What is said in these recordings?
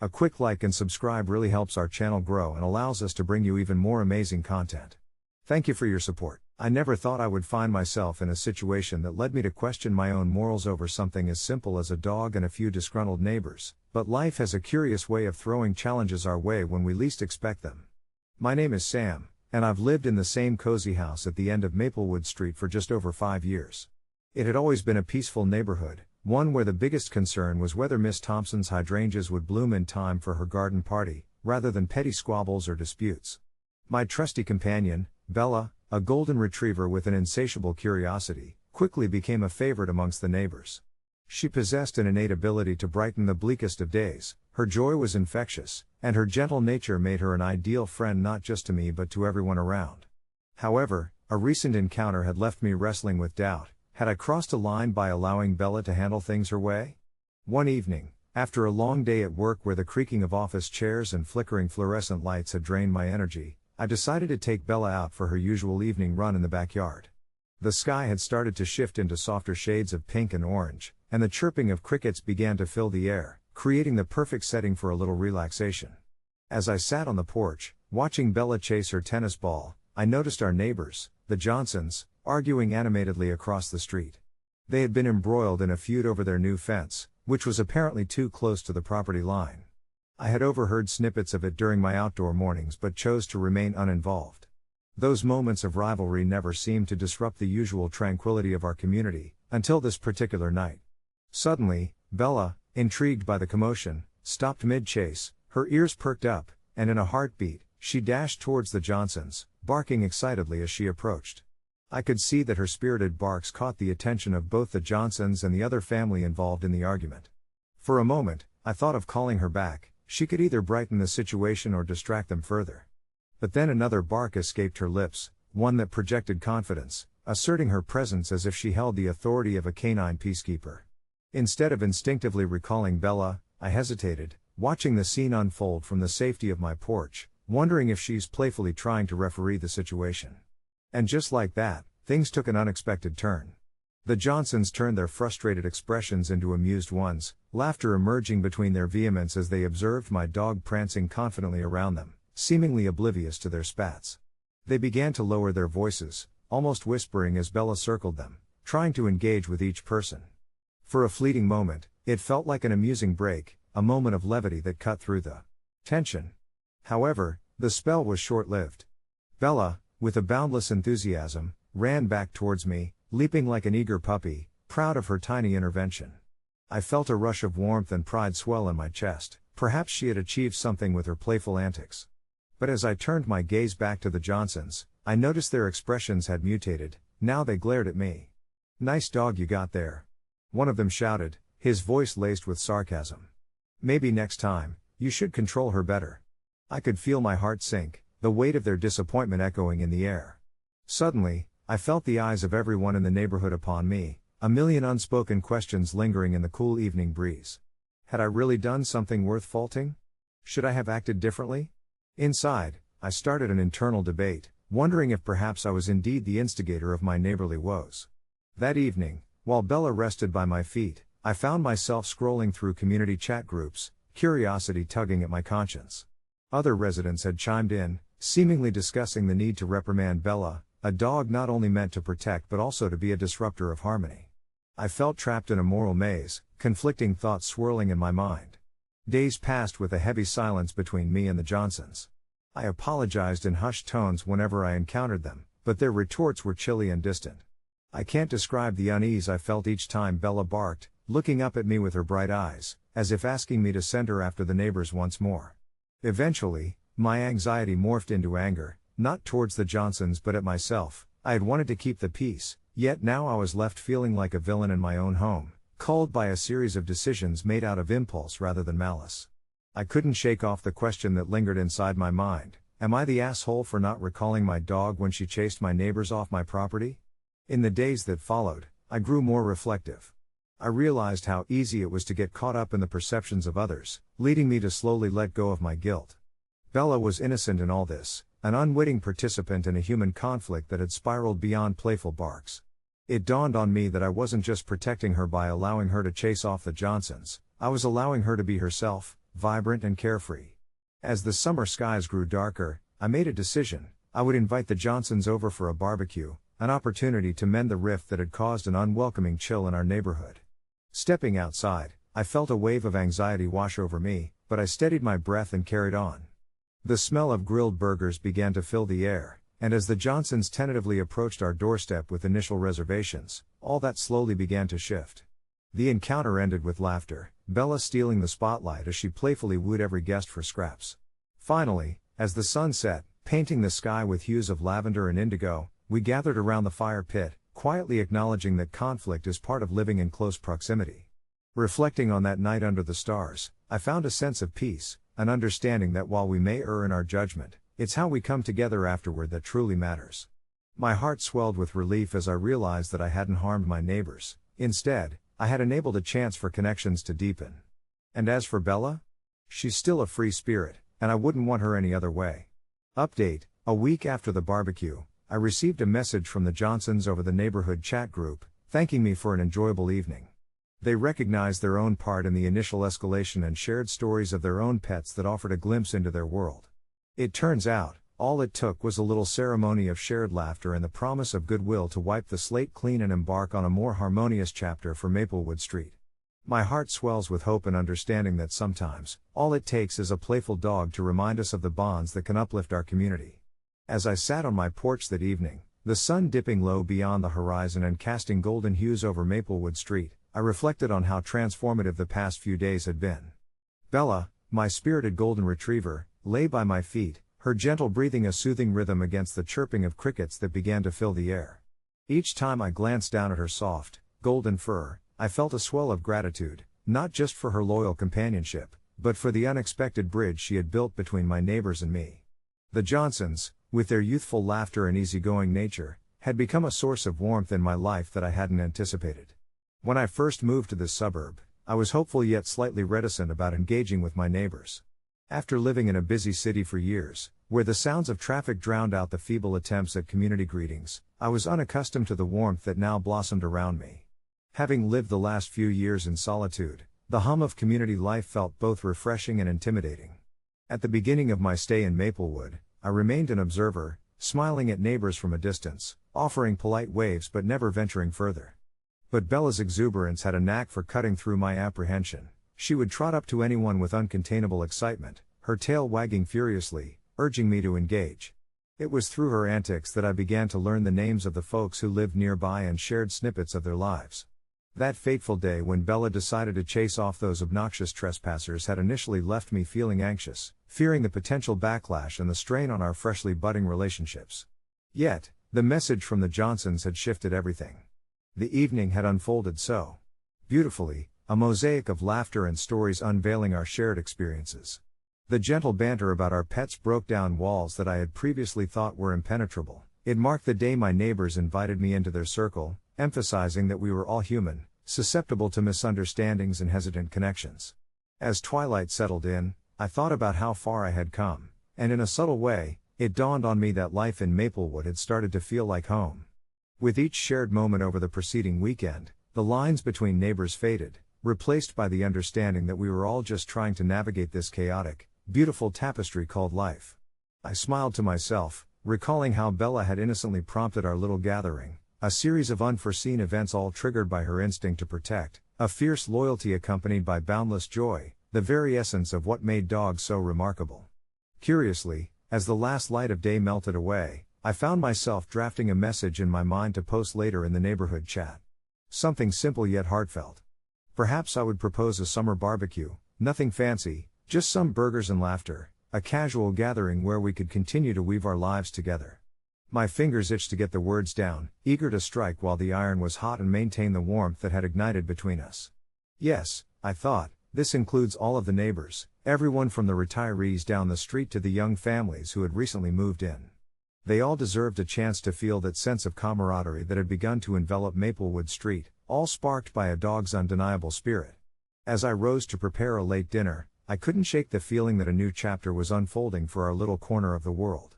A quick like and subscribe really helps our channel grow and allows us to bring you even more amazing content. Thank you for your support. I never thought I would find myself in a situation that led me to question my own morals over something as simple as a dog and a few disgruntled neighbors, but life has a curious way of throwing challenges our way when we least expect them. My name is Sam, and I've lived in the same cozy house at the end of Maplewood Street for just over 5 years. It had always been a peaceful neighborhood, one where the biggest concern was whether Miss Thompson's hydrangeas would bloom in time for her garden party, rather than petty squabbles or disputes. My trusty companion, Bella, a golden retriever with an insatiable curiosity, quickly became a favorite amongst the neighbors. She possessed an innate ability to brighten the bleakest of days, her joy was infectious, and her gentle nature made her an ideal friend not just to me but to everyone around. However, a recent encounter had left me wrestling with doubt. Had I crossed a line by allowing Bella to handle things her way? One evening, after a long day at work where the creaking of office chairs and flickering fluorescent lights had drained my energy, I decided to take Bella out for her usual evening run in the backyard. The sky had started to shift into softer shades of pink and orange, and the chirping of crickets began to fill the air, creating the perfect setting for a little relaxation. As I sat on the porch, watching Bella chase her tennis ball, I noticed our neighbors, the Johnsons, arguing animatedly across the street. They had been embroiled in a feud over their new fence, which was apparently too close to the property line. I had overheard snippets of it during my outdoor mornings but chose to remain uninvolved. Those moments of rivalry never seemed to disrupt the usual tranquility of our community, until this particular night. Suddenly, Bella, intrigued by the commotion, stopped mid-chase, her ears perked up, and in a heartbeat, she dashed towards the Johnsons, barking excitedly as she approached. I could see that her spirited barks caught the attention of both the Johnsons and the other family involved in the argument. For a moment, I thought of calling her back. She could either brighten the situation or distract them further. But then another bark escaped her lips, one that projected confidence, asserting her presence as if she held the authority of a canine peacekeeper. Instead of instinctively recalling Bella, I hesitated, watching the scene unfold from the safety of my porch, wondering if she's playfully trying to referee the situation. And just like that, things took an unexpected turn. The Johnsons turned their frustrated expressions into amused ones, laughter emerging between their vehemence as they observed my dog prancing confidently around them, seemingly oblivious to their spats. They began to lower their voices, almost whispering as Bella circled them, trying to engage with each person. For a fleeting moment, it felt like an amusing break, a moment of levity that cut through the tension. However, the spell was short-lived. Bella, with a boundless enthusiasm, ran back towards me, leaping like an eager puppy, proud of her tiny intervention. I felt a rush of warmth and pride swell in my chest, perhaps she had achieved something with her playful antics. But as I turned my gaze back to the Johnsons, I noticed their expressions had mutated. Now they glared at me. "Nice dog you got there," one of them shouted, his voice laced with sarcasm. "Maybe next time, you should control her better." I could feel my heart sink, the weight of their disappointment echoing in the air. Suddenly, I felt the eyes of everyone in the neighborhood upon me, a million unspoken questions lingering in the cool evening breeze. Had I really done something worth faulting? Should I have acted differently? Inside, I started an internal debate, wondering if perhaps I was indeed the instigator of my neighborly woes. That evening, while Bella rested by my feet, I found myself scrolling through community chat groups, curiosity tugging at my conscience. Other residents had chimed in, seemingly discussing the need to reprimand Bella, a dog not only meant to protect but also to be a disruptor of harmony. I felt trapped in a moral maze, conflicting thoughts swirling in my mind. Days passed with a heavy silence between me and the Johnsons. I apologized in hushed tones whenever I encountered them, but their retorts were chilly and distant. I can't describe the unease I felt each time Bella barked, looking up at me with her bright eyes, as if asking me to send her after the neighbors once more. Eventually, my anxiety morphed into anger, not towards the Johnsons but at myself. I had wanted to keep the peace, yet now I was left feeling like a villain in my own home, culled by a series of decisions made out of impulse rather than malice. I couldn't shake off the question that lingered inside my mind: am I the asshole for not recalling my dog when she chased my neighbors off my property? In the days that followed, I grew more reflective. I realized how easy it was to get caught up in the perceptions of others, leading me to slowly let go of my guilt. Bella was innocent in all this, an unwitting participant in a human conflict that had spiraled beyond playful barks. It dawned on me that I wasn't just protecting her by allowing her to chase off the Johnsons, I was allowing her to be herself, vibrant and carefree. As the summer skies grew darker, I made a decision. I would invite the Johnsons over for a barbecue, an opportunity to mend the rift that had caused an unwelcoming chill in our neighborhood. Stepping outside, I felt a wave of anxiety wash over me, but I steadied my breath and carried on. The smell of grilled burgers began to fill the air, and as the Johnsons tentatively approached our doorstep with initial reservations, all that slowly began to shift. The encounter ended with laughter, Bella stealing the spotlight as she playfully wooed every guest for scraps. Finally, as the sun set, painting the sky with hues of lavender and indigo, we gathered around the fire pit, quietly acknowledging that conflict is part of living in close proximity. Reflecting on that night under the stars, I found a sense of peace, an understanding that while we may err in our judgment, it's how we come together afterward that truly matters. My heart swelled with relief as I realized that I hadn't harmed my neighbors. Instead, I had enabled a chance for connections to deepen. And as for Bella? She's still a free spirit, and I wouldn't want her any other way. Update: a week after the barbecue, I received a message from the Johnsons over the neighborhood chat group, thanking me for an enjoyable evening. They recognized their own part in the initial escalation and shared stories of their own pets that offered a glimpse into their world. It turns out, all it took was a little ceremony of shared laughter and the promise of goodwill to wipe the slate clean and embark on a more harmonious chapter for Maplewood Street. My heart swells with hope and understanding that sometimes, all it takes is a playful dog to remind us of the bonds that can uplift our community. As I sat on my porch that evening, the sun dipping low beyond the horizon and casting golden hues over Maplewood Street, I reflected on how transformative the past few days had been. Bella, my spirited golden retriever, lay by my feet, her gentle breathing a soothing rhythm against the chirping of crickets that began to fill the air. Each time I glanced down at her soft, golden fur, I felt a swell of gratitude, not just for her loyal companionship, but for the unexpected bridge she had built between my neighbors and me. The Johnsons, with their youthful laughter and easygoing nature, had become a source of warmth in my life that I hadn't anticipated. When I first moved to this suburb, I was hopeful yet slightly reticent about engaging with my neighbors. After living in a busy city for years, where the sounds of traffic drowned out the feeble attempts at community greetings, I was unaccustomed to the warmth that now blossomed around me. Having lived the last few years in solitude, the hum of community life felt both refreshing and intimidating. At the beginning of my stay in Maplewood, I remained an observer, smiling at neighbors from a distance, offering polite waves but never venturing further. But Bella's exuberance had a knack for cutting through my apprehension. She would trot up to anyone with uncontainable excitement, her tail wagging furiously, urging me to engage. It was through her antics that I began to learn the names of the folks who lived nearby and shared snippets of their lives. That fateful day when Bella decided to chase off those obnoxious trespassers had initially left me feeling anxious, fearing the potential backlash and the strain on our freshly budding relationships. Yet, the message from the Johnsons had shifted everything. The evening had unfolded so beautifully, a mosaic of laughter and stories unveiling our shared experiences. The gentle banter about our pets broke down walls that I had previously thought were impenetrable. It marked the day my neighbors invited me into their circle, emphasizing that we were all human, susceptible to misunderstandings and hesitant connections. As twilight settled in, I thought about how far I had come, and in a subtle way, it dawned on me that life in Maplewood had started to feel like home. With each shared moment over the preceding weekend, the lines between neighbors faded, replaced by the understanding that we were all just trying to navigate this chaotic, beautiful tapestry called life. I smiled to myself, recalling how Bella had innocently prompted our little gathering, a series of unforeseen events all triggered by her instinct to protect, a fierce loyalty accompanied by boundless joy, the very essence of what made dogs so remarkable. Curiously, as the last light of day melted away, I found myself drafting a message in my mind to post later in the neighborhood chat. Something simple yet heartfelt. Perhaps I would propose a summer barbecue, nothing fancy, just some burgers and laughter, a casual gathering where we could continue to weave our lives together. My fingers itched to get the words down, eager to strike while the iron was hot and maintain the warmth that had ignited between us. Yes, I thought, this includes all of the neighbors, everyone from the retirees down the street to the young families who had recently moved in. They all deserved a chance to feel that sense of camaraderie that had begun to envelop Maplewood Street, all sparked by a dog's undeniable spirit. As I rose to prepare a late dinner, I couldn't shake the feeling that a new chapter was unfolding for our little corner of the world.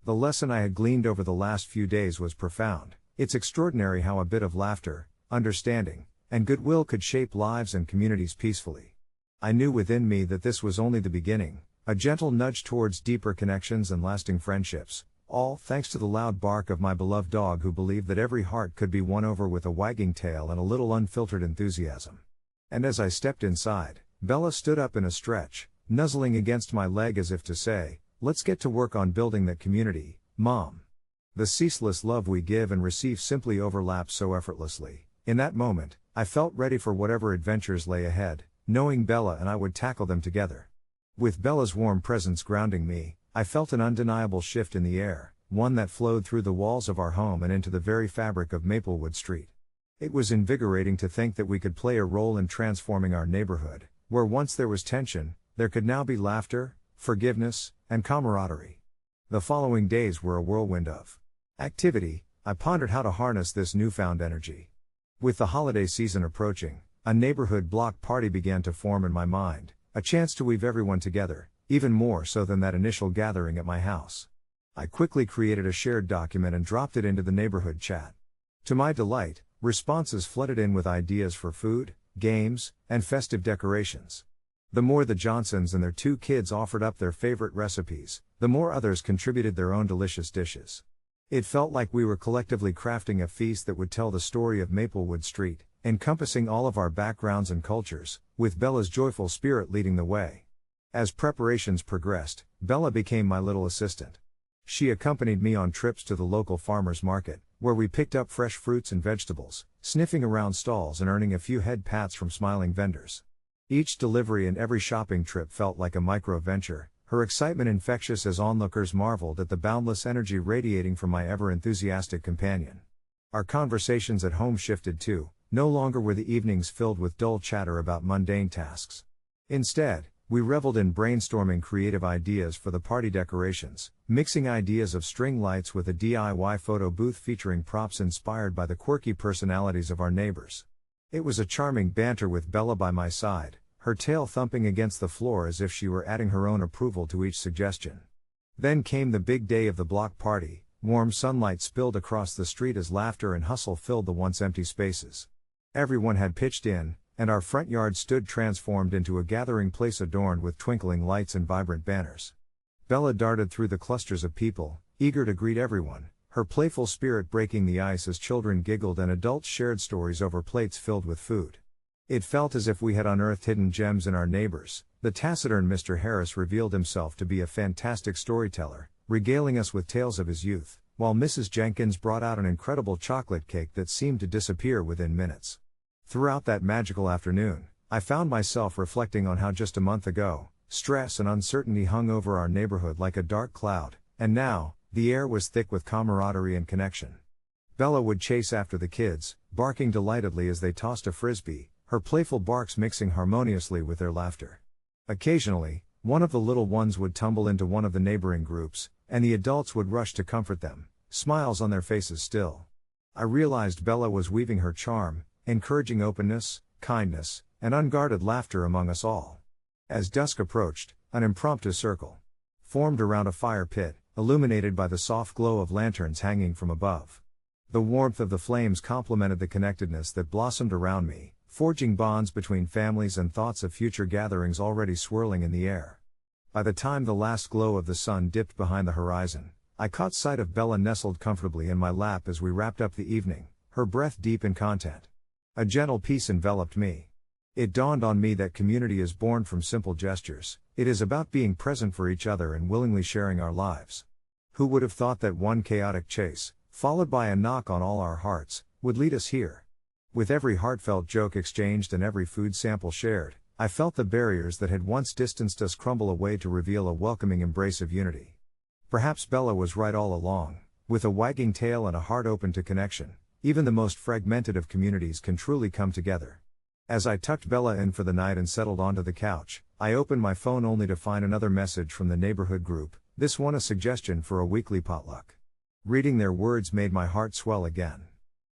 The lesson I had gleaned over the last few days was profound. It's extraordinary how a bit of laughter, understanding, and goodwill could shape lives and communities peacefully. I knew within me that this was only the beginning, a gentle nudge towards deeper connections and lasting friendships, all thanks to the loud bark of my beloved dog who believed that every heart could be won over with a wagging tail and a little unfiltered enthusiasm. And as I stepped inside, Bella stood up in a stretch, nuzzling against my leg as if to say, "Let's get to work on building that community, Mom." The ceaseless love we give and receive simply overlaps so effortlessly. In that moment, I felt ready for whatever adventures lay ahead, knowing Bella and I would tackle them together. With Bella's warm presence grounding me, I felt an undeniable shift in the air, one that flowed through the walls of our home and into the very fabric of Maplewood Street. It was invigorating to think that we could play a role in transforming our neighborhood, where once there was tension, there could now be laughter, forgiveness, and camaraderie. The following days were a whirlwind of activity. I pondered how to harness this newfound energy. With the holiday season approaching, a neighborhood block party began to form in my mind, a chance to weave everyone together, even more so than that initial gathering at my house. I quickly created a shared document and dropped it into the neighborhood chat. To my delight, responses flooded in with ideas for food, games, and festive decorations. The more the Johnsons and their 2 kids offered up their favorite recipes, the more others contributed their own delicious dishes. It felt like we were collectively crafting a feast that would tell the story of Maplewood Street, encompassing all of our backgrounds and cultures, with Bella's joyful spirit leading the way. As preparations progressed, Bella became my little assistant. She accompanied me on trips to the local farmers market, where we picked up fresh fruits and vegetables, sniffing around stalls and earning a few head pats from smiling vendors. Each delivery and every shopping trip felt like a micro-venture, her excitement infectious as onlookers marveled at the boundless energy radiating from my ever-enthusiastic companion. Our conversations at home shifted too. No longer were the evenings filled with dull chatter about mundane tasks. Instead, we reveled in brainstorming creative ideas for the party decorations, mixing ideas of string lights with a DIY photo booth featuring props inspired by the quirky personalities of our neighbors. It was a charming banter with Bella by my side, her tail thumping against the floor as if she were adding her own approval to each suggestion. Then came the big day of the block party. Warm sunlight spilled across the street as laughter and hustle filled the once empty spaces. Everyone had pitched in, and our front yard stood transformed into a gathering place adorned with twinkling lights and vibrant banners. Bella darted through the clusters of people, eager to greet everyone, her playful spirit breaking the ice as children giggled and adults shared stories over plates filled with food. It felt as if we had unearthed hidden gems in our neighbors. The taciturn Mr. Harris revealed himself to be a fantastic storyteller, regaling us with tales of his youth, while Mrs. Jenkins brought out an incredible chocolate cake that seemed to disappear within minutes. Throughout that magical afternoon, I found myself reflecting on how just a month ago, stress and uncertainty hung over our neighborhood like a dark cloud, and now, the air was thick with camaraderie and connection. Bella would chase after the kids, barking delightedly as they tossed a frisbee, her playful barks mixing harmoniously with their laughter. Occasionally, one of the little ones would tumble into one of the neighboring groups, and the adults would rush to comfort them, smiles on their faces still. I realized Bella was weaving her charm, encouraging openness, kindness, and unguarded laughter among us all. As dusk approached, an impromptu circle formed around a fire pit, illuminated by the soft glow of lanterns hanging from above. The warmth of the flames complemented the connectedness that blossomed around me, forging bonds between families and thoughts of future gatherings already swirling in the air. By the time the last glow of the sun dipped behind the horizon, I caught sight of Bella nestled comfortably in my lap as we wrapped up the evening, her breath deep in content. A gentle peace enveloped me. It dawned on me that community is born from simple gestures. It is about being present for each other and willingly sharing our lives. Who would have thought that one chaotic chase, followed by a knock on all our hearts, would lead us here? With every heartfelt joke exchanged and every food sample shared, I felt the barriers that had once distanced us crumble away to reveal a welcoming embrace of unity. Perhaps Bella was right all along. With a wagging tail and a heart open to connection, even the most fragmented of communities can truly come together. As I tucked Bella in for the night and settled onto the couch, I opened my phone only to find another message from the neighborhood group, this one a suggestion for a weekly potluck. Reading their words made my heart swell again.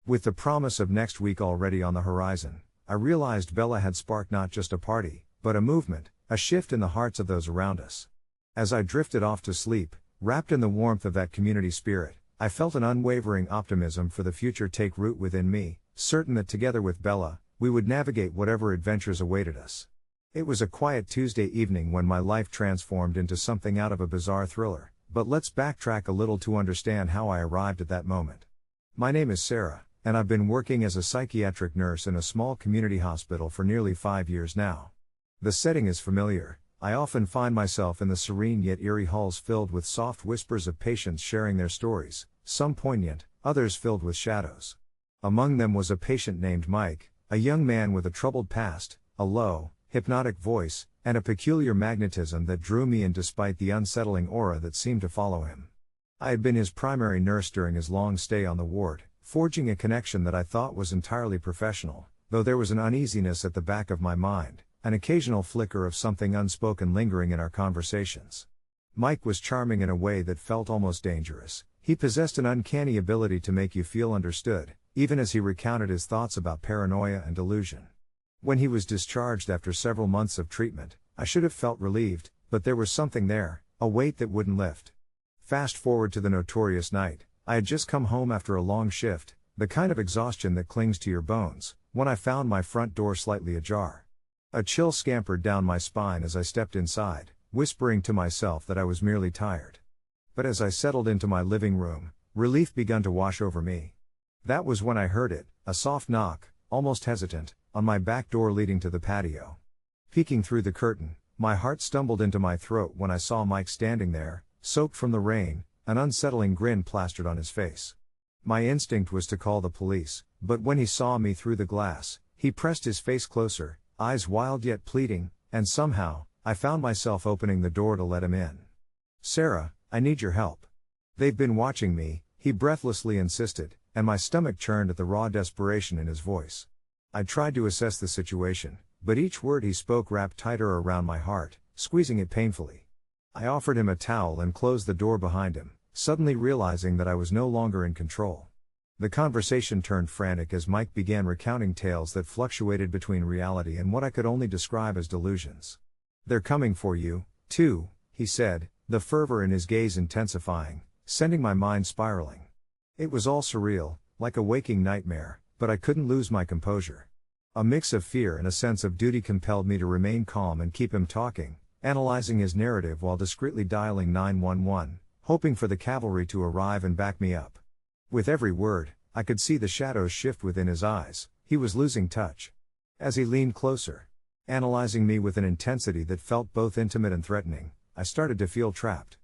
With the promise of next week already on the horizon, I realized Bella had sparked not just a party, but a movement, a shift in the hearts of those around us. As I drifted off to sleep, wrapped in the warmth of that community spirit, I felt an unwavering optimism for the future take root within me, certain that together with Bella, we would navigate whatever adventures awaited us. It was a quiet Tuesday evening when my life transformed into something out of a bizarre thriller, but let's backtrack a little to understand how I arrived at that moment. My name is Sarah, and I've been working as a psychiatric nurse in a small community hospital for nearly 5 years now. The setting is familiar. I often find myself in the serene yet eerie halls filled with soft whispers of patients sharing their stories, some poignant, others filled with shadows. Among them was a patient named Mike, a young man with a troubled past, a low, hypnotic voice, and a peculiar magnetism that drew me in despite the unsettling aura that seemed to follow him. I had been his primary nurse during his long stay on the ward, forging a connection that I thought was entirely professional, though there was an uneasiness at the back of my mind, an occasional flicker of something unspoken lingering in our conversations. Mike was charming in a way that felt almost dangerous. He possessed an uncanny ability to make you feel understood, even as he recounted his thoughts about paranoia and delusion. When he was discharged after several months of treatment, I should have felt relieved, but there was something there, a weight that wouldn't lift. Fast forward to the notorious night. I had just come home after a long shift, the kind of exhaustion that clings to your bones, when I found my front door slightly ajar. A chill scampered down my spine as I stepped inside, whispering to myself that I was merely tired. But as I settled into my living room, relief began to wash over me. That was when I heard it, a soft knock, almost hesitant, on my back door leading to the patio. Peeking through the curtain, my heart stumbled into my throat when I saw Mike standing there, soaked from the rain, an unsettling grin plastered on his face. My instinct was to call the police, but when he saw me through the glass, he pressed his face closer, eyes wild yet pleading, and somehow, I found myself opening the door to let him in. "Sarah, I need your help. They've been watching me," he breathlessly insisted, and my stomach churned at the raw desperation in his voice. I tried to assess the situation, but each word he spoke wrapped tighter around my heart, squeezing it painfully. I offered him a towel and closed the door behind him, suddenly realizing that I was no longer in control. The conversation turned frantic as Mike began recounting tales that fluctuated between reality and what I could only describe as delusions. "They're coming for you, too," he said, the fervor in his gaze intensifying, sending my mind spiraling. It was all surreal, like a waking nightmare, but I couldn't lose my composure. A mix of fear and a sense of duty compelled me to remain calm and keep him talking, analyzing his narrative while discreetly dialing 911, hoping for the cavalry to arrive and back me up. With every word, I could see the shadows shift within his eyes. He was losing touch. As he leaned closer, analyzing me with an intensity that felt both intimate and threatening, I started to feel trapped.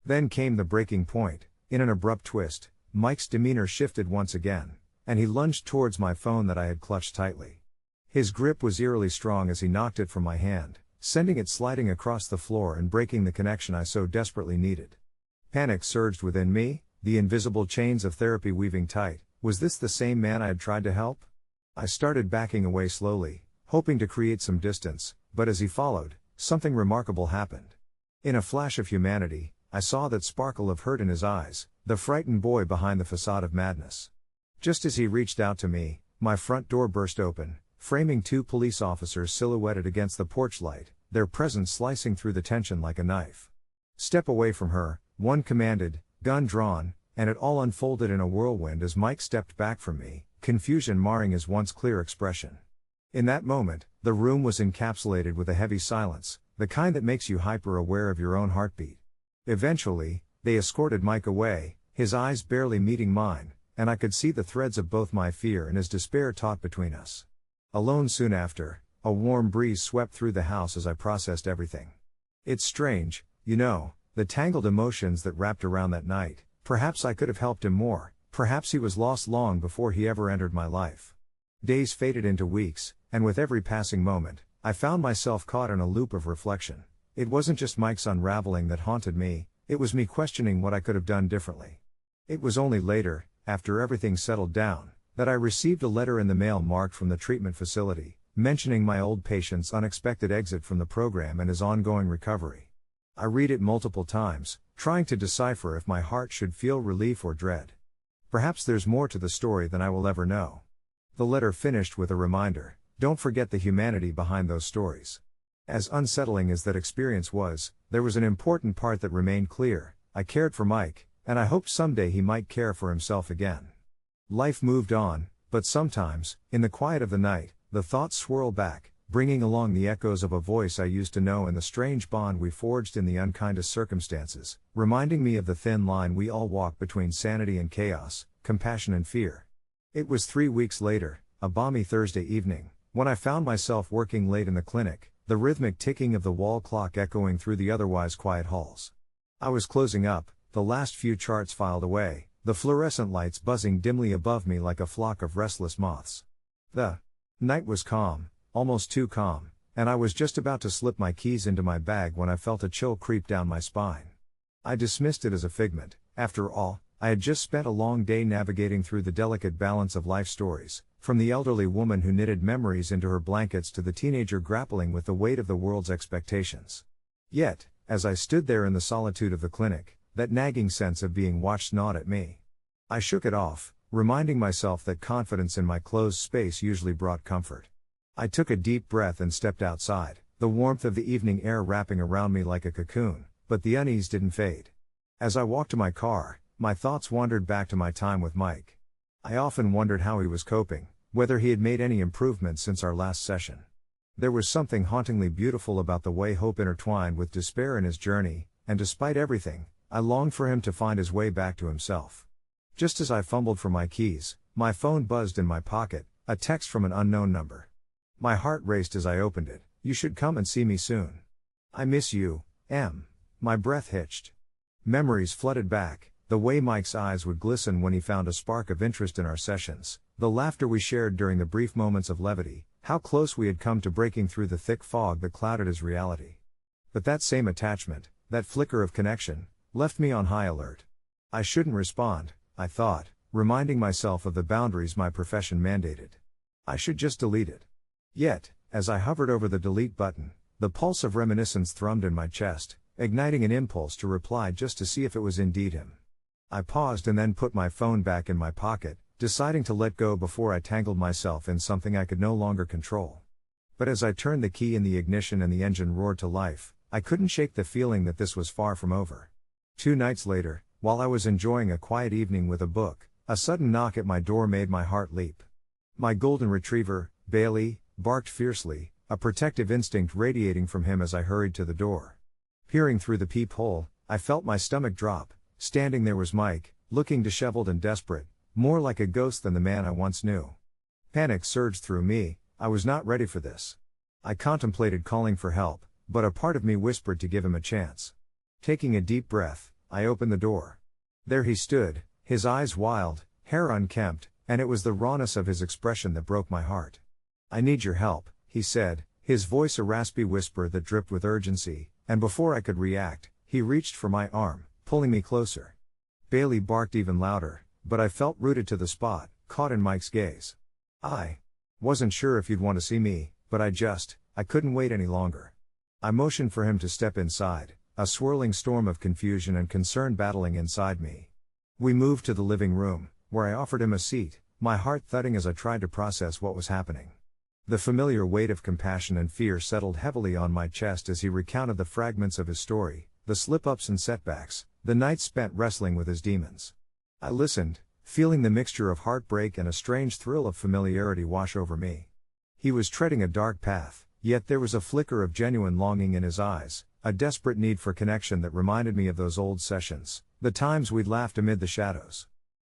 Then came the breaking point. In an abrupt twist, Mike's demeanor shifted once again, and he lunged towards my phone that I had clutched tightly. His grip was eerily strong as he knocked it from my hand, sending it sliding across the floor and breaking the connection I so desperately needed. Panic surged within me, the invisible chains of therapy weaving tight. Was this the same man I had tried to help? I started backing away slowly, hoping to create some distance, but as he followed, something remarkable happened. In a flash of humanity, I saw that sparkle of hurt in his eyes, the frightened boy behind the facade of madness. Just as he reached out to me, my front door burst open, framing 2 police officers silhouetted against the porch light, their presence slicing through the tension like a knife. "Step away from her," one commanded, gun drawn, and it all unfolded in a whirlwind as Mike stepped back from me, confusion marring his once clear expression. In that moment, the room was encapsulated with a heavy silence, the kind that makes you hyper-aware of your own heartbeat. Eventually, they escorted Mike away, his eyes barely meeting mine, and I could see the threads of both my fear and his despair taut between us. Alone soon after, a warm breeze swept through the house as I processed everything. It's strange, the tangled emotions that wrapped around that night. Perhaps I could have helped him more, perhaps he was lost long before he ever entered my life. Days faded into weeks, and with every passing moment, I found myself caught in a loop of reflection. It wasn't just Mike's unraveling that haunted me, it was me questioning what I could have done differently. It was only later, after everything settled down, that I received a letter in the mail marked from the treatment facility, mentioning my old patient's unexpected exit from the program and his ongoing recovery. I read it multiple times, trying to decipher if my heart should feel relief or dread. Perhaps there's more to the story than I will ever know. The letter finished with a reminder: don't forget the humanity behind those stories. As unsettling as that experience was, there was an important part that remained clear: I cared for Mike, and I hoped someday he might care for himself again. Life moved on, but sometimes, in the quiet of the night, the thoughts swirl back, bringing along the echoes of a voice I used to know and the strange bond we forged in the unkindest circumstances, reminding me of the thin line we all walk between sanity and chaos, compassion and fear. It was 3 weeks later, a balmy Thursday evening, when I found myself working late in the clinic, the rhythmic ticking of the wall clock echoing through the otherwise quiet halls. I was closing up, the last few charts filed away, the fluorescent lights buzzing dimly above me like a flock of restless moths. The night was calm, almost too calm, and I was just about to slip my keys into my bag when I felt a chill creep down my spine. I dismissed it as a figment. After all, I had just spent a long day navigating through the delicate balance of life stories, from the elderly woman who knitted memories into her blankets to the teenager grappling with the weight of the world's expectations. Yet, as I stood there in the solitude of the clinic, that nagging sense of being watched gnawed at me. I shook it off, reminding myself that confidence in my closed space usually brought comfort. I took a deep breath and stepped outside, the warmth of the evening air wrapping around me like a cocoon, but the unease didn't fade. As I walked to my car, my thoughts wandered back to my time with Mike. I often wondered how he was coping, whether he had made any improvements since our last session. There was something hauntingly beautiful about the way hope intertwined with despair in his journey, and despite everything, I longed for him to find his way back to himself. Just as I fumbled for my keys, my phone buzzed in my pocket, a text from an unknown number. My heart raced as I opened it. "You should come and see me soon. I miss you, M." My breath hitched. Memories flooded back, the way Mike's eyes would glisten when he found a spark of interest in our sessions, the laughter we shared during the brief moments of levity, how close we had come to breaking through the thick fog that clouded his reality. But that same attachment, that flicker of connection, left me on high alert. I shouldn't respond, I thought, reminding myself of the boundaries my profession mandated. I should just delete it. Yet, as I hovered over the delete button, the pulse of reminiscence thrummed in my chest, igniting an impulse to reply just to see if it was indeed him. I paused and then put my phone back in my pocket, deciding to let go before I tangled myself in something I could no longer control. But as I turned the key in the ignition and the engine roared to life, I couldn't shake the feeling that this was far from over. 2 nights later, while I was enjoying a quiet evening with a book, a sudden knock at my door made my heart leap. My golden retriever, Bailey, barked fiercely, a protective instinct radiating from him as I hurried to the door. Peering through the peephole, I felt my stomach drop. Standing there was Mike, looking disheveled and desperate, more like a ghost than the man I once knew. Panic surged through me. I was not ready for this. I contemplated calling for help, but a part of me whispered to give him a chance. Taking a deep breath, I opened the door. There he stood, his eyes wild, hair unkempt, and it was the rawness of his expression that broke my heart. "I need your help," he said, his voice a raspy whisper that dripped with urgency, and before I could react, he reached for my arm, pulling me closer. Bailey barked even louder, but I felt rooted to the spot, caught in Mike's gaze. "I wasn't sure if you'd want to see me, but I couldn't wait any longer." I motioned for him to step inside, a swirling storm of confusion and concern battling inside me. We moved to the living room, where I offered him a seat, my heart thudding as I tried to process what was happening. The familiar weight of compassion and fear settled heavily on my chest as he recounted the fragments of his story, the slip-ups and setbacks, the nights spent wrestling with his demons. I listened, feeling the mixture of heartbreak and a strange thrill of familiarity wash over me. He was treading a dark path, yet there was a flicker of genuine longing in his eyes, a desperate need for connection that reminded me of those old sessions, the times we'd laughed amid the shadows.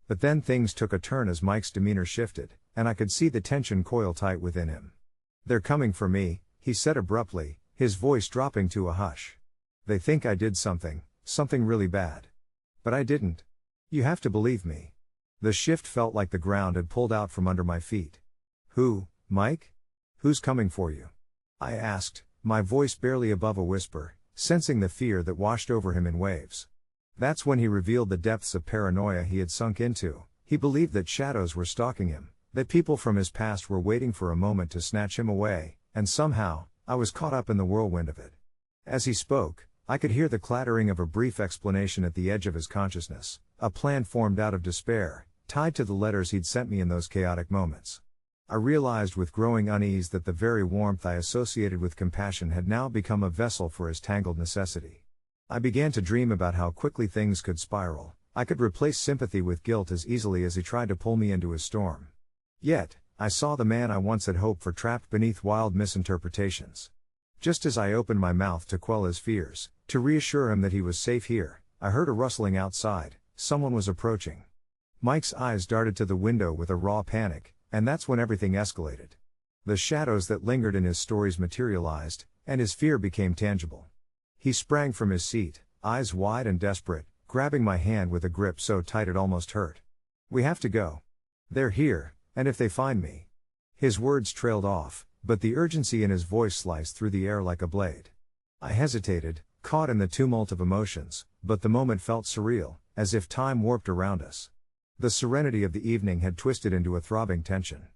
But then things took a turn as Mike's demeanor shifted, and I could see the tension coil tight within him. "They're coming for me," he said abruptly, his voice dropping to a hush. "They think I did something really bad. But I didn't. You have to believe me." The shift felt like the ground had pulled out from under my feet. "Who, Mike? Who's coming for you?" I asked, my voice barely above a whisper, sensing the fear that washed over him in waves. That's when he revealed the depths of paranoia he had sunk into. He believed that shadows were stalking him, that people from his past were waiting for a moment to snatch him away, and somehow, I was caught up in the whirlwind of it. As he spoke, I could hear the clattering of a brief explanation at the edge of his consciousness, a plan formed out of despair, tied to the letters he'd sent me in those chaotic moments. I realized with growing unease that the very warmth I associated with compassion had now become a vessel for his tangled necessity. I began to dream about how quickly things could spiral. I could replace sympathy with guilt as easily as he tried to pull me into his storm. Yet, I saw the man I once had hoped for trapped beneath wild misinterpretations. Just as I opened my mouth to quell his fears, to reassure him that he was safe here, I heard a rustling outside. Someone was approaching. Mike's eyes darted to the window with a raw panic, and that's when everything escalated. The shadows that lingered in his stories materialized, and his fear became tangible. He sprang from his seat, eyes wide and desperate, grabbing my hand with a grip so tight it almost hurt. "We have to go. They're here, and if they find me." His words trailed off, but the urgency in his voice sliced through the air like a blade. I hesitated, caught in the tumult of emotions, but the moment felt surreal, as if time warped around us. The serenity of the evening had twisted into a throbbing tension.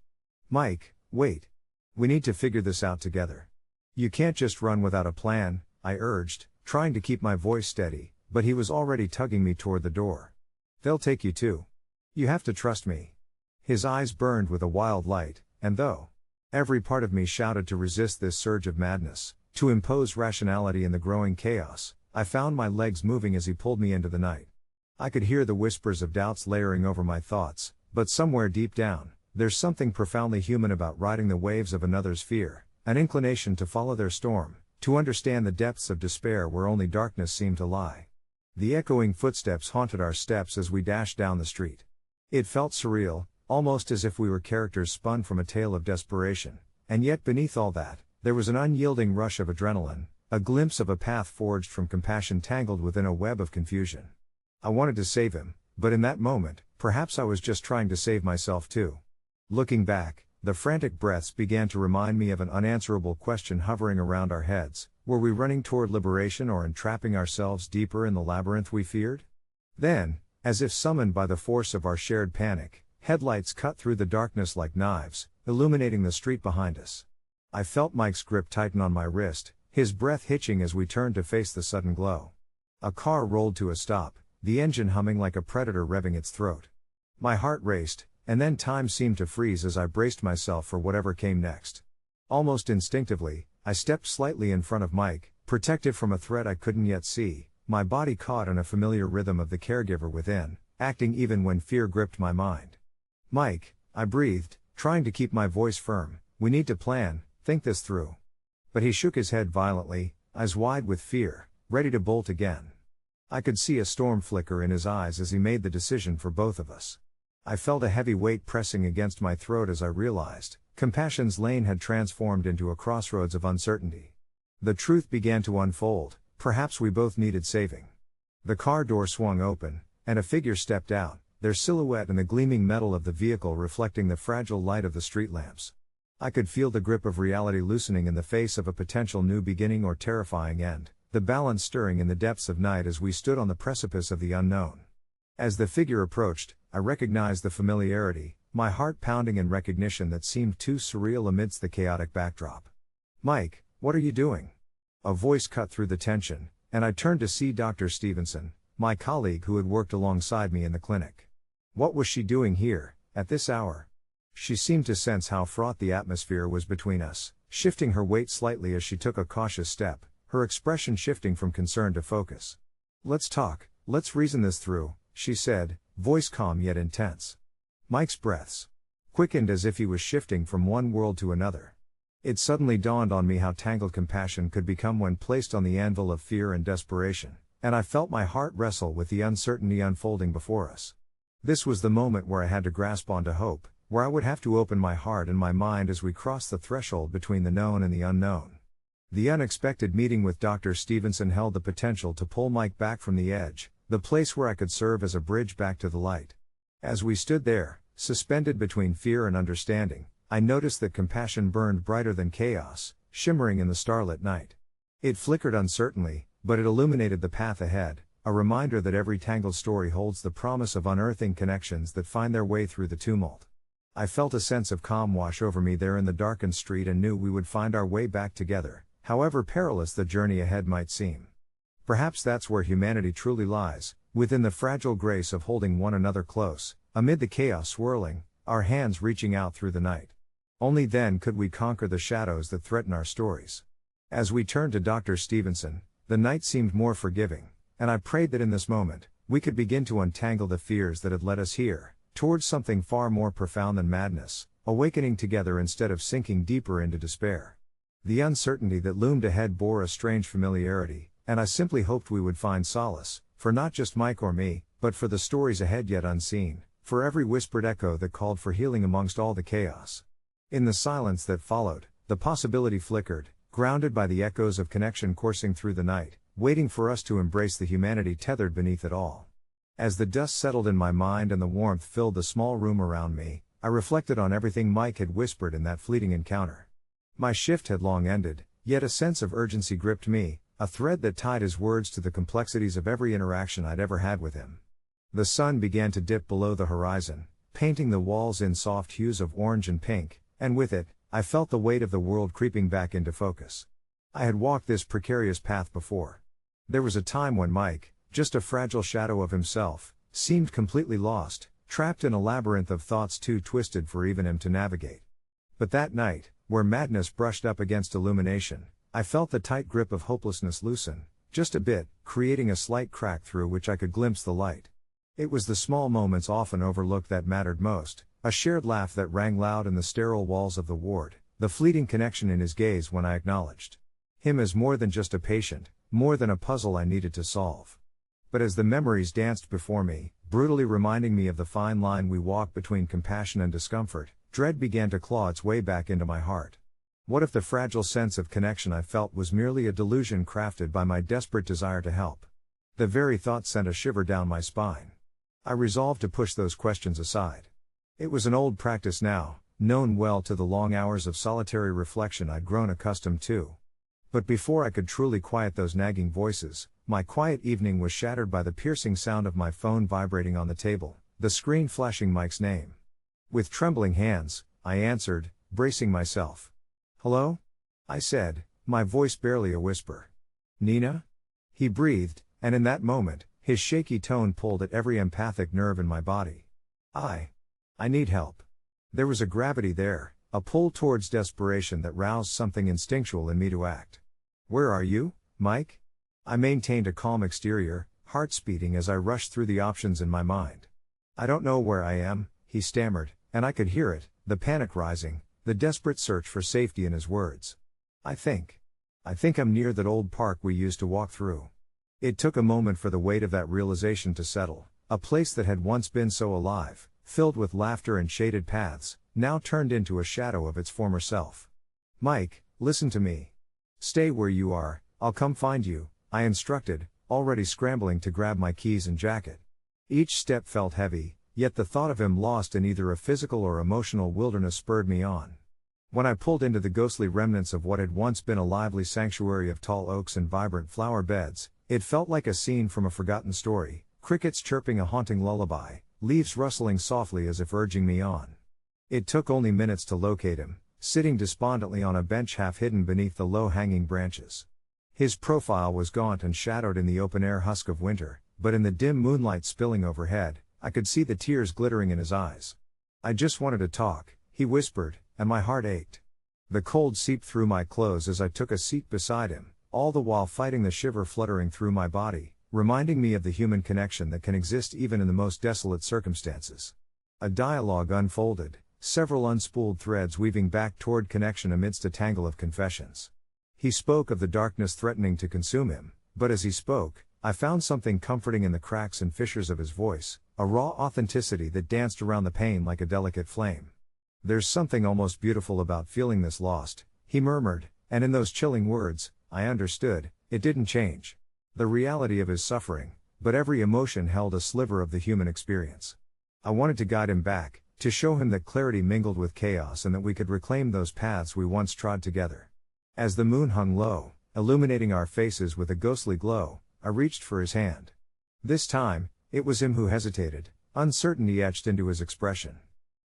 "Mike, wait. We need to figure this out together. You can't just run without a plan," I urged, trying to keep my voice steady, but he was already tugging me toward the door. "They'll take you too. You have to trust me." His eyes burned with a wild light, and though every part of me shouted to resist this surge of madness, to impose rationality in the growing chaos, I found my legs moving as he pulled me into the night. I could hear the whispers of doubts layering over my thoughts, but somewhere deep down, there's something profoundly human about riding the waves of another's fear, an inclination to follow their storm, to understand the depths of despair where only darkness seemed to lie. The echoing footsteps haunted our steps as we dashed down the street. It felt surreal, almost as if we were characters spun from a tale of desperation, and yet beneath all that, there was an unyielding rush of adrenaline, a glimpse of a path forged from compassion tangled within a web of confusion. I wanted to save him, but in that moment, perhaps I was just trying to save myself too. Looking back, the frantic breaths began to remind me of an unanswerable question hovering around our heads: were we running toward liberation or entrapping ourselves deeper in the labyrinth we feared? Then, as if summoned by the force of our shared panic, headlights cut through the darkness like knives, illuminating the street behind us. I felt Mike's grip tighten on my wrist, his breath hitching as we turned to face the sudden glow. A car rolled to a stop, the engine humming like a predator revving its throat. My heart raced, and then time seemed to freeze as I braced myself for whatever came next. Almost instinctively, I stepped slightly in front of Mike, protected from a threat I couldn't yet see, my body caught in a familiar rhythm of the caregiver within, acting even when fear gripped my mind. "Mike," I breathed, trying to keep my voice firm, "we need to plan, think this through." But he shook his head violently, eyes wide with fear, ready to bolt again. I could see a storm flicker in his eyes as he made the decision for both of us. I felt a heavy weight pressing against my throat as I realized, compassion's lane had transformed into a crossroads of uncertainty. The truth began to unfold: perhaps we both needed saving. The car door swung open, and a figure stepped out, their silhouette in the gleaming metal of the vehicle reflecting the fragile light of the street lamps. I could feel the grip of reality loosening in the face of a potential new beginning or terrifying end, the balance stirring in the depths of night as we stood on the precipice of the unknown. As the figure approached, I recognized the familiarity, my heart pounding in recognition that seemed too surreal amidst the chaotic backdrop. "Mike, what are you doing?" A voice cut through the tension, and I turned to see Dr. Stevenson, my colleague who had worked alongside me in the clinic. What was she doing here, at this hour? She seemed to sense how fraught the atmosphere was between us, shifting her weight slightly as she took a cautious step, her expression shifting from concern to focus. "Let's talk, let's reason this through," she said, voice calm yet intense. Mike's breaths quickened as if he was shifting from one world to another. It suddenly dawned on me how tangled compassion could become when placed on the anvil of fear and desperation, and I felt my heart wrestle with the uncertainty unfolding before us. This was the moment where I had to grasp onto hope, where I would have to open my heart and my mind as we crossed the threshold between the known and the unknown. The unexpected meeting with Dr. Stevenson held the potential to pull Mike back from the edge, the place where I could serve as a bridge back to the light. As we stood there, suspended between fear and understanding, I noticed that compassion burned brighter than chaos, shimmering in the starlit night. It flickered uncertainly, but it illuminated the path ahead, a reminder that every tangled story holds the promise of unearthing connections that find their way through the tumult. I felt a sense of calm wash over me there in the darkened street and knew we would find our way back together, however perilous the journey ahead might seem. Perhaps that's where humanity truly lies, within the fragile grace of holding one another close, amid the chaos swirling, our hands reaching out through the night. Only then could we conquer the shadows that threaten our stories. As we turned to Dr. Stevenson, the night seemed more forgiving, and I prayed that in this moment, we could begin to untangle the fears that had led us here, towards something far more profound than madness, awakening together instead of sinking deeper into despair. The uncertainty that loomed ahead bore a strange familiarity, and I simply hoped we would find solace, for not just Mike or me, but for the stories ahead yet unseen, for every whispered echo that called for healing amongst all the chaos. In the silence that followed, the possibility flickered, grounded by the echoes of connection coursing through the night, waiting for us to embrace the humanity tethered beneath it all. As the dust settled in my mind and the warmth filled the small room around me, I reflected on everything Mike had whispered in that fleeting encounter. My shift had long ended, yet a sense of urgency gripped me, a thread that tied his words to the complexities of every interaction I'd ever had with him. The sun began to dip below the horizon, painting the walls in soft hues of orange and pink, and with it, I felt the weight of the world creeping back into focus. I had walked this precarious path before. There was a time when Mike, just a fragile shadow of himself, seemed completely lost, trapped in a labyrinth of thoughts too twisted for even him to navigate. But that night, where madness brushed up against illumination, I felt the tight grip of hopelessness loosen, just a bit, creating a slight crack through which I could glimpse the light. It was the small moments often overlooked that mattered most, a shared laugh that rang loud in the sterile walls of the ward, the fleeting connection in his gaze when I acknowledged him as more than just a patient, more than a puzzle I needed to solve. But as the memories danced before me, brutally reminding me of the fine line we walk between compassion and discomfort, dread began to claw its way back into my heart. What if the fragile sense of connection I felt was merely a delusion crafted by my desperate desire to help? The very thought sent a shiver down my spine. I resolved to push those questions aside. It was an old practice now, known well to the long hours of solitary reflection I'd grown accustomed to. But before I could truly quiet those nagging voices, my quiet evening was shattered by the piercing sound of my phone vibrating on the table, the screen flashing Mike's name. With trembling hands, I answered, bracing myself. "Hello?" I said, my voice barely a whisper. "Nina?" He breathed, and in that moment, his shaky tone pulled at every empathic nerve in my body. I need help." There was a gravity there, a pull towards desperation that roused something instinctual in me to act. "Where are you, Mike?" I maintained a calm exterior, heart beating as I rushed through the options in my mind. "I don't know where I am," he stammered, and I could hear it, the panic rising, the desperate search for safety in his words. I think I'm near that old park we used to walk through." It took a moment for the weight of that realization to settle, a place that had once been so alive, filled with laughter and shaded paths, now turned into a shadow of its former self. "Mike, listen to me. Stay where you are, I'll come find you," I instructed, already scrambling to grab my keys and jacket. Each step felt heavy, yet the thought of him lost in either a physical or emotional wilderness spurred me on. When I pulled into the ghostly remnants of what had once been a lively sanctuary of tall oaks and vibrant flower beds, it felt like a scene from a forgotten story, crickets chirping a haunting lullaby, leaves rustling softly as if urging me on. It took only minutes to locate him, sitting despondently on a bench half hidden beneath the low-hanging branches. His profile was gaunt and shadowed in the open-air husk of winter, but in the dim moonlight spilling overhead, I could see the tears glittering in his eyes. "I just wanted to talk," he whispered, and my heart ached. The cold seeped through my clothes as I took a seat beside him, all the while fighting the shiver fluttering through my body, reminding me of the human connection that can exist even in the most desolate circumstances. A dialogue unfolded, several unspooled threads weaving back toward connection amidst a tangle of confessions. He spoke of the darkness threatening to consume him, but as he spoke, I found something comforting in the cracks and fissures of his voice, a raw authenticity that danced around the pain like a delicate flame. "There's something almost beautiful about feeling this lost," he murmured, and in those chilling words, I understood, it didn't change the reality of his suffering, but every emotion held a sliver of the human experience. I wanted to guide him back, to show him that clarity mingled with chaos and that we could reclaim those paths we once trod together. As the moon hung low, illuminating our faces with a ghostly glow, I reached for his hand. This time, it was him who hesitated, uncertainty etched into his expression.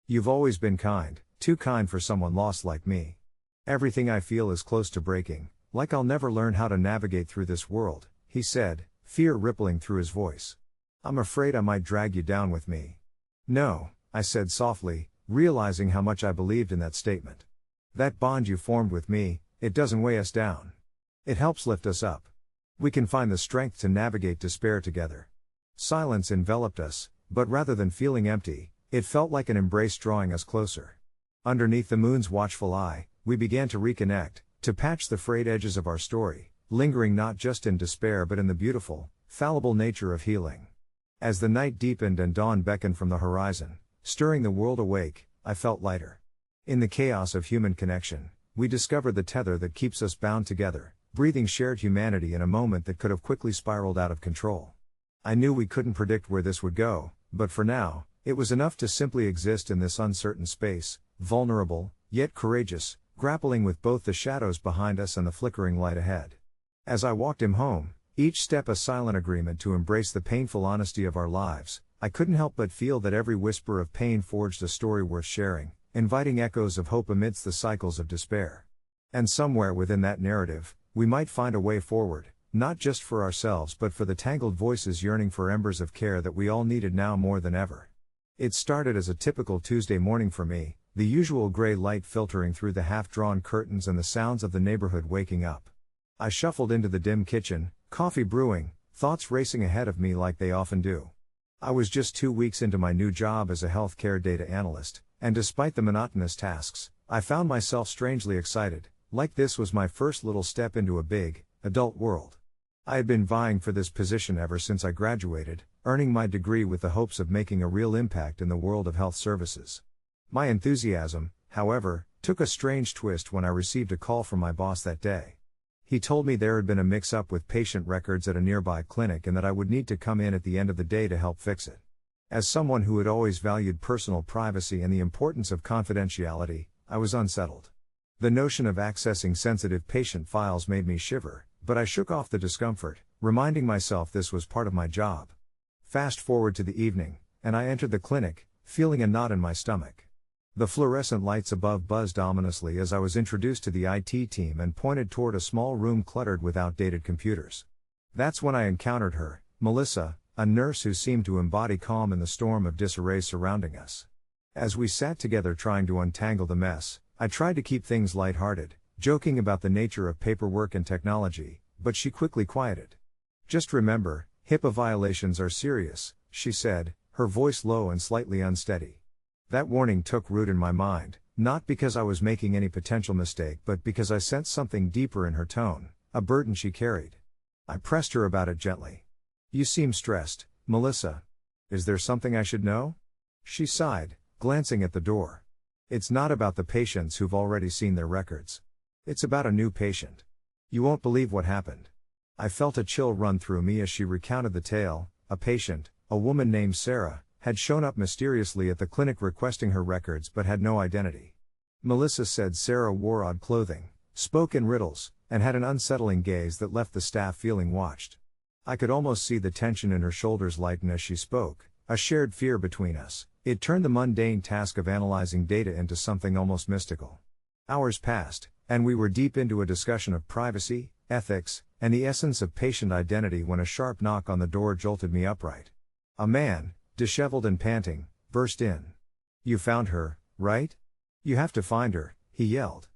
"You've always been kind, too kind for someone lost like me. Everything I feel is close to breaking, like I'll never learn how to navigate through this world," he said, fear rippling through his voice. "I'm afraid I might drag you down with me." "No," I said softly, realizing how much I believed in that statement. "That bond you formed with me, it doesn't weigh us down. It helps lift us up. We can find the strength to navigate despair together." Silence enveloped us, but rather than feeling empty, it felt like an embrace drawing us closer. Underneath the moon's watchful eye, we began to reconnect, to patch the frayed edges of our story, lingering not just in despair but in the beautiful, fallible nature of healing. As the night deepened and dawn beckoned from the horizon, stirring the world awake, I felt lighter. In the chaos of human connection, we discovered the tether that keeps us bound together, breathing shared humanity in a moment that could have quickly spiraled out of control. I knew we couldn't predict where this would go, but for now, it was enough to simply exist in this uncertain space, vulnerable, yet courageous, grappling with both the shadows behind us and the flickering light ahead. As I walked him home, each step a silent agreement to embrace the painful honesty of our lives, I couldn't help but feel that every whisper of pain forged a story worth sharing, inviting echoes of hope amidst the cycles of despair. And somewhere within that narrative, we might find a way forward, not just for ourselves but for the tangled voices yearning for embers of care that we all needed now more than ever. It started as a typical Tuesday morning for me, the usual gray light filtering through the half-drawn curtains and the sounds of the neighborhood waking up. I shuffled into the dim kitchen, coffee brewing, thoughts racing ahead of me like they often do. I was just 2 weeks into my new job as a healthcare data analyst, and despite the monotonous tasks, I found myself strangely excited, like this was my first little step into a big, adult world. I had been vying for this position ever since I graduated, earning my degree with the hopes of making a real impact in the world of health services. My enthusiasm, however, took a strange twist when I received a call from my boss that day. He told me there had been a mix-up with patient records at a nearby clinic and that I would need to come in at the end of the day to help fix it. As someone who had always valued personal privacy and the importance of confidentiality, I was unsettled. The notion of accessing sensitive patient files made me shiver, but I shook off the discomfort, reminding myself this was part of my job. Fast forward to the evening, and I entered the clinic, feeling a knot in my stomach. The fluorescent lights above buzzed ominously as I was introduced to the IT team and pointed toward a small room cluttered with outdated computers. That's when I encountered her, Melissa, a nurse who seemed to embody calm in the storm of disarray surrounding us. As we sat together trying to untangle the mess, I tried to keep things lighthearted, joking about the nature of paperwork and technology, but she quickly quieted. "Just remember, HIPAA violations are serious," she said, her voice low and slightly unsteady. That warning took root in my mind, not because I was making any potential mistake but because I sensed something deeper in her tone, a burden she carried. I pressed her about it gently. "You seem stressed, Melissa. Is there something I should know?" She sighed, glancing at the door. "It's not about the patients who've already seen their records. It's about a new patient. You won't believe what happened." I felt a chill run through me as she recounted the tale. A patient, a woman named Sarah, had shown up mysteriously at the clinic requesting her records but had no identity. Melissa said Sarah wore odd clothing, spoke in riddles, and had an unsettling gaze that left the staff feeling watched. I could almost see the tension in her shoulders lighten as she spoke, a shared fear between us. It turned the mundane task of analyzing data into something almost mystical. Hours passed, and we were deep into a discussion of privacy, ethics, and the essence of patient identity when a sharp knock on the door jolted me upright. A man, disheveled and panting, burst in. "You found her, right? You have to find her," he yelled.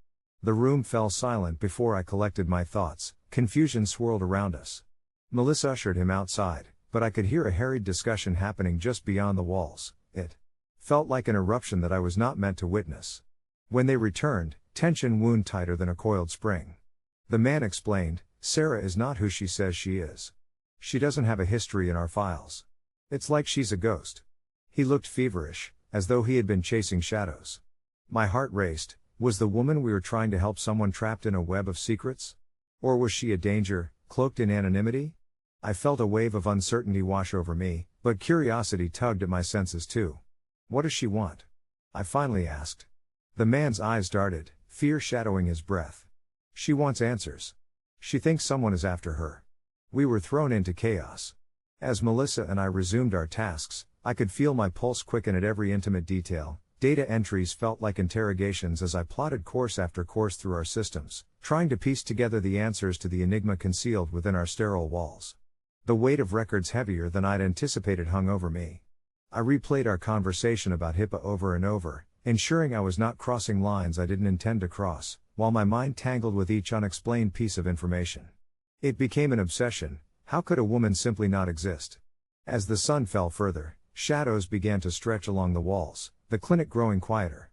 The room fell silent before I collected my thoughts. Confusion swirled around us. Melissa ushered him outside, but I could hear a harried discussion happening just beyond the walls. It felt like an eruption that I was not meant to witness. When they returned, tension wound tighter than a coiled spring. The man explained, "Sarah is not who she says she is. She doesn't have a history in our files. It's like she's a ghost." He looked feverish, as though he had been chasing shadows. My heart raced. Was the woman we were trying to help someone trapped in a web of secrets? Or was she a danger, cloaked in anonymity? I felt a wave of uncertainty wash over me, but curiosity tugged at my senses too. "What does she want?" I finally asked. The man's eyes darted, fear shadowing his breath. "She wants answers. She thinks someone is after her." We were thrown into chaos. As Melissa and I resumed our tasks, I could feel my pulse quicken at every intimate detail. Data entries felt like interrogations as I plotted course after course through our systems, trying to piece together the answers to the enigma concealed within our sterile walls. The weight of records heavier than I'd anticipated hung over me. I replayed our conversation about HIPAA over and over, ensuring I was not crossing lines I didn't intend to cross, while my mind tangled with each unexplained piece of information. It became an obsession. How could a woman simply not exist? As the sun fell further, shadows began to stretch along the walls, the clinic growing quieter.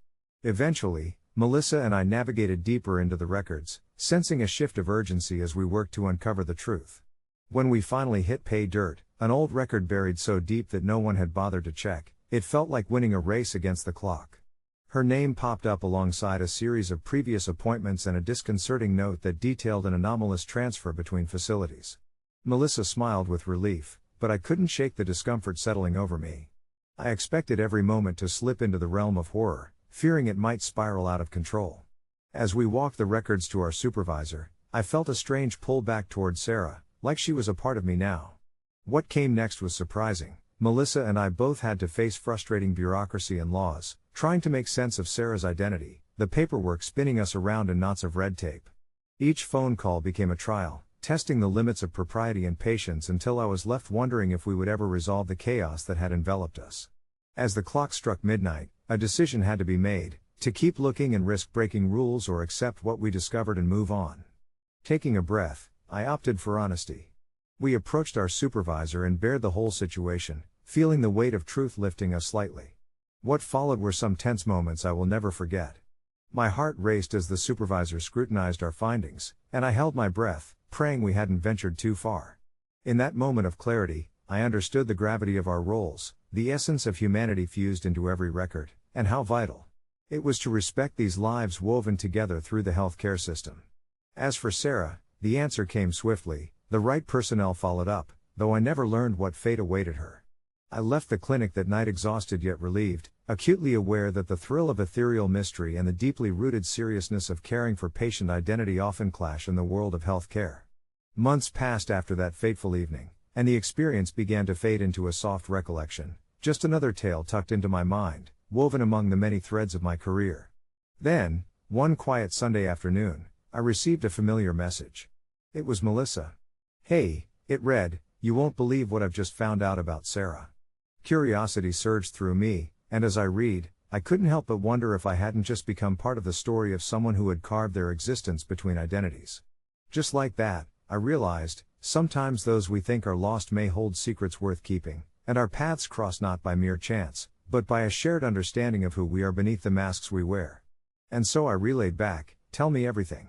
Eventually, Melissa and I navigated deeper into the records, sensing a shift of urgency as we worked to uncover the truth. When we finally hit pay dirt, an old record buried so deep that no one had bothered to check, it felt like winning a race against the clock. Her name popped up alongside a series of previous appointments and a disconcerting note that detailed an anomalous transfer between facilities. Melissa smiled with relief, but I couldn't shake the discomfort settling over me. I expected every moment to slip into the realm of horror, fearing it might spiral out of control. As we walked the records to our supervisor, I felt a strange pull back toward Sarah, like she was a part of me now. What came next was surprising. Melissa and I both had to face frustrating bureaucracy and laws, trying to make sense of Sarah's identity, the paperwork spinning us around in knots of red tape. Each phone call became a trial, testing the limits of propriety and patience until I was left wondering if we would ever resolve the chaos that had enveloped us. As the clock struck midnight, a decision had to be made, to keep looking and risk breaking rules or accept what we discovered and move on. Taking a breath, I opted for honesty. We approached our supervisor and bared the whole situation, feeling the weight of truth lifting us slightly. What followed were some tense moments I will never forget. My heart raced as the supervisor scrutinized our findings, and I held my breath, praying we hadn't ventured too far. In that moment of clarity, I understood the gravity of our roles, the essence of humanity fused into every record, and how vital it was to respect these lives woven together through the healthcare system. As for Sarah, the answer came swiftly. The right personnel followed up, though I never learned what fate awaited her. I left the clinic that night exhausted yet relieved, acutely aware that the thrill of ethereal mystery and the deeply rooted seriousness of caring for patient identity often clash in the world of healthcare. Months passed after that fateful evening, and the experience began to fade into a soft recollection, just another tale tucked into my mind, woven among the many threads of my career. Then, one quiet Sunday afternoon, I received a familiar message. It was Melissa. "Hey," it read, "you won't believe what I've just found out about Sarah." Curiosity surged through me, and as I read, I couldn't help but wonder if I hadn't just become part of the story of someone who had carved their existence between identities. Just like that, I realized, sometimes those we think are lost may hold secrets worth keeping, and our paths cross not by mere chance, but by a shared understanding of who we are beneath the masks we wear. And so I relayed back, "Tell me everything."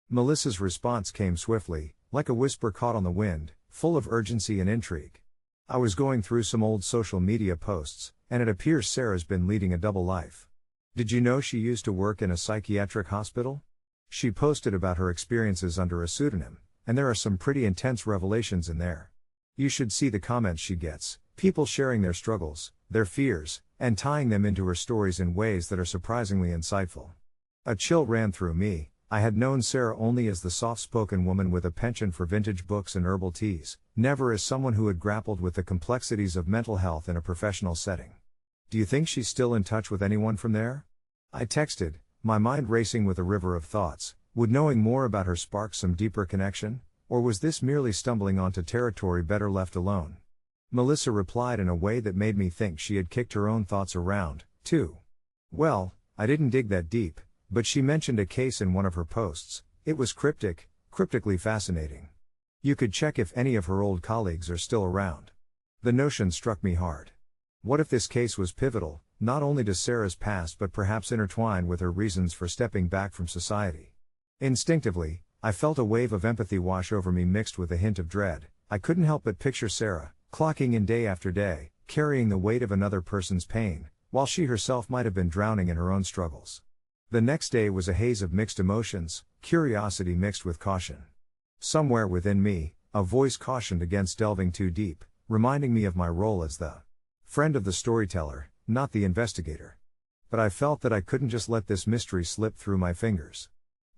Melissa's response came swiftly, like a whisper caught on the wind, full of urgency and intrigue. "I was going through some old social media posts, and it appears Sarah's been leading a double life. Did you know she used to work in a psychiatric hospital? She posted about her experiences under a pseudonym, and there are some pretty intense revelations in there. You should see the comments she gets, people sharing their struggles, their fears, and tying them into her stories in ways that are surprisingly insightful." A chill ran through me. I had known Sarah only as the soft-spoken woman with a penchant for vintage books and herbal teas, never as someone who had grappled with the complexities of mental health in a professional setting. "Do you think she's still in touch with anyone from there?" I texted, my mind racing with a river of thoughts. Would knowing more about her spark some deeper connection? Or was this merely stumbling onto territory better left alone? Melissa replied in a way that made me think she had kicked her own thoughts around, too. "Well, I didn't dig that deep, but she mentioned a case in one of her posts. It was cryptically fascinating. You could check if any of her old colleagues are still around." The notion struck me hard. What if this case was pivotal, not only to Sarah's past but perhaps intertwined with her reasons for stepping back from society? Instinctively, I felt a wave of empathy wash over me mixed with a hint of dread. I couldn't help but picture Sarah, clocking in day after day, carrying the weight of another person's pain, while she herself might have been drowning in her own struggles. The next day was a haze of mixed emotions, curiosity mixed with caution. Somewhere within me, a voice cautioned against delving too deep, reminding me of my role as the friend of the storyteller, not the investigator. But I felt that I couldn't just let this mystery slip through my fingers.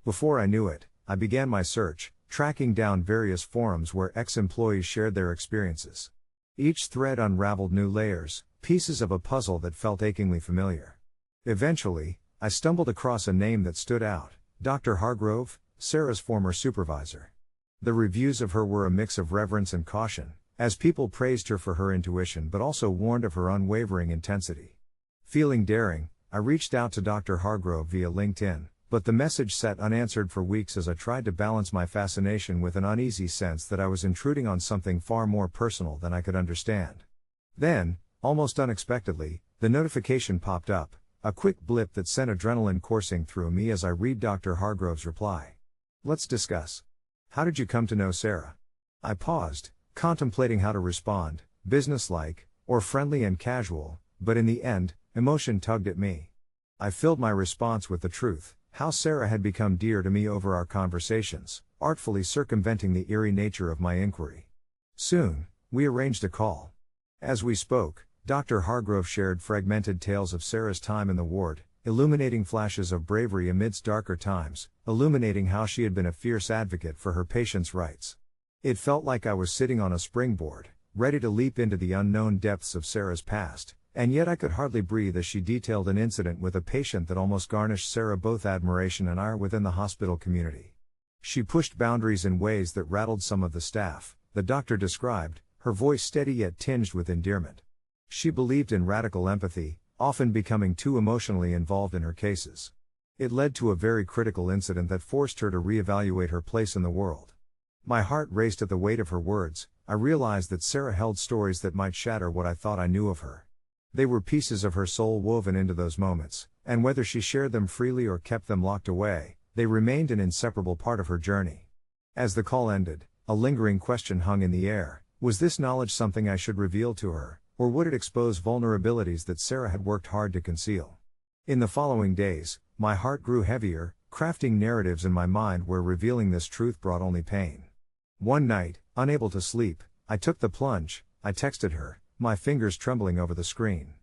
Before I knew it, I began my search, tracking down various forums where ex-employees shared their experiences. Each thread unraveled new layers, pieces of a puzzle that felt achingly familiar. Eventually, I stumbled across a name that stood out, Dr. Hargrove, Sarah's former supervisor. The reviews of her were a mix of reverence and caution, as people praised her for her intuition but also warned of her unwavering intensity. Feeling daring, I reached out to Dr. Hargrove via LinkedIn, but the message sat unanswered for weeks as I tried to balance my fascination with an uneasy sense that I was intruding on something far more personal than I could understand. Then, almost unexpectedly, the notification popped up, a quick blip that sent adrenaline coursing through me as I read Dr. Hargrove's reply. Let's discuss. How did you come to know Sarah? I paused, contemplating how to respond, businesslike, or friendly and casual, but in the end, emotion tugged at me. I filled my response with the truth, how Sarah had become dear to me over our conversations, artfully circumventing the eerie nature of my inquiry. Soon, we arranged a call. As we spoke, Dr. Hargrove shared fragmented tales of Sarah's time in the ward, illuminating flashes of bravery amidst darker times, illuminating how she had been a fierce advocate for her patients' rights. It felt like I was sitting on a springboard, ready to leap into the unknown depths of Sarah's past, and yet I could hardly breathe as she detailed an incident with a patient that almost garnished Sarah both admiration and ire within the hospital community. She pushed boundaries in ways that rattled some of the staff, the doctor described, her voice steady yet tinged with endearment. She believed in radical empathy, often becoming too emotionally involved in her cases. It led to a very critical incident that forced her to reevaluate her place in the world. My heart raced at the weight of her words. I realized that Sarah held stories that might shatter what I thought I knew of her. They were pieces of her soul woven into those moments, and whether she shared them freely or kept them locked away, they remained an inseparable part of her journey. As the call ended, a lingering question hung in the air. Was this knowledge something I should reveal to her, or would it expose vulnerabilities that Sarah had worked hard to conceal? In the following days, my heart grew heavier, crafting narratives in my mind where revealing this truth brought only pain. One night, unable to sleep, I took the plunge. I texted her, my fingers trembling over the screen.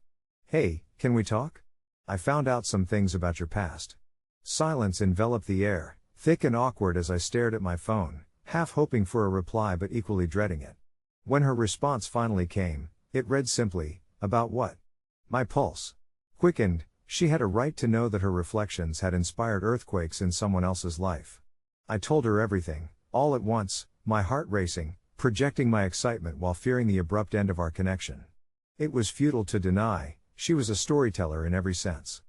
Hey, can we talk? I found out some things about your past. Silence enveloped the air, thick and awkward as I stared at my phone, half hoping for a reply but equally dreading it. When her response finally came, it read simply, about what? My pulse quickened. She had a right to know that her reflections had inspired earthquakes in someone else's life. I told her everything, all at once, my heart racing, projecting my excitement while fearing the abrupt end of our connection. It was futile to deny, she was a storyteller in every sense.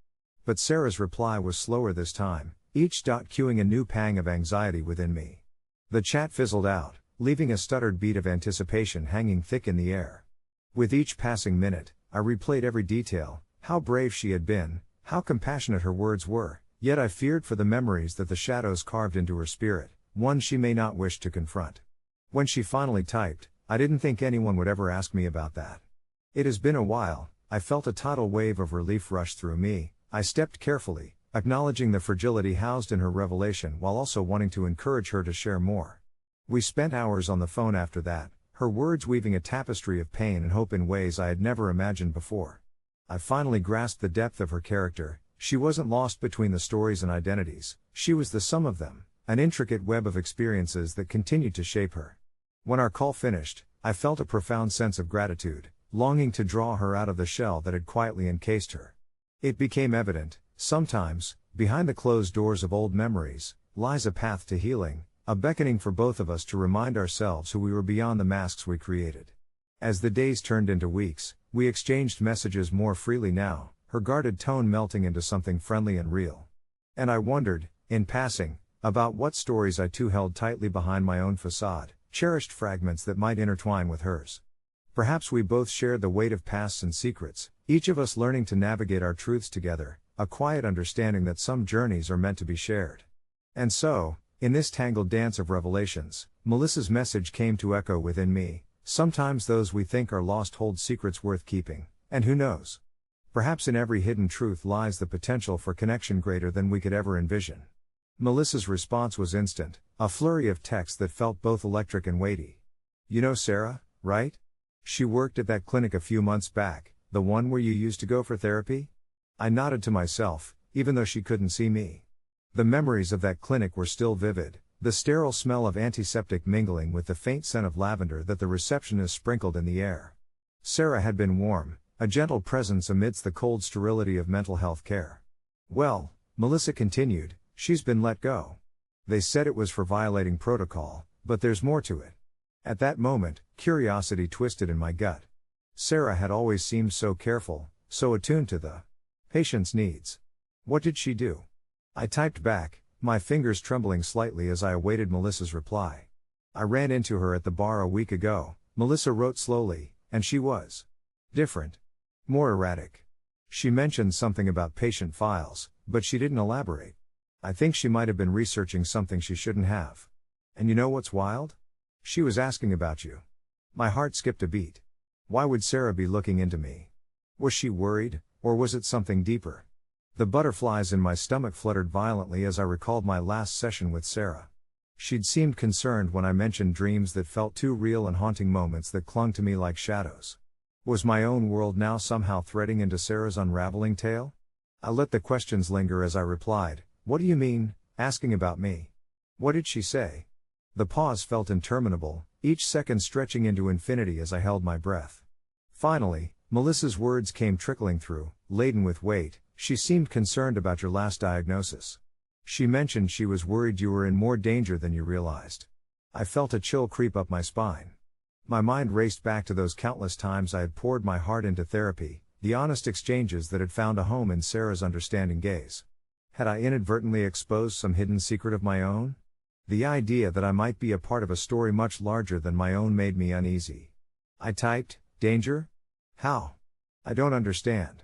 But Sarah's reply was slower this time, each dot cueing a new pang of anxiety within me. The chat fizzled out, leaving a stuttered beat of anticipation hanging thick in the air. With each passing minute, I replayed every detail, how brave she had been, how compassionate her words were, yet I feared for the memories that the shadows carved into her spirit, one she may not wish to confront. When she finally typed, I didn't think anyone would ever ask me about that. It has been a while. I felt a tidal wave of relief rush through me. I stepped carefully, acknowledging the fragility housed in her revelation while also wanting to encourage her to share more. We spent hours on the phone after that, her words weaving a tapestry of pain and hope in ways I had never imagined before. I finally grasped the depth of her character. She wasn't lost between the stories and identities, she was the sum of them, an intricate web of experiences that continued to shape her. When our call finished, I felt a profound sense of gratitude, longing to draw her out of the shell that had quietly encased her. It became evident, sometimes, behind the closed doors of old memories, lies a path to healing, a beckoning for both of us to remind ourselves who we were beyond the masks we created. As the days turned into weeks, we exchanged messages more freely now, her guarded tone melting into something friendly and real. And I wondered, in passing, about what stories I too held tightly behind my own facade, cherished fragments that might intertwine with hers. Perhaps we both shared the weight of pasts and secrets, each of us learning to navigate our truths together, a quiet understanding that some journeys are meant to be shared. And so, in this tangled dance of revelations, Melissa's message came to echo within me. Sometimes those we think are lost hold secrets worth keeping, and who knows? Perhaps in every hidden truth lies the potential for connection greater than we could ever envision. Melissa's response was instant, a flurry of text that felt both electric and weighty. You know Sarah, right? She worked at that clinic a few months back, the one where you used to go for therapy? I nodded to myself, even though she couldn't see me. The memories of that clinic were still vivid, the sterile smell of antiseptic mingling with the faint scent of lavender that the receptionist sprinkled in the air. Sarah had been warm, a gentle presence amidst the cold sterility of mental health care. Well, Melissa continued, she's been let go. They said it was for violating protocol, but there's more to it. At that moment, curiosity twisted in my gut. Sarah had always seemed so careful, so attuned to the patient's needs. What did she do? I typed back, my fingers trembling slightly as I awaited Melissa's reply. I ran into her at the bar a week ago, Melissa wrote slowly, and she was different. More erratic. She mentioned something about patient files, but she didn't elaborate. I think she might have been researching something she shouldn't have. And you know what's wild? She was asking about you. My heart skipped a beat. Why would Sarah be looking into me? Was she worried, or was it something deeper? The butterflies in my stomach fluttered violently as I recalled my last session with Sarah. She'd seemed concerned when I mentioned dreams that felt too real and haunting moments that clung to me like shadows. Was my own world now somehow threading into Sarah's unraveling tale? I let the questions linger as I replied, "What do you mean, asking about me? What did she say?" The pause felt interminable, each second stretching into infinity as I held my breath. Finally, Melissa's words came trickling through, laden with weight. "She seemed concerned about your last diagnosis. She mentioned she was worried you were in more danger than you realized." I felt a chill creep up my spine. My mind raced back to those countless times I had poured my heart into therapy, the honest exchanges that had found a home in Sarah's understanding gaze. Had I inadvertently exposed some hidden secret of my own? The idea that I might be a part of a story much larger than my own made me uneasy. I typed, "Danger? How? I don't understand."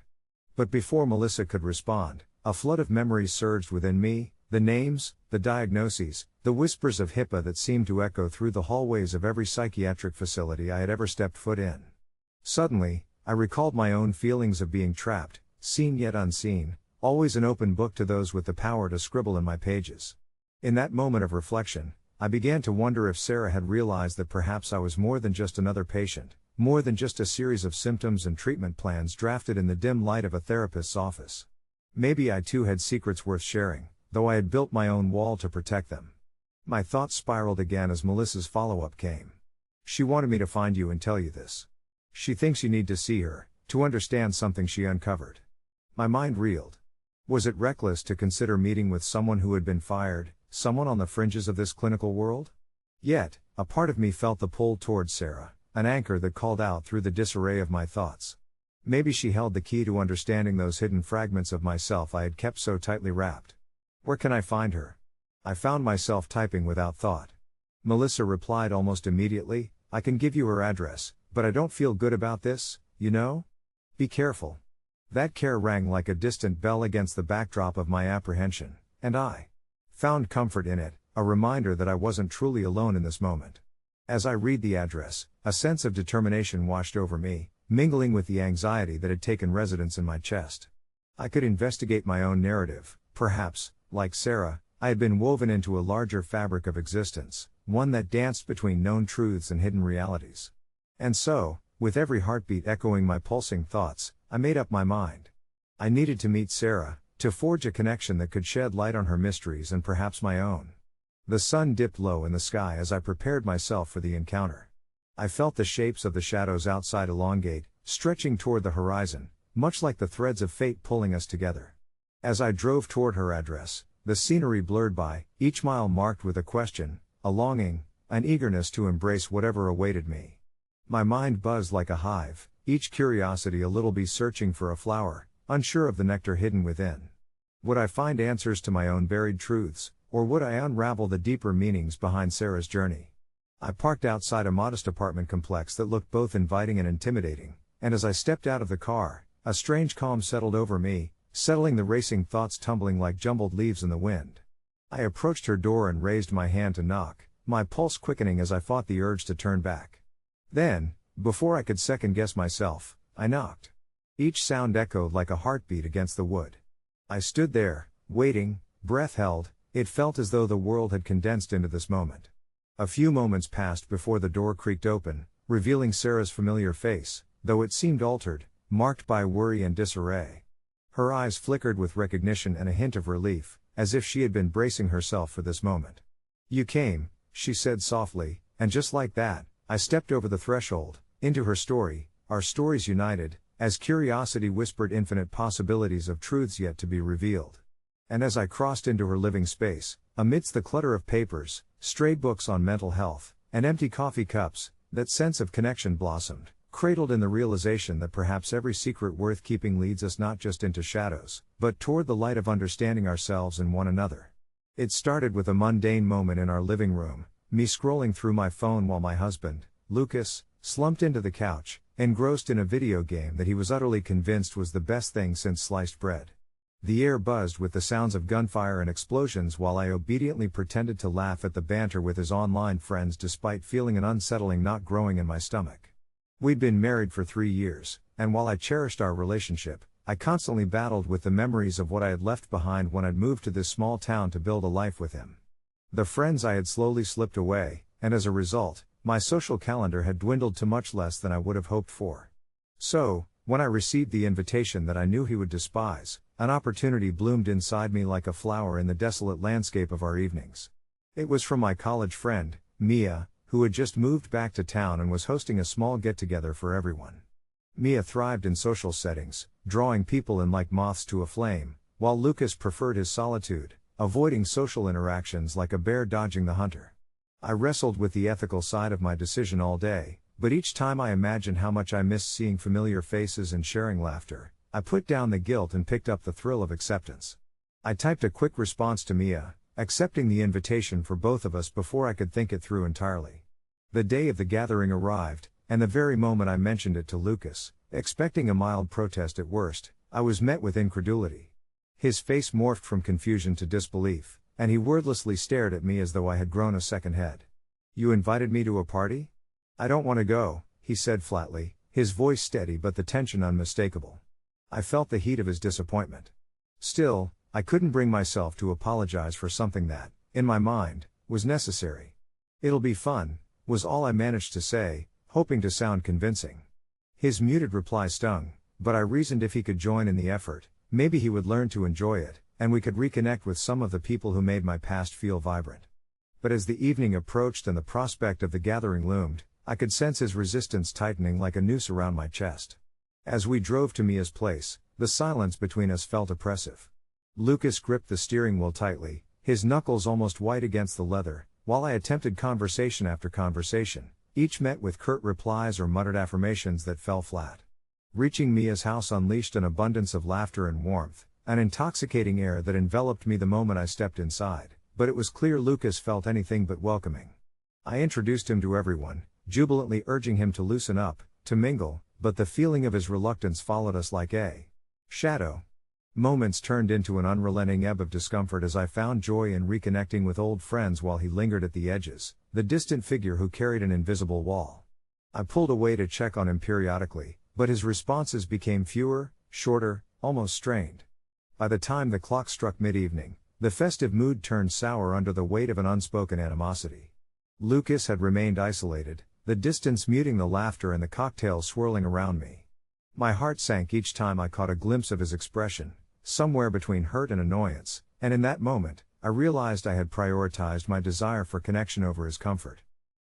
But before Melissa could respond, a flood of memories surged within me, the names, the diagnoses, the whispers of HIPAA that seemed to echo through the hallways of every psychiatric facility I had ever stepped foot in. Suddenly, I recalled my own feelings of being trapped, seen yet unseen, always an open book to those with the power to scribble in my pages. In that moment of reflection, I began to wonder if Sarah had realized that perhaps I was more than just another patient, more than just a series of symptoms and treatment plans drafted in the dim light of a therapist's office. Maybe I too had secrets worth sharing, though I had built my own wall to protect them. My thoughts spiraled again as Melissa's follow-up came. "She wanted me to find you and tell you this. She thinks you need to see her, to understand something she uncovered." My mind reeled. Was it reckless to consider meeting with someone who had been fired, someone on the fringes of this clinical world? Yet, a part of me felt the pull towards Sarah, an anchor that called out through the disarray of my thoughts. Maybe she held the key to understanding those hidden fragments of myself I had kept so tightly wrapped. "Where can I find her?" I found myself typing without thought. Melissa replied almost immediately, "I can give you her address, but I don't feel good about this, you know? Be careful." That care rang like a distant bell against the backdrop of my apprehension, and I found comfort in it, a reminder that I wasn't truly alone in this moment. As I read the address, a sense of determination washed over me, mingling with the anxiety that had taken residence in my chest. I could investigate my own narrative. Perhaps, like Sarah, I had been woven into a larger fabric of existence, one that danced between known truths and hidden realities. And so, with every heartbeat echoing my pulsing thoughts, I made up my mind. I needed to meet Sarah, to forge a connection that could shed light on her mysteries and perhaps my own. The sun dipped low in the sky as I prepared myself for the encounter. I felt the shapes of the shadows outside elongate, stretching toward the horizon, much like the threads of fate pulling us together. As I drove toward her address, the scenery blurred by, each mile marked with a question, a longing, an eagerness to embrace whatever awaited me. My mind buzzed like a hive, each curiosity a little bee searching for a flower, unsure of the nectar hidden within. Would I find answers to my own buried truths, or would I unravel the deeper meanings behind Sarah's journey? I parked outside a modest apartment complex that looked both inviting and intimidating, and as I stepped out of the car, a strange calm settled over me, settling the racing thoughts tumbling like jumbled leaves in the wind. I approached her door and raised my hand to knock, my pulse quickening as I fought the urge to turn back. Then, before I could second-guess myself, I knocked. Each sound echoed like a heartbeat against the wood. I stood there, waiting, breath held. It felt as though the world had condensed into this moment. A few moments passed before the door creaked open, revealing Sarah's familiar face, though it seemed altered, marked by worry and disarray. Her eyes flickered with recognition and a hint of relief, as if she had been bracing herself for this moment. "You came," she said softly, and just like that, I stepped over the threshold, into her story, our stories united, as curiosity whispered infinite possibilities of truths yet to be revealed. And as I crossed into her living space, amidst the clutter of papers, stray books on mental health, and empty coffee cups, that sense of connection blossomed, cradled in the realization that perhaps every secret worth keeping leads us not just into shadows, but toward the light of understanding ourselves and one another. It started with a mundane moment in our living room, me scrolling through my phone while my husband, Lucas, slumped into the couch, engrossed in a video game that he was utterly convinced was the best thing since sliced bread. The air buzzed with the sounds of gunfire and explosions while I obediently pretended to laugh at the banter with his online friends despite feeling an unsettling knot growing in my stomach. We'd been married for 3 years, and while I cherished our relationship, I constantly battled with the memories of what I had left behind when I'd moved to this small town to build a life with him. The friends I had slowly slipped away, and as a result, my social calendar had dwindled to much less than I would have hoped for. So, when I received the invitation that I knew he would despise, an opportunity bloomed inside me like a flower in the desolate landscape of our evenings. It was from my college friend, Mia, who had just moved back to town and was hosting a small get-together for everyone. Mia thrived in social settings, drawing people in like moths to a flame, while Lucas preferred his solitude, avoiding social interactions like a bear dodging the hunter. I wrestled with the ethical side of my decision all day, but each time I imagined how much I missed seeing familiar faces and sharing laughter, I put down the guilt and picked up the thrill of acceptance. I typed a quick response to Mia, accepting the invitation for both of us before I could think it through entirely. The day of the gathering arrived, and the very moment I mentioned it to Lucas, expecting a mild protest at worst, I was met with incredulity. His face morphed from confusion to disbelief, and he wordlessly stared at me as though I had grown a second head. "You invited me to a party? I don't want to go," he said flatly, his voice steady but the tension unmistakable. I felt the heat of his disappointment. Still, I couldn't bring myself to apologize for something that, in my mind, was necessary. "It'll be fun," was all I managed to say, hoping to sound convincing. His muted reply stung, but I reasoned if he could join in the effort, maybe he would learn to enjoy it, and we could reconnect with some of the people who made my past feel vibrant. But as the evening approached and the prospect of the gathering loomed, I could sense his resistance tightening like a noose around my chest. As we drove to Mia's place, the silence between us felt oppressive. Lucas gripped the steering wheel tightly, his knuckles almost white against the leather, while I attempted conversation after conversation, each met with curt replies or muttered affirmations that fell flat. Reaching Mia's house unleashed an abundance of laughter and warmth, an intoxicating air that enveloped me the moment I stepped inside, but it was clear Lucas felt anything but welcoming. I introduced him to everyone, jubilantly urging him to loosen up, to mingle, but the feeling of his reluctance followed us like a shadow. Moments turned into an unrelenting ebb of discomfort as I found joy in reconnecting with old friends while he lingered at the edges, the distant figure who carried an invisible wall. I pulled away to check on him periodically, but his responses became fewer, shorter, almost strained. By the time the clock struck mid-evening, the festive mood turned sour under the weight of an unspoken animosity. Lucas had remained isolated, the distance muting the laughter and the cocktails swirling around me. My heart sank each time I caught a glimpse of his expression, somewhere between hurt and annoyance, and in that moment, I realized I had prioritized my desire for connection over his comfort.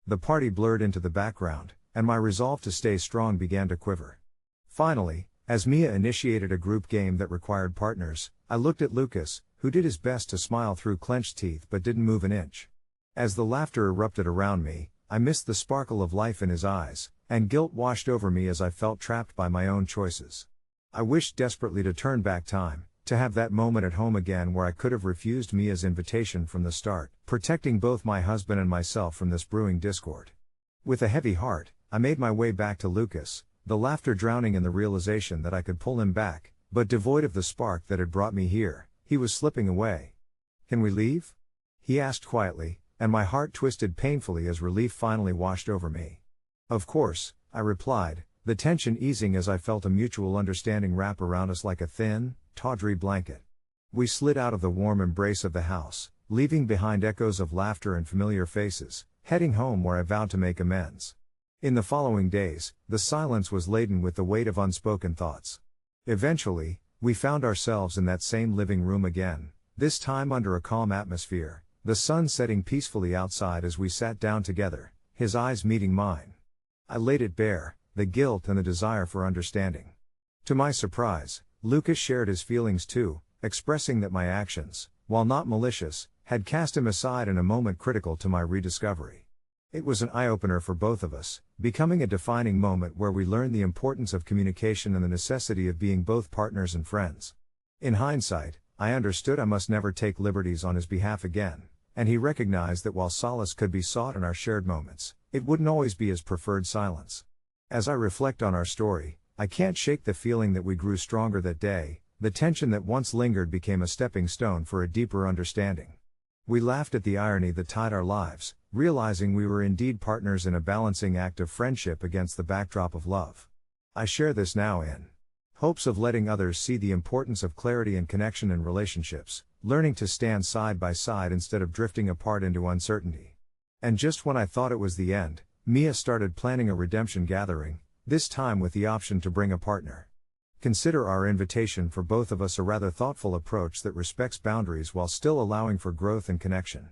The party blurred into the background, and my resolve to stay strong began to quiver. Finally, as Mia initiated a group game that required partners, I looked at Lucas, who did his best to smile through clenched teeth but didn't move an inch. As the laughter erupted around me, I missed the sparkle of life in his eyes, and guilt washed over me as I felt trapped by my own choices. I wished desperately to turn back time, to have that moment at home again where I could have refused Mia's invitation from the start, protecting both my husband and myself from this brewing discord. With a heavy heart, I made my way back to Lucas, the laughter drowning in the realization that I could pull him back, but devoid of the spark that had brought me here. He was slipping away. "Can we leave?" he asked quietly, and my heart twisted painfully as relief finally washed over me. "Of course," I replied, the tension easing as I felt a mutual understanding wrap around us like a thin, tawdry blanket. We slid out of the warm embrace of the house, leaving behind echoes of laughter and familiar faces, heading home where I vowed to make amends. In the following days, the silence was laden with the weight of unspoken thoughts. Eventually, we found ourselves in that same living room again, this time under a calm atmosphere, the sun setting peacefully outside as we sat down together, his eyes meeting mine. I laid it bare, the guilt and the desire for understanding. To my surprise, Lucas shared his feelings too, expressing that my actions, while not malicious, had cast him aside in a moment critical to my rediscovery. It was an eye-opener for both of us, becoming a defining moment where we learned the importance of communication and the necessity of being both partners and friends. In hindsight, I understood I must never take liberties on his behalf again, and he recognized that while solace could be sought in our shared moments, it wouldn't always be his preferred silence. As I reflect on our story, I can't shake the feeling that we grew stronger that day. The tension that once lingered became a stepping stone for a deeper understanding. We laughed at the irony that tied our lives, realizing we were indeed partners in a balancing act of friendship against the backdrop of love. I share this now in hopes of letting others see the importance of clarity and connection in relationships, learning to stand side by side instead of drifting apart into uncertainty. And just when I thought it was the end, Mia started planning a redemption gathering, this time with the option to bring a partner. Consider our invitation for both of us a rather thoughtful approach that respects boundaries while still allowing for growth and connection.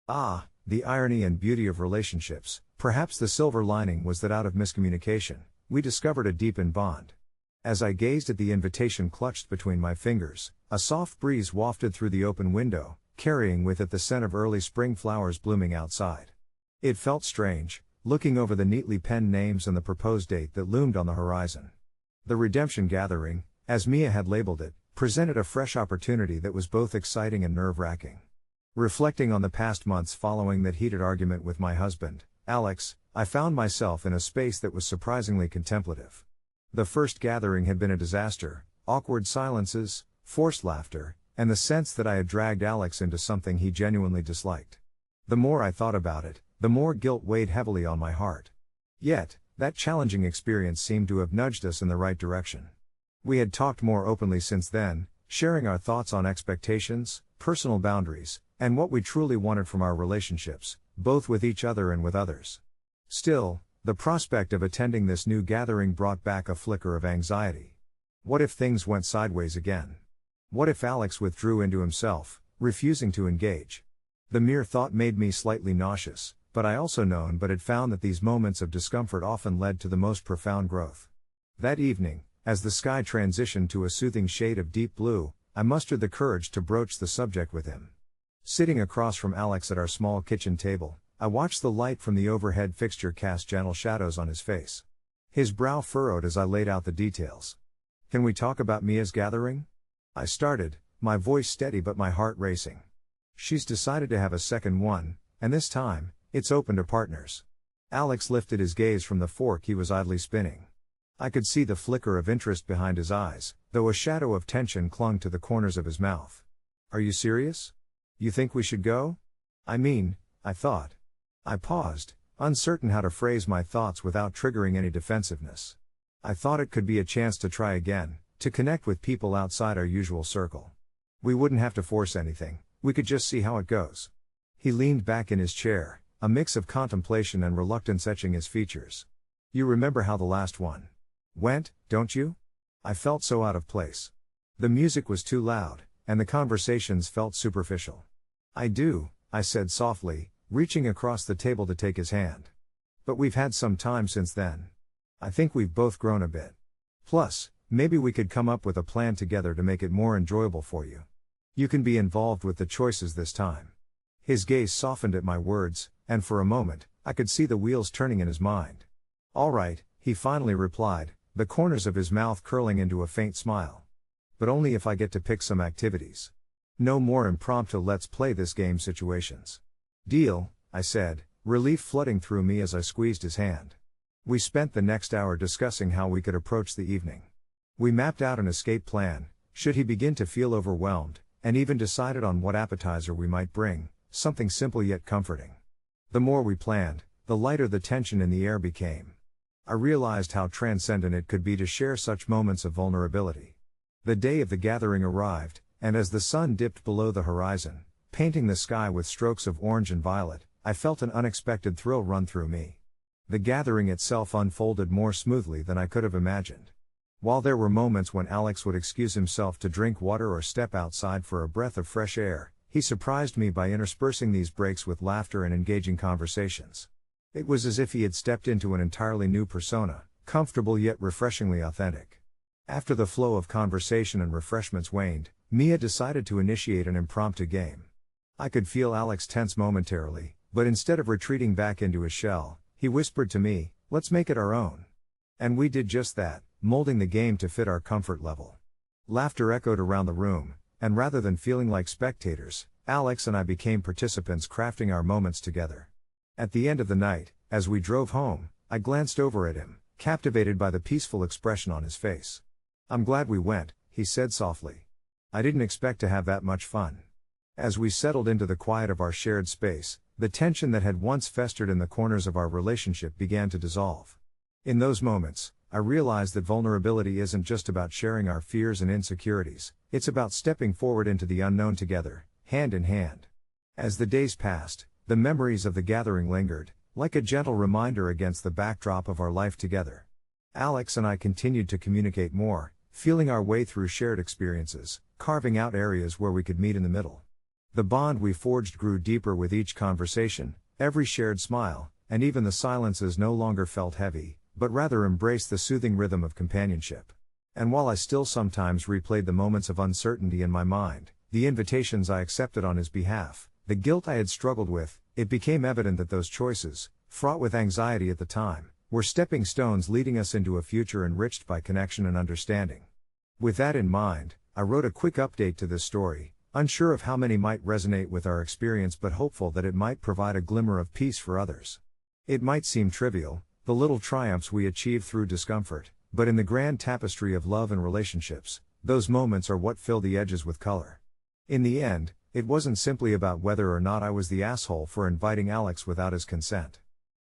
Ah, the irony and beauty of relationships. Perhaps the silver lining was that out of miscommunication, we discovered a deepened bond. As I gazed at the invitation clutched between my fingers, a soft breeze wafted through the open window, carrying with it the scent of early spring flowers blooming outside. It felt strange, looking over the neatly penned names and the proposed date that loomed on the horizon. The redemption gathering, as Mia had labeled it, presented a fresh opportunity that was both exciting and nerve-wracking. Reflecting on the past months following that heated argument with my husband, Alex, I found myself in a space that was surprisingly contemplative. The first gathering had been a disaster, awkward silences, forced laughter, and the sense that I had dragged Alex into something he genuinely disliked. The more I thought about it, the more guilt weighed heavily on my heart. Yet, that challenging experience seemed to have nudged us in the right direction. We had talked more openly since then, sharing our thoughts on expectations, personal boundaries, and what we truly wanted from our relationships, both with each other and with others. Still, the prospect of attending this new gathering brought back a flicker of anxiety. What if things went sideways again? What if Alex withdrew into himself, refusing to engage? The mere thought made me slightly nauseous, but I also had found that these moments of discomfort often led to the most profound growth. That evening, as the sky transitioned to a soothing shade of deep blue, I mustered the courage to broach the subject with him. Sitting across from Alex at our small kitchen table, I watched the light from the overhead fixture cast gentle shadows on his face. His brow furrowed as I laid out the details. "Can we talk about Mia's gathering?" I started, my voice steady but my heart racing. "She's decided to have a second one, and this time, it's open to partners." Alex lifted his gaze from the fork he was idly spinning. I could see the flicker of interest behind his eyes, though a shadow of tension clung to the corners of his mouth. "Are you serious? You think we should go?" I thought. I paused, uncertain how to phrase my thoughts without triggering any defensiveness. I thought it could be a chance to try again, to connect with people outside our usual circle. We wouldn't have to force anything, we could just see how it goes. He leaned back in his chair, a mix of contemplation and reluctance etching his features. "You remember how the last one went, don't you?" I felt so out of place. The music was too loud, and the conversations felt superficial. "I do," I said softly, reaching across the table to take his hand. "But we've had some time since then. I think we've both grown a bit. Plus, maybe we could come up with a plan together to make it more enjoyable for you. You can be involved with the choices this time." His gaze softened at my words, and for a moment, I could see the wheels turning in his mind. "All right," he finally replied, the corners of his mouth curling into a faint smile. "But only if I get to pick some activities. No more impromptu let's play this game situations." "Deal," I said, relief flooding through me as I squeezed his hand. We spent the next hour discussing how we could approach the evening. We mapped out an escape plan, should he begin to feel overwhelmed, and even decided on what appetizer we might bring, something simple yet comforting. The more we planned, the lighter the tension in the air became. I realized how transcendent it could be to share such moments of vulnerability. The day of the gathering arrived, and as the sun dipped below the horizon, painting the sky with strokes of orange and violet, I felt an unexpected thrill run through me. The gathering itself unfolded more smoothly than I could have imagined. While there were moments when Alex would excuse himself to drink water or step outside for a breath of fresh air, he surprised me by interspersing these breaks with laughter and engaging conversations. It was as if he had stepped into an entirely new persona, comfortable yet refreshingly authentic. After the flow of conversation and refreshments waned, Mia decided to initiate an impromptu game. I could feel Alex tense momentarily, but instead of retreating back into his shell, he whispered to me, "Let's make it our own." And we did just that, molding the game to fit our comfort level. Laughter echoed around the room, and rather than feeling like spectators, Alex and I became participants crafting our moments together. At the end of the night, as we drove home, I glanced over at him, captivated by the peaceful expression on his face. "I'm glad we went," he said softly. "I didn't expect to have that much fun." As we settled into the quiet of our shared space, the tension that had once festered in the corners of our relationship began to dissolve. In those moments, I realized that vulnerability isn't just about sharing our fears and insecurities, it's about stepping forward into the unknown together, hand in hand. As the days passed, the memories of the gathering lingered, like a gentle reminder against the backdrop of our life together. Alex and I continued to communicate more, feeling our way through shared experiences, carving out areas where we could meet in the middle. The bond we forged grew deeper with each conversation, every shared smile, and even the silences no longer felt heavy, but rather embraced the soothing rhythm of companionship. And while I still sometimes replayed the moments of uncertainty in my mind, the invitations I accepted on his behalf, the guilt I had struggled with, it became evident that those choices, fraught with anxiety at the time, were stepping stones leading us into a future enriched by connection and understanding. With that in mind, I wrote a quick update to this story, unsure of how many might resonate with our experience but hopeful that it might provide a glimmer of peace for others. It might seem trivial, the little triumphs we achieve through discomfort, but in the grand tapestry of love and relationships, those moments are what fill the edges with color. In the end, it wasn't simply about whether or not I was the asshole for inviting Alex without his consent.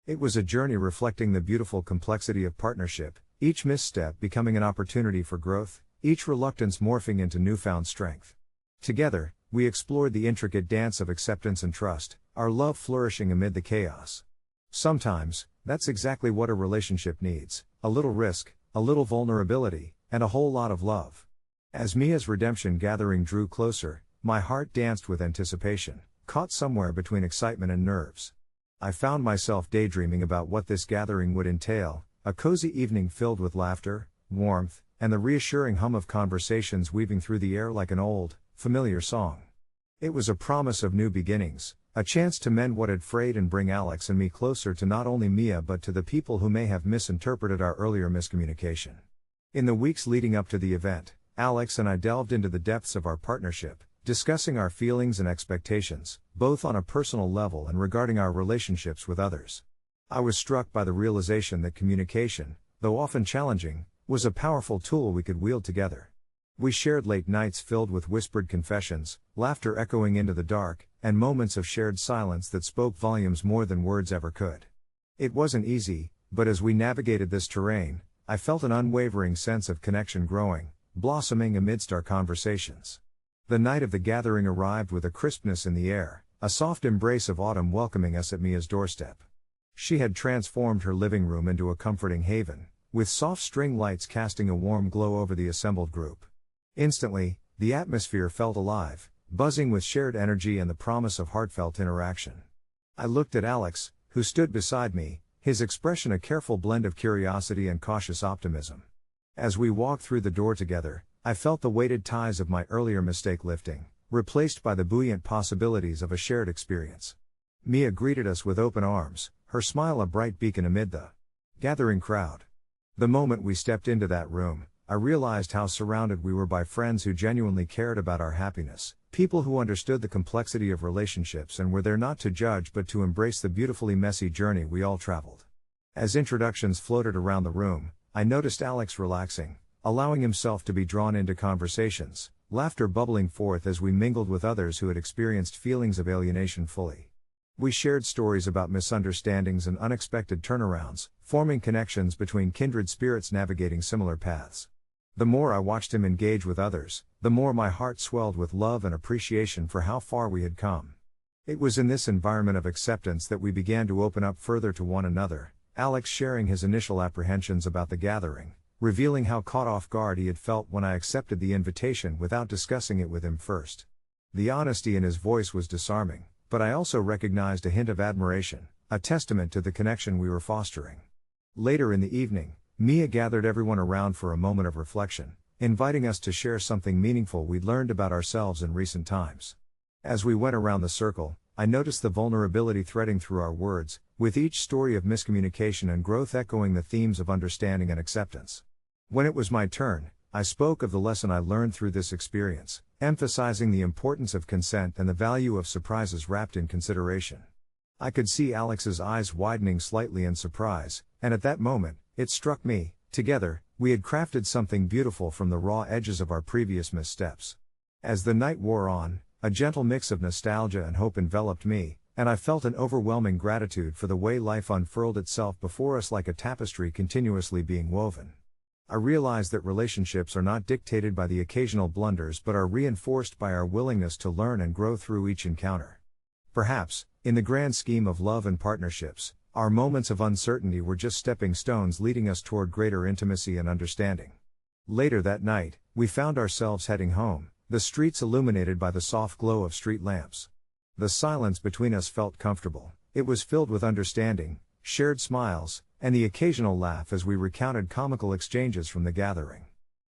It was a journey reflecting the beautiful complexity of partnership, each misstep becoming an opportunity for growth, each reluctance morphing into newfound strength. Together, we explored the intricate dance of acceptance and trust, our love flourishing amid the chaos. Sometimes, that's exactly what a relationship needs: a little risk, a little vulnerability, and a whole lot of love. As Mia's redemption gathering drew closer, my heart danced with anticipation, caught somewhere between excitement and nerves. I found myself daydreaming about what this gathering would entail: a cozy evening filled with laughter, warmth, and the reassuring hum of conversations weaving through the air like an old, familiar song. It was a promise of new beginnings, a chance to mend what had frayed and bring Alex and me closer to not only Mia but to the people who may have misinterpreted our earlier miscommunication. In the weeks leading up to the event, Alex and I delved into the depths of our partnership, discussing our feelings and expectations, both on a personal level and regarding our relationships with others. I was struck by the realization that communication, though often challenging, was a powerful tool we could wield together. We shared late nights filled with whispered confessions, laughter echoing into the dark, and moments of shared silence that spoke volumes more than words ever could. It wasn't easy, but as we navigated this terrain, I felt an unwavering sense of connection growing, blossoming amidst our conversations. The night of the gathering arrived with a crispness in the air, a soft embrace of autumn welcoming us at Mia's doorstep. She had transformed her living room into a comforting haven, with soft string lights casting a warm glow over the assembled group. Instantly, the atmosphere felt alive, buzzing with shared energy and the promise of heartfelt interaction. I looked at Alex, who stood beside me, his expression a careful blend of curiosity and cautious optimism. As we walked through the door together, I felt the weighted ties of my earlier mistake lifting, replaced by the buoyant possibilities of a shared experience. Mia greeted us with open arms, her smile a bright beacon amid the gathering crowd. The moment we stepped into that room, I realized how surrounded we were by friends who genuinely cared about our happiness, people who understood the complexity of relationships and were there not to judge but to embrace the beautifully messy journey we all traveled. As introductions floated around the room, I noticed Alex relaxing, allowing himself to be drawn into conversations, laughter bubbling forth as we mingled with others who had experienced feelings of alienation fully. We shared stories about misunderstandings and unexpected turnarounds, forming connections between kindred spirits navigating similar paths. The more I watched him engage with others, the more my heart swelled with love and appreciation for how far we had come. It was in this environment of acceptance that we began to open up further to one another, Alex sharing his initial apprehensions about the gathering, revealing how caught off guard he had felt when I accepted the invitation without discussing it with him first. The honesty in his voice was disarming, but I also recognized a hint of admiration, a testament to the connection we were fostering. Later in the evening, Mia gathered everyone around for a moment of reflection, inviting us to share something meaningful we'd learned about ourselves in recent times. As we went around the circle, I noticed the vulnerability threading through our words, with each story of miscommunication and growth echoing the themes of understanding and acceptance. When it was my turn, I spoke of the lesson I learned through this experience, emphasizing the importance of consent and the value of surprises wrapped in consideration. I could see Alex's eyes widening slightly in surprise, And at that moment, it struck me, together, we had crafted something beautiful from the raw edges of our previous missteps. As the night wore on, a gentle mix of nostalgia and hope enveloped me, and I felt an overwhelming gratitude for the way life unfurled itself before us like a tapestry continuously being woven. I realized that relationships are not dictated by the occasional blunders but are reinforced by our willingness to learn and grow through each encounter. Perhaps, in the grand scheme of love and partnerships, our moments of uncertainty were just stepping stones leading us toward greater intimacy and understanding. Later that night, we found ourselves heading home, the streets illuminated by the soft glow of street lamps. The silence between us felt comfortable. It was filled with understanding, shared smiles, and the occasional laugh as we recounted comical exchanges from the gathering.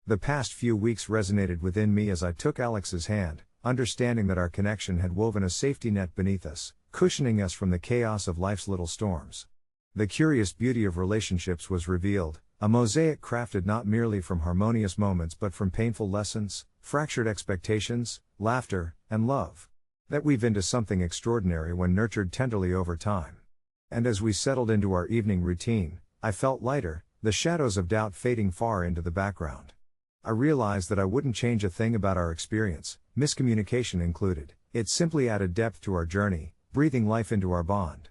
The past few weeks resonated within me as I took Alex's hand, understanding that our connection had woven a safety net beneath us, cushioning us from the chaos of life's little storms. The curious beauty of relationships was revealed, a mosaic crafted not merely from harmonious moments but from painful lessons, fractured expectations, laughter, and love, that weave into something extraordinary when nurtured tenderly over time. And as we settled into our evening routine, I felt lighter, the shadows of doubt fading far into the background. I realized that I wouldn't change a thing about our experience, miscommunication included. It simply added depth to our journey, breathing life into our bond.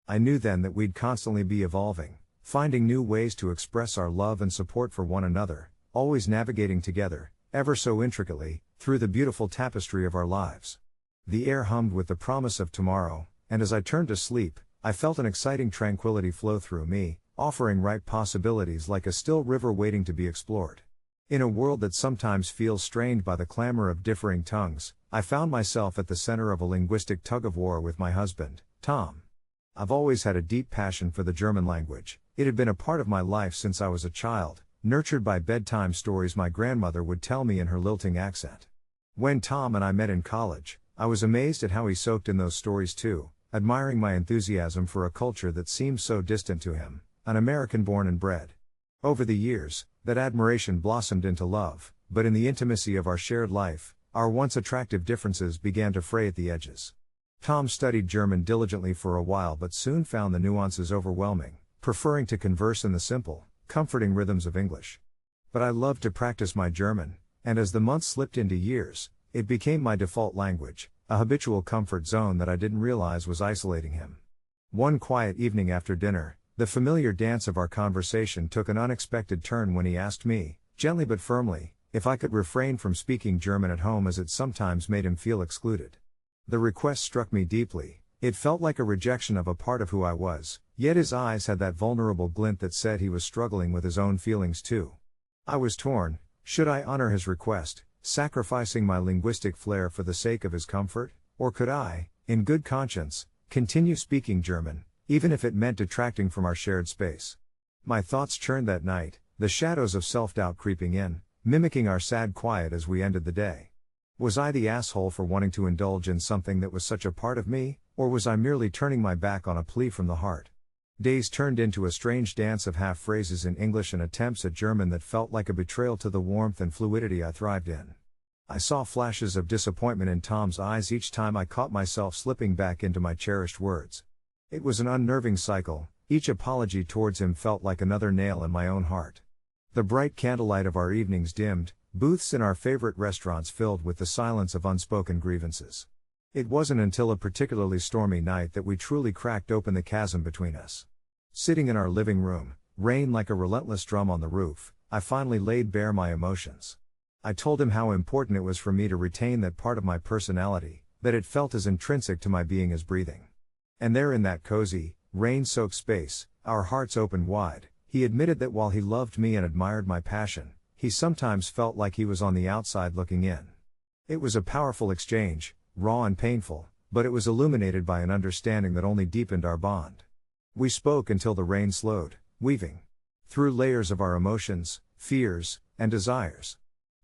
I knew then that we'd constantly be evolving, finding new ways to express our love and support for one another, always navigating together, ever so intricately, through the beautiful tapestry of our lives. The air hummed with the promise of tomorrow, and as I turned to sleep, I felt an exciting tranquility flow through me, offering ripe possibilities like a still river waiting to be explored. In a world that sometimes feels strained by the clamor of differing tongues, I found myself at the center of a linguistic tug-of-war with my husband, Tom. I've always had a deep passion for the German language. It had been a part of my life since I was a child, nurtured by bedtime stories my grandmother would tell me in her lilting accent. When Tom and I met in college, I was amazed at how he soaked in those stories too, admiring my enthusiasm for a culture that seemed so distant to him, an American born and bred. Over the years, that admiration blossomed into love, but in the intimacy of our shared life, our once attractive differences began to fray at the edges. Tom studied German diligently for a while but soon found the nuances overwhelming, preferring to converse in the simple, comforting rhythms of English. But I loved to practice my German, and as the months slipped into years, it became my default language, a habitual comfort zone that I didn't realize was isolating him. One quiet evening after dinner, the familiar dance of our conversation took an unexpected turn when he asked me, gently but firmly, if I could refrain from speaking German at home as it sometimes made him feel excluded. The request struck me deeply. It felt like a rejection of a part of who I was, yet his eyes had that vulnerable glint that said he was struggling with his own feelings too. I was torn. Should I honor his request, sacrificing my linguistic flair for the sake of his comfort, or could I, in good conscience, continue speaking German, even if it meant detracting from our shared space? My thoughts churned that night, the shadows of self-doubt creeping in, mimicking our sad quiet as we ended the day. Was I the asshole for wanting to indulge in something that was such a part of me, or was I merely turning my back on a plea from the heart? Days turned into a strange dance of half-phrases in English and attempts at German that felt like a betrayal to the warmth and fluidity I thrived in. I saw flashes of disappointment in Tom's eyes each time I caught myself slipping back into my cherished words. It was an unnerving cycle. Each apology towards him felt like another nail in my own heart. The bright candlelight of our evenings dimmed, booths in our favorite restaurants filled with the silence of unspoken grievances. It wasn't until a particularly stormy night that we truly cracked open the chasm between us. Sitting in our living room, rain like a relentless drum on the roof, I finally laid bare my emotions. I told him how important it was for me to retain that part of my personality, that it felt as intrinsic to my being as breathing. And there in that cozy, rain-soaked space, our hearts opened wide, he admitted that while he loved me and admired my passion, he sometimes felt like he was on the outside looking in. It was a powerful exchange, raw and painful, but it was illuminated by an understanding that only deepened our bond. We spoke until the rain slowed, weaving through layers of our emotions, fears, and desires.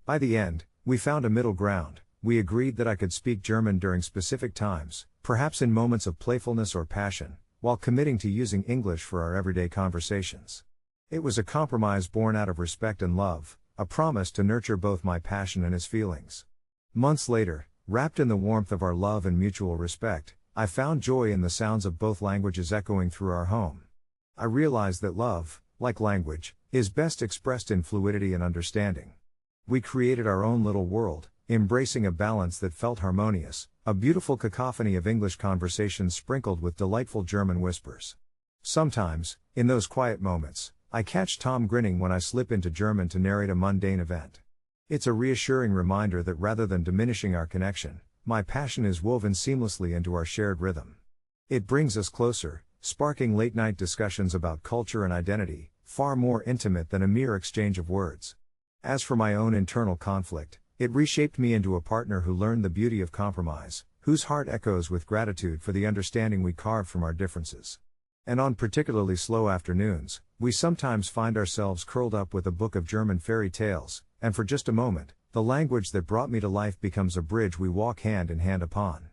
By the end, we found a middle ground. We agreed that I could speak German during specific times, perhaps in moments of playfulness or passion, while committing to using English for our everyday conversations. It was a compromise born out of respect and love, a promise to nurture both my passion and his feelings. Months later, wrapped in the warmth of our love and mutual respect, I found joy in the sounds of both languages echoing through our home. I realized that love, like language, is best expressed in fluidity and understanding. We created our own little world, embracing a balance that felt harmonious, a beautiful cacophony of English conversations sprinkled with delightful German whispers. Sometimes, in those quiet moments, I catch Tom grinning when I slip into German to narrate a mundane event. It's a reassuring reminder that rather than diminishing our connection, my passion is woven seamlessly into our shared rhythm. It brings us closer, sparking late-night discussions about culture and identity, far more intimate than a mere exchange of words. As for my own internal conflict, it reshaped me into a partner who learned the beauty of compromise, whose heart echoes with gratitude for the understanding we carved from our differences. And on particularly slow afternoons, we sometimes find ourselves curled up with a book of German fairy tales, and for just a moment, the language that brought me to life becomes a bridge we walk hand in hand upon.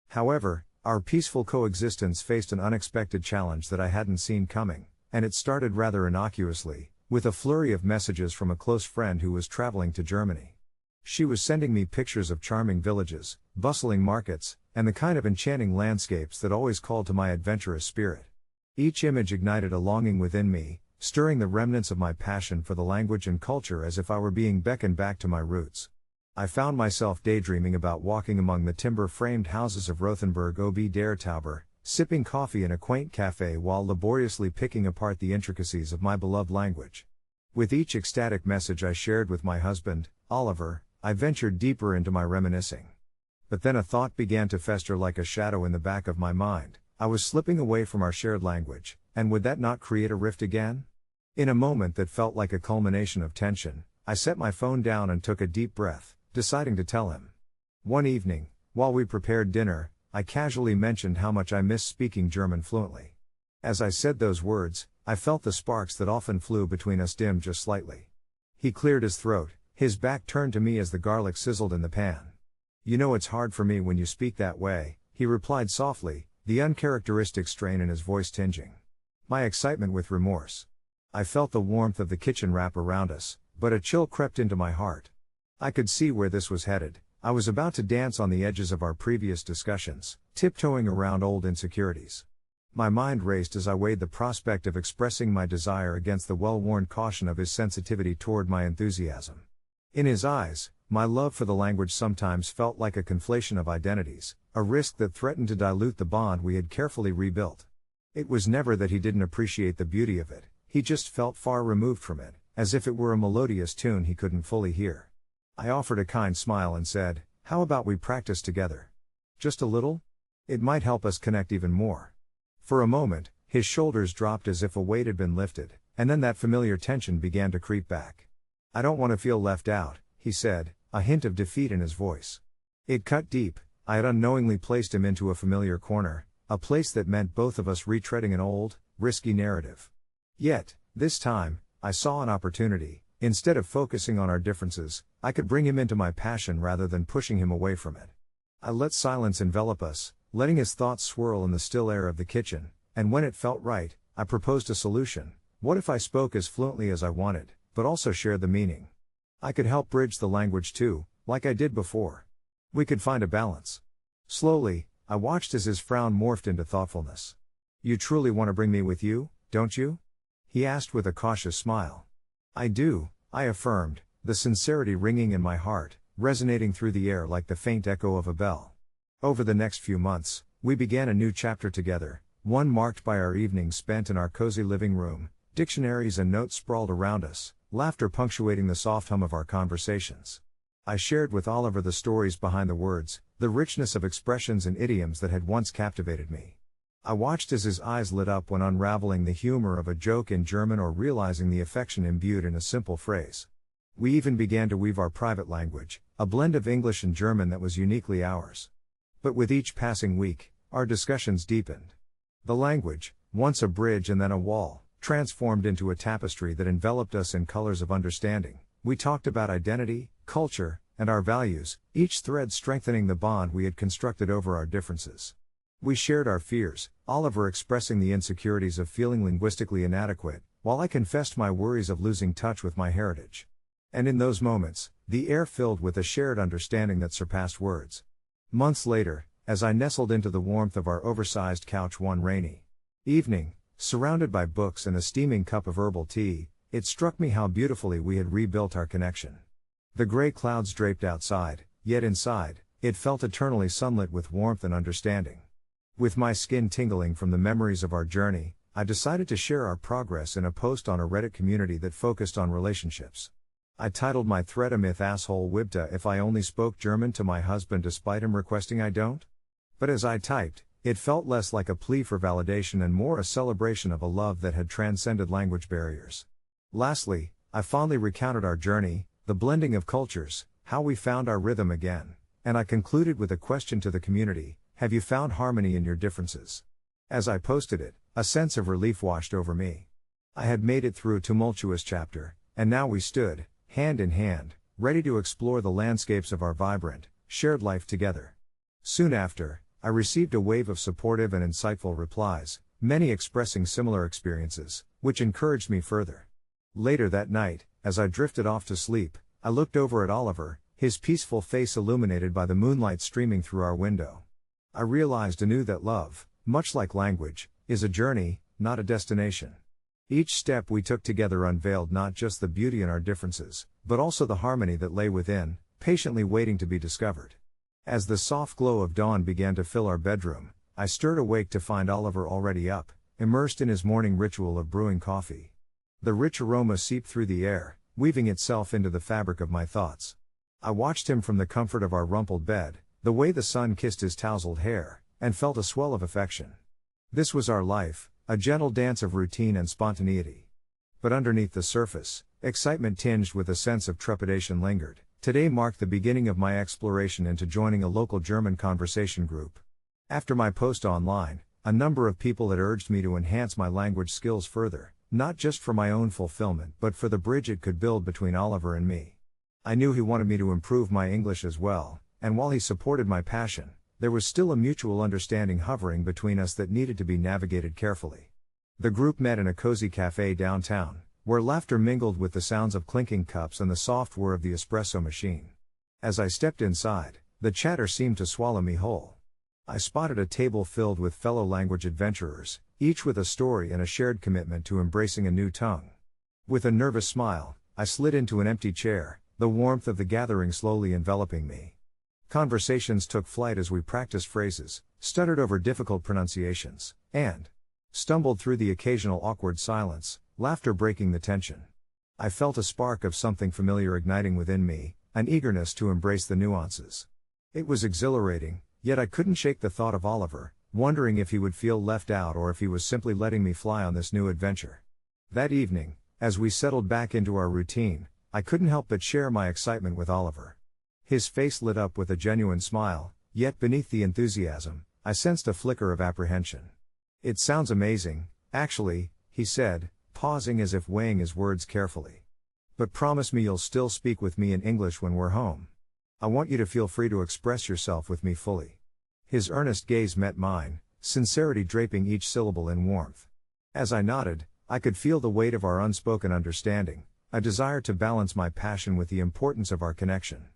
However, our peaceful coexistence faced an unexpected challenge that I hadn't seen coming, and it started rather innocuously, with a flurry of messages from a close friend who was traveling to Germany. She was sending me pictures of charming villages, bustling markets, and the kind of enchanting landscapes that always called to my adventurous spirit. Each image ignited a longing within me, stirring the remnants of my passion for the language and culture as if I were being beckoned back to my roots. I found myself daydreaming about walking among the timber-framed houses of Rothenburg ob der Tauber, sipping coffee in a quaint cafe while laboriously picking apart the intricacies of my beloved language. With each ecstatic message I shared with my husband, Oliver, I ventured deeper into my reminiscing. But then a thought began to fester like a shadow in the back of my mind. I was slipping away from our shared language, and would that not create a rift again? In a moment that felt like a culmination of tension, I set my phone down and took a deep breath, deciding to tell him. One evening, while we prepared dinner, I casually mentioned how much I missed speaking German fluently. As I said those words, I felt the sparks that often flew between us dim just slightly. He cleared his throat, his back turned to me as the garlic sizzled in the pan. "You know it's hard for me when you speak that way," he replied softly, the uncharacteristic strain in his voice tinging my excitement with remorse. I felt the warmth of the kitchen wrap around us, but a chill crept into my heart. I could see where this was headed. I was about to dance on the edges of our previous discussions, tiptoeing around old insecurities. My mind raced as I weighed the prospect of expressing my desire against the well-worn caution of his sensitivity toward my enthusiasm. In his eyes, my love for the language sometimes felt like a conflation of identities, a risk that threatened to dilute the bond we had carefully rebuilt. It was never that he didn't appreciate the beauty of it, he just felt far removed from it, as if it were a melodious tune he couldn't fully hear. I offered a kind smile and said, "How about we practice together? Just a little? It might help us connect even more." For a moment, his shoulders dropped as if a weight had been lifted, and then that familiar tension began to creep back. "I don't want to feel left out," he said, a hint of defeat in his voice. It cut deep. I had unknowingly placed him into a familiar corner, a place that meant both of us retreading an old, risky narrative. Yet, this time, I saw an opportunity. Instead of focusing on our differences, I could bring him into my passion rather than pushing him away from it. I let silence envelop us, letting his thoughts swirl in the still air of the kitchen, and when it felt right, I proposed a solution. What if I spoke as fluently as I wanted, but also shared the meaning? I could help bridge the language too, like I did before. We could find a balance. Slowly, I watched as his frown morphed into thoughtfulness. "You truly want to bring me with you, don't you?" he asked with a cautious smile. "I do," I affirmed, the sincerity ringing in my heart, resonating through the air like the faint echo of a bell. Over the next few months, we began a new chapter together, one marked by our evenings spent in our cozy living room, dictionaries and notes sprawled around us, laughter punctuating the soft hum of our conversations. I shared with Oliver the stories behind the words, the richness of expressions and idioms that had once captivated me. I watched as his eyes lit up when unraveling the humor of a joke in German or realizing the affection imbued in a simple phrase. We even began to weave our private language, a blend of English and German that was uniquely ours. But with each passing week, our discussions deepened. The language, once a bridge and then a wall, transformed into a tapestry that enveloped us in colors of understanding. We talked about identity, culture, and our values, each thread strengthening the bond we had constructed over our differences. We shared our fears, Oliver expressing the insecurities of feeling linguistically inadequate, while I confessed my worries of losing touch with my heritage. And in those moments, the air filled with a shared understanding that surpassed words. Months later, as I nestled into the warmth of our oversized couch one rainy evening, surrounded by books and a steaming cup of herbal tea, it struck me how beautifully we had rebuilt our connection. The gray clouds draped outside, yet inside, it felt eternally sunlit with warmth and understanding. With my skin tingling from the memories of our journey, I decided to share our progress in a post on a Reddit community that focused on relationships. I titled my thread "A Myth Asshole Wibta If I Only Spoke German to My Husband Despite Him Requesting I Don't?" But as I typed, it felt less like a plea for validation and more a celebration of a love that had transcended language barriers. Lastly, I fondly recounted our journey, the blending of cultures, how we found our rhythm again, and I concluded with a question to the community: have you found harmony in your differences? As I posted it, a sense of relief washed over me. I had made it through a tumultuous chapter, and now we stood, hand in hand, ready to explore the landscapes of our vibrant, shared life together. Soon after, I received a wave of supportive and insightful replies, many expressing similar experiences, which encouraged me further. Later that night, as I drifted off to sleep, I looked over at Oliver, his peaceful face illuminated by the moonlight streaming through our window. I realized anew that love, much like language, is a journey, not a destination. Each step we took together unveiled not just the beauty in our differences, but also the harmony that lay within, patiently waiting to be discovered. As the soft glow of dawn began to fill our bedroom, I stirred awake to find Oliver already up, immersed in his morning ritual of brewing coffee. The rich aroma seeped through the air, weaving itself into the fabric of my thoughts. I watched him from the comfort of our rumpled bed, the way the sun kissed his tousled hair, and felt a swell of affection. This was our life, a gentle dance of routine and spontaneity. But underneath the surface, excitement tinged with a sense of trepidation lingered. Today marked the beginning of my exploration into joining a local German conversation group. After my post online, a number of people had urged me to enhance my language skills further, not just for my own fulfillment but for the bridge it could build between Oliver and me. I knew he wanted me to improve my English as well, and while he supported my passion, there was still a mutual understanding hovering between us that needed to be navigated carefully. The group met in a cozy cafe downtown, where laughter mingled with the sounds of clinking cups and the soft whir of the espresso machine. As I stepped inside, the chatter seemed to swallow me whole. I spotted a table filled with fellow language adventurers, each with a story and a shared commitment to embracing a new tongue. With a nervous smile, I slid into an empty chair, the warmth of the gathering slowly enveloping me. Conversations took flight as we practiced phrases, stuttered over difficult pronunciations, and stumbled through the occasional awkward silence, laughter breaking the tension. I felt a spark of something familiar igniting within me, an eagerness to embrace the nuances. It was exhilarating, yet I couldn't shake the thought of Oliver, wondering if he would feel left out or if he was simply letting me fly on this new adventure. That evening, as we settled back into our routine, I couldn't help but share my excitement with Oliver. His face lit up with a genuine smile, yet beneath the enthusiasm, I sensed a flicker of apprehension. "It sounds amazing, actually," he said, pausing as if weighing his words carefully. "But promise me you'll still speak with me in English when we're home. I want you to feel free to express yourself with me fully." His earnest gaze met mine, sincerity draping each syllable in warmth. As I nodded, I could feel the weight of our unspoken understanding, a desire to balance my passion with the importance of our connection.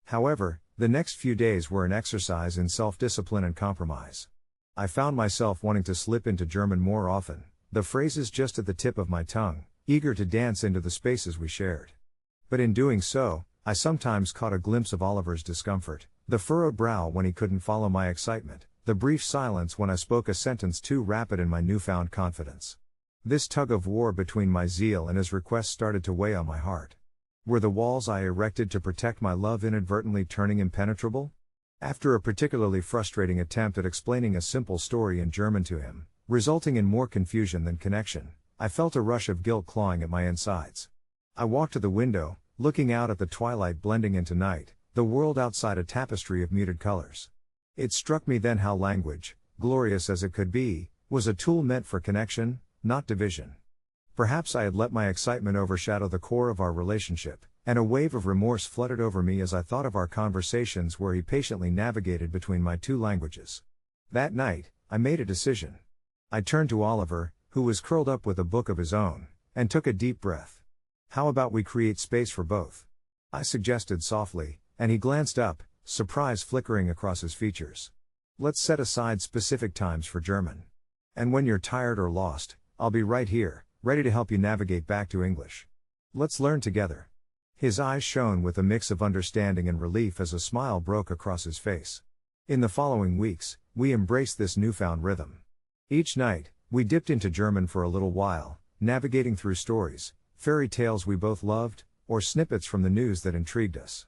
However, the next few days were an exercise in self-discipline and compromise. I found myself wanting to slip into German more often, the phrases just at the tip of my tongue, eager to dance into the spaces we shared. But in doing so, I sometimes caught a glimpse of Oliver's discomfort, the furrowed brow when he couldn't follow my excitement, the brief silence when I spoke a sentence too rapid in my newfound confidence. This tug of war between my zeal and his request started to weigh on my heart. Were the walls I erected to protect my love inadvertently turning impenetrable? After a particularly frustrating attempt at explaining a simple story in German to him, resulting in more confusion than connection, I felt a rush of guilt clawing at my insides. I walked to the window, looking out at the twilight blending into night, the world outside a tapestry of muted colors. It struck me then how language, glorious as it could be, was a tool meant for connection, not division. Perhaps I had let my excitement overshadow the core of our relationship, and a wave of remorse flooded over me as I thought of our conversations where he patiently navigated between my two languages. That night, I made a decision. I turned to Oliver, who was curled up with a book of his own, and took a deep breath. "How about we create space for both?" I suggested softly, and he glanced up, surprise flickering across his features. "Let's set aside specific times for German. And when you're tired or lost, I'll be right here, ready to help you navigate back to English. Let's learn together. His eyes shone with a mix of understanding and relief as a smile broke across his face. In the following weeks, we embraced this newfound rhythm. Each night, we dipped into German for a little while, navigating through stories, fairy tales we both loved, or snippets from the news that intrigued us.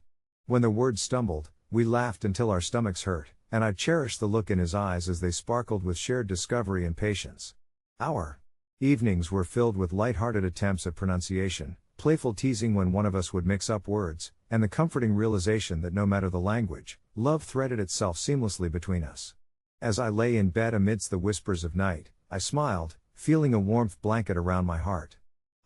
When the words stumbled, we laughed until our stomachs hurt, and I cherished the look in his eyes as they sparkled with shared discovery and patience. Our evenings were filled with light-hearted attempts at pronunciation, playful teasing when one of us would mix up words, and the comforting realization that no matter the language, love threaded itself seamlessly between us. As I lay in bed amidst the whispers of night, I smiled, feeling a warmth blanket around my heart.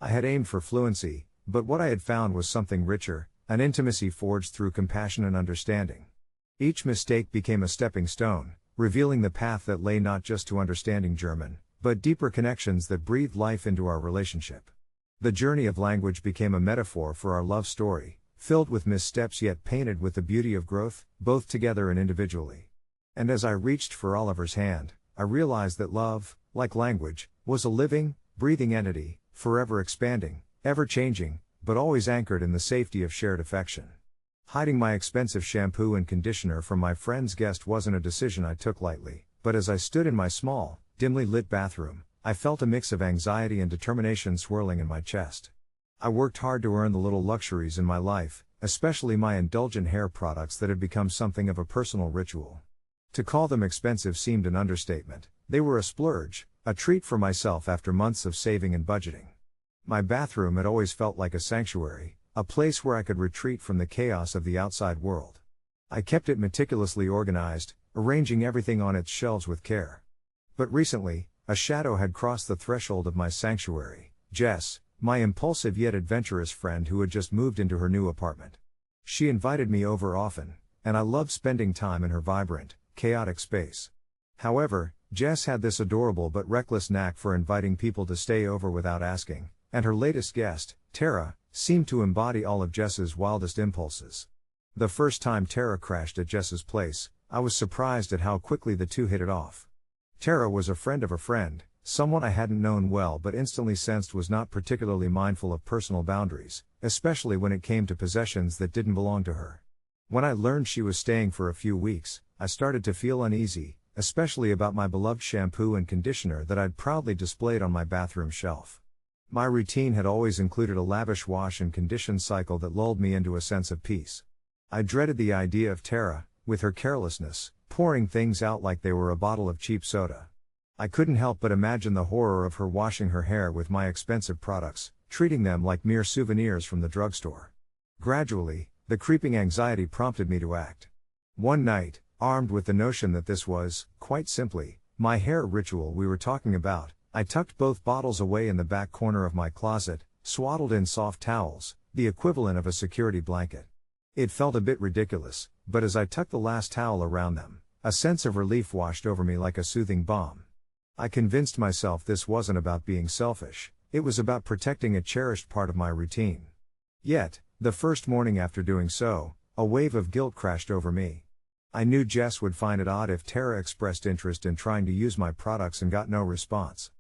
I had aimed for fluency, but what I had found was something richer, an intimacy forged through compassion and understanding. Each mistake became a stepping stone, revealing the path that lay not just to understanding German, but deeper connections that breathed life into our relationship. The journey of language became a metaphor for our love story, filled with missteps yet painted with the beauty of growth, both together and individually. And as I reached for Oliver's hand, I realized that love, like language, was a living, breathing entity, forever expanding, ever changing, but always anchored in the safety of shared affection. Hiding my expensive shampoo and conditioner from my friend's guest wasn't a decision I took lightly, but as I stood in my small, dimly lit bathroom, I felt a mix of anxiety and determination swirling in my chest. I worked hard to earn the little luxuries in my life, especially my indulgent hair products that had become something of a personal ritual. To call them expensive seemed an understatement. They were a splurge, a treat for myself after months of saving and budgeting. My bathroom had always felt like a sanctuary, a place where I could retreat from the chaos of the outside world. I kept it meticulously organized, arranging everything on its shelves with care. But recently, a shadow had crossed the threshold of my sanctuary: Jess, my impulsive yet adventurous friend who had just moved into her new apartment. She invited me over often, and I loved spending time in her vibrant, chaotic space. However, Jess had this adorable but reckless knack for inviting people to stay over without asking, and her latest guest, Tara, seemed to embody all of Jess's wildest impulses. The first time Tara crashed at Jess's place, I was surprised at how quickly the two hit it off. Tara was a friend of a friend, someone I hadn't known well but instantly sensed was not particularly mindful of personal boundaries, especially when it came to possessions that didn't belong to her. When I learned she was staying for a few weeks, I started to feel uneasy, especially about my beloved shampoo and conditioner that I'd proudly displayed on my bathroom shelf. My routine had always included a lavish wash and condition cycle that lulled me into a sense of peace. I dreaded the idea of Tara, with her carelessness, pouring things out like they were a bottle of cheap soda. I couldn't help but imagine the horror of her washing her hair with my expensive products, treating them like mere souvenirs from the drugstore. Gradually, the creeping anxiety prompted me to act. One night, armed with the notion that this was, quite simply, my hair ritual we were talking about, I tucked both bottles away in the back corner of my closet, swaddled in soft towels, the equivalent of a security blanket. It felt a bit ridiculous, but as I tucked the last towel around them, a sense of relief washed over me like a soothing balm. I convinced myself this wasn't about being selfish, it was about protecting a cherished part of my routine. Yet, the first morning after doing so, a wave of guilt crashed over me. I knew Jess would find it odd if Tara expressed interest in trying to use my products and got no response.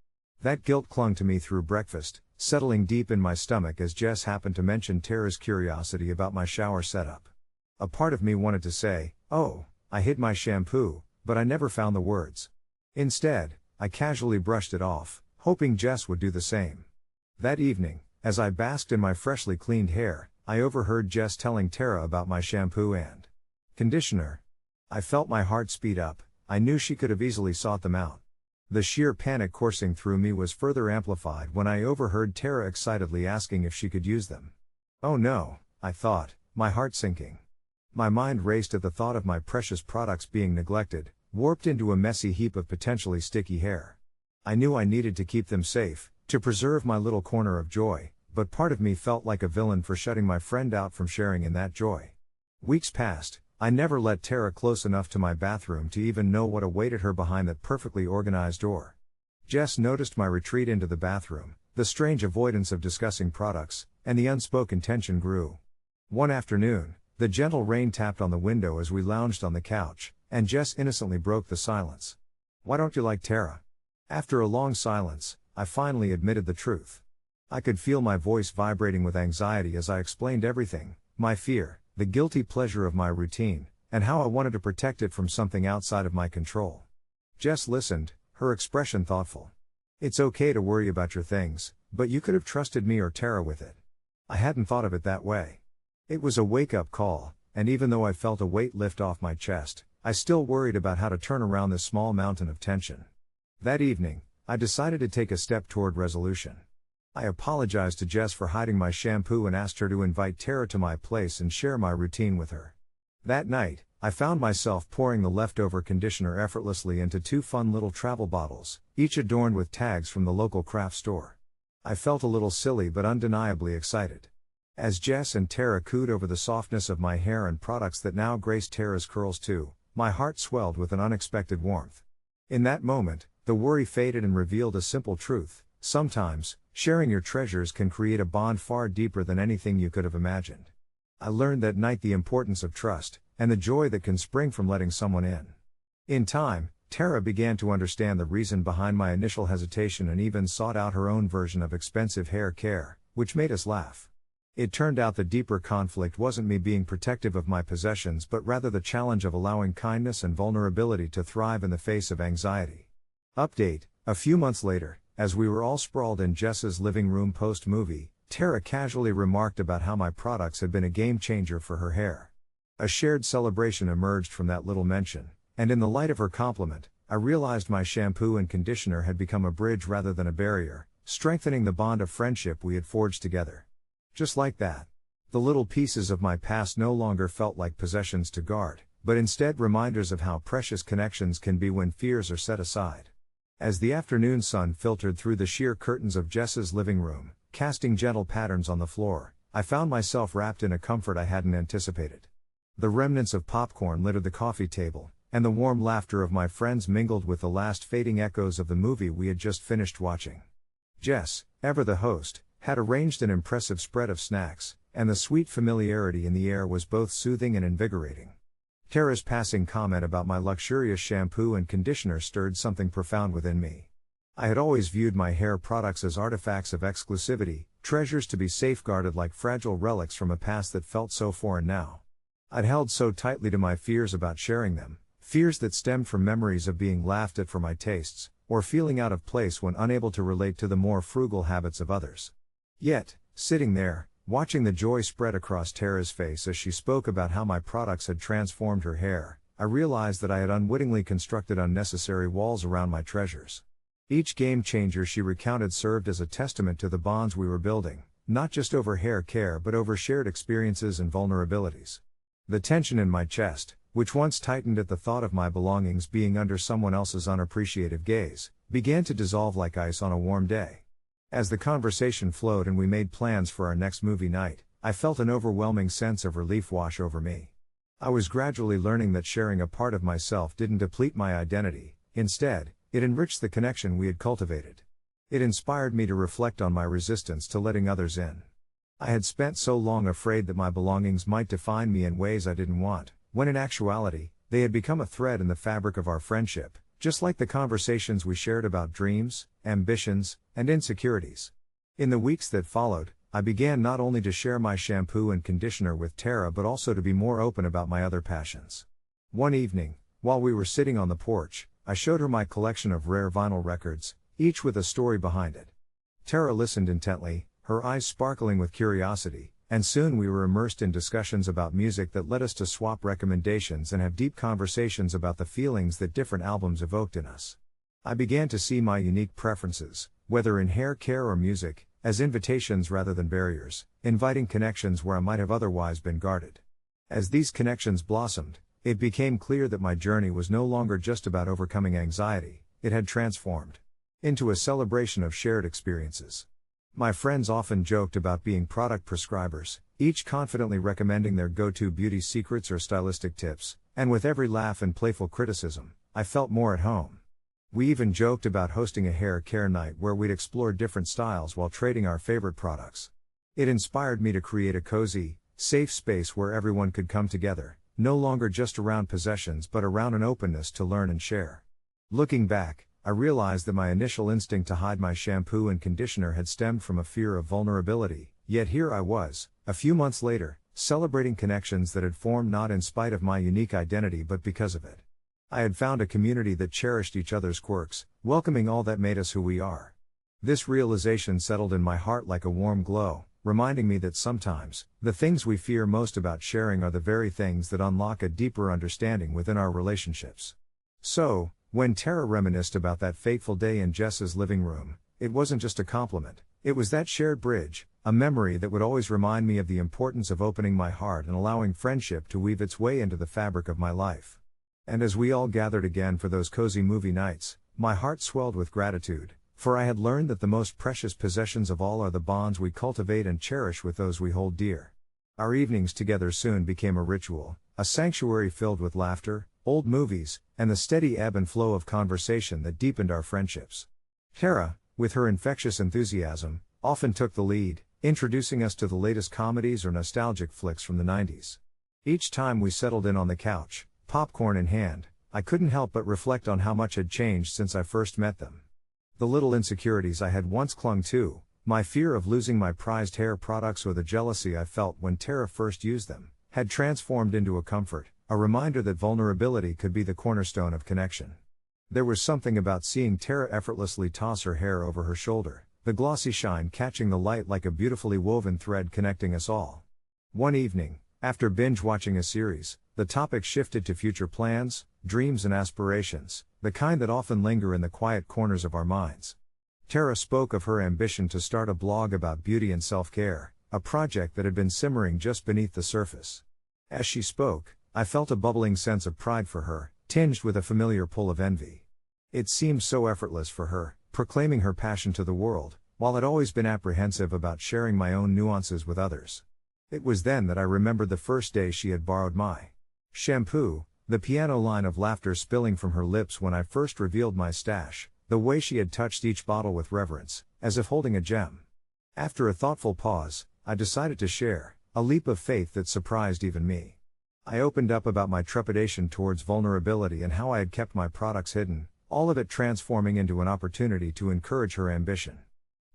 That guilt clung to me through breakfast, settling deep in my stomach as Jess happened to mention Tara's curiosity about my shower setup. A part of me wanted to say, "Oh, I hid my shampoo," but I never found the words. Instead, I casually brushed it off, hoping Jess would do the same. That evening, as I basked in my freshly cleaned hair, I overheard Jess telling Tara about my shampoo and conditioner. I felt my heart speed up. I knew she could have easily sought them out. The sheer panic coursing through me was further amplified when I overheard Tara excitedly asking if she could use them. Oh no, I thought, my heart sinking. My mind raced at the thought of my precious products being neglected, warped into a messy heap of potentially sticky hair. I knew I needed to keep them safe, to preserve my little corner of joy, but part of me felt like a villain for shutting my friend out from sharing in that joy. Weeks passed. I never let Tara close enough to my bathroom to even know what awaited her behind that perfectly organized door. Jess noticed my retreat into the bathroom, the strange avoidance of discussing products, and the unspoken tension grew. One afternoon, the gentle rain tapped on the window as we lounged on the couch, and Jess innocently broke the silence. "Why don't you like Tara?" After a long silence, I finally admitted the truth. I could feel my voice vibrating with anxiety as I explained everything: my fear, the guilty pleasure of my routine, and how I wanted to protect it from something outside of my control. Jess listened, her expression thoughtful. "It's okay to worry about your things, but you could have trusted me or Tara with it." I hadn't thought of it that way. It was a wake-up call, and even though I felt a weight lift off my chest, I still worried about how to turn around this small mountain of tension. That evening, I decided to take a step toward resolution. I apologized to Jess for hiding my shampoo and asked her to invite Tara to my place and share my routine with her. That night, I found myself pouring the leftover conditioner effortlessly into 2 fun little travel bottles, each adorned with tags from the local craft store. I felt a little silly but undeniably excited. As Jess and Tara cooed over the softness of my hair and products that now graced Tara's curls too, my heart swelled with an unexpected warmth. In that moment, the worry faded and revealed a simple truth: sometimes, sharing your treasures can create a bond far deeper than anything you could have imagined. I learned that night the importance of trust, and the joy that can spring from letting someone in. In time, Tara began to understand the reason behind my initial hesitation and even sought out her own version of expensive hair care, which made us laugh. It turned out the deeper conflict wasn't me being protective of my possessions but rather the challenge of allowing kindness and vulnerability to thrive in the face of anxiety. Update: a few months later, as we were all sprawled in Jess's living room post-movie, Tara casually remarked about how my products had been a game changer for her hair. A shared celebration emerged from that little mention, and in the light of her compliment, I realized my shampoo and conditioner had become a bridge rather than a barrier, strengthening the bond of friendship we had forged together. Just like that. The little pieces of my past no longer felt like possessions to guard, but instead reminders of how precious connections can be when fears are set aside. As the afternoon sun filtered through the sheer curtains of Jess's living room, casting gentle patterns on the floor, I found myself wrapped in a comfort I hadn't anticipated. The remnants of popcorn littered the coffee table, and the warm laughter of my friends mingled with the last fading echoes of the movie we had just finished watching. Jess, ever the host, had arranged an impressive spread of snacks, and the sweet familiarity in the air was both soothing and invigorating. Tara's passing comment about my luxurious shampoo and conditioner stirred something profound within me. I had always viewed my hair products as artifacts of exclusivity, treasures to be safeguarded like fragile relics from a past that felt so foreign now. I'd held so tightly to my fears about sharing them, fears that stemmed from memories of being laughed at for my tastes, or feeling out of place when unable to relate to the more frugal habits of others. Yet, sitting there, watching the joy spread across Tara's face as she spoke about how my products had transformed her hair, I realized that I had unwittingly constructed unnecessary walls around my treasures. Each game changer she recounted served as a testament to the bonds we were building, not just over hair care but over shared experiences and vulnerabilities. The tension in my chest, which once tightened at the thought of my belongings being under someone else's unappreciative gaze, began to dissolve like ice on a warm day. As the conversation flowed and we made plans for our next movie night, I felt an overwhelming sense of relief wash over me. I was gradually learning that sharing a part of myself didn't deplete my identity; instead, it enriched the connection we had cultivated. It inspired me to reflect on my resistance to letting others in. I had spent so long afraid that my belongings might define me in ways I didn't want, when in actuality, they had become a thread in the fabric of our friendship, just like the conversations we shared about dreams, ambitions, and insecurities. In the weeks that followed, I began not only to share my shampoo and conditioner with Tara but also to be more open about my other passions. One evening, while we were sitting on the porch, I showed her my collection of rare vinyl records, each with a story behind it. Tara listened intently, her eyes sparkling with curiosity, and soon we were immersed in discussions about music that led us to swap recommendations and have deep conversations about the feelings that different albums evoked in us. I began to see my unique preferences, whether in hair care or music, as invitations rather than barriers, inviting connections where I might have otherwise been guarded. As these connections blossomed, it became clear that my journey was no longer just about overcoming anxiety; it had transformed into a celebration of shared experiences. My friends often joked about being product prescribers, each confidently recommending their go-to beauty secrets or stylistic tips, and with every laugh and playful criticism, I felt more at home. We even joked about hosting a hair care night where we'd explore different styles while trading our favorite products. It inspired me to create a cozy, safe space where everyone could come together, no longer just around possessions but around an openness to learn and share. Looking back, I realized that my initial instinct to hide my shampoo and conditioner had stemmed from a fear of vulnerability, yet here I was, a few months later, celebrating connections that had formed not in spite of my unique identity but because of it. I had found a community that cherished each other's quirks, welcoming all that made us who we are. This realization settled in my heart like a warm glow, reminding me that sometimes, the things we fear most about sharing are the very things that unlock a deeper understanding within our relationships. So, when Tara reminisced about that fateful day in Jess's living room, it wasn't just a compliment, it was that shared bridge, a memory that would always remind me of the importance of opening my heart and allowing friendship to weave its way into the fabric of my life. And as we all gathered again for those cozy movie nights, my heart swelled with gratitude, for I had learned that the most precious possessions of all are the bonds we cultivate and cherish with those we hold dear. Our evenings together soon became a ritual, a sanctuary filled with laughter, old movies, and the steady ebb and flow of conversation that deepened our friendships. Tara, with her infectious enthusiasm, often took the lead, introducing us to the latest comedies or nostalgic flicks from the 90s. Each time we settled in on the couch, popcorn in hand, I couldn't help but reflect on how much had changed since I first met them. The little insecurities I had once clung to, my fear of losing my prized hair products or the jealousy I felt when Tara first used them, had transformed into a comfort, a reminder that vulnerability could be the cornerstone of connection. There was something about seeing Tara effortlessly toss her hair over her shoulder, the glossy shine catching the light like a beautifully woven thread connecting us all. One evening, after binge-watching a series, the topic shifted to future plans, dreams and aspirations, the kind that often linger in the quiet corners of our minds. Tara spoke of her ambition to start a blog about beauty and self-care, a project that had been simmering just beneath the surface. As she spoke, I felt a bubbling sense of pride for her, tinged with a familiar pull of envy. It seemed so effortless for her, proclaiming her passion to the world, while I'd always been apprehensive about sharing my own nuances with others. It was then that I remembered the first day she had borrowed my shampoo, the piano line of laughter spilling from her lips when I first revealed my stash, the way she had touched each bottle with reverence, as if holding a gem. After a thoughtful pause, I decided to share, a leap of faith that surprised even me. I opened up about my trepidation towards vulnerability and how I had kept my products hidden, all of it transforming into an opportunity to encourage her ambition.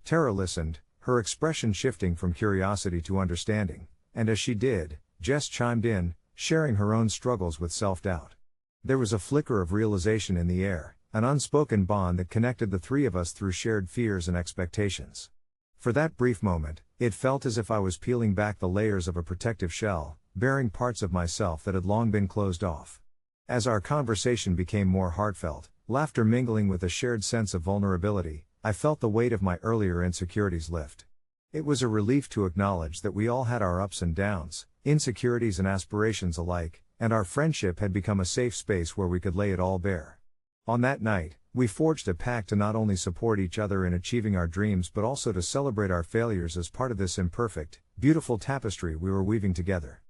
Tara listened, her expression shifting from curiosity to understanding, and as she did, Jess chimed in, sharing her own struggles with self-doubt. There was a flicker of realization in the air, an unspoken bond that connected the three of us through shared fears and expectations. For that brief moment, it felt as if I was peeling back the layers of a protective shell, bearing parts of myself that had long been closed off. As our conversation became more heartfelt, laughter mingling with a shared sense of vulnerability, I felt the weight of my earlier insecurities lift. It was a relief to acknowledge that we all had our ups and downs, insecurities and aspirations alike, and our friendship had become a safe space where we could lay it all bare. On that night, we forged a pact to not only support each other in achieving our dreams but also to celebrate our failures as part of this imperfect, beautiful tapestry we were weaving together.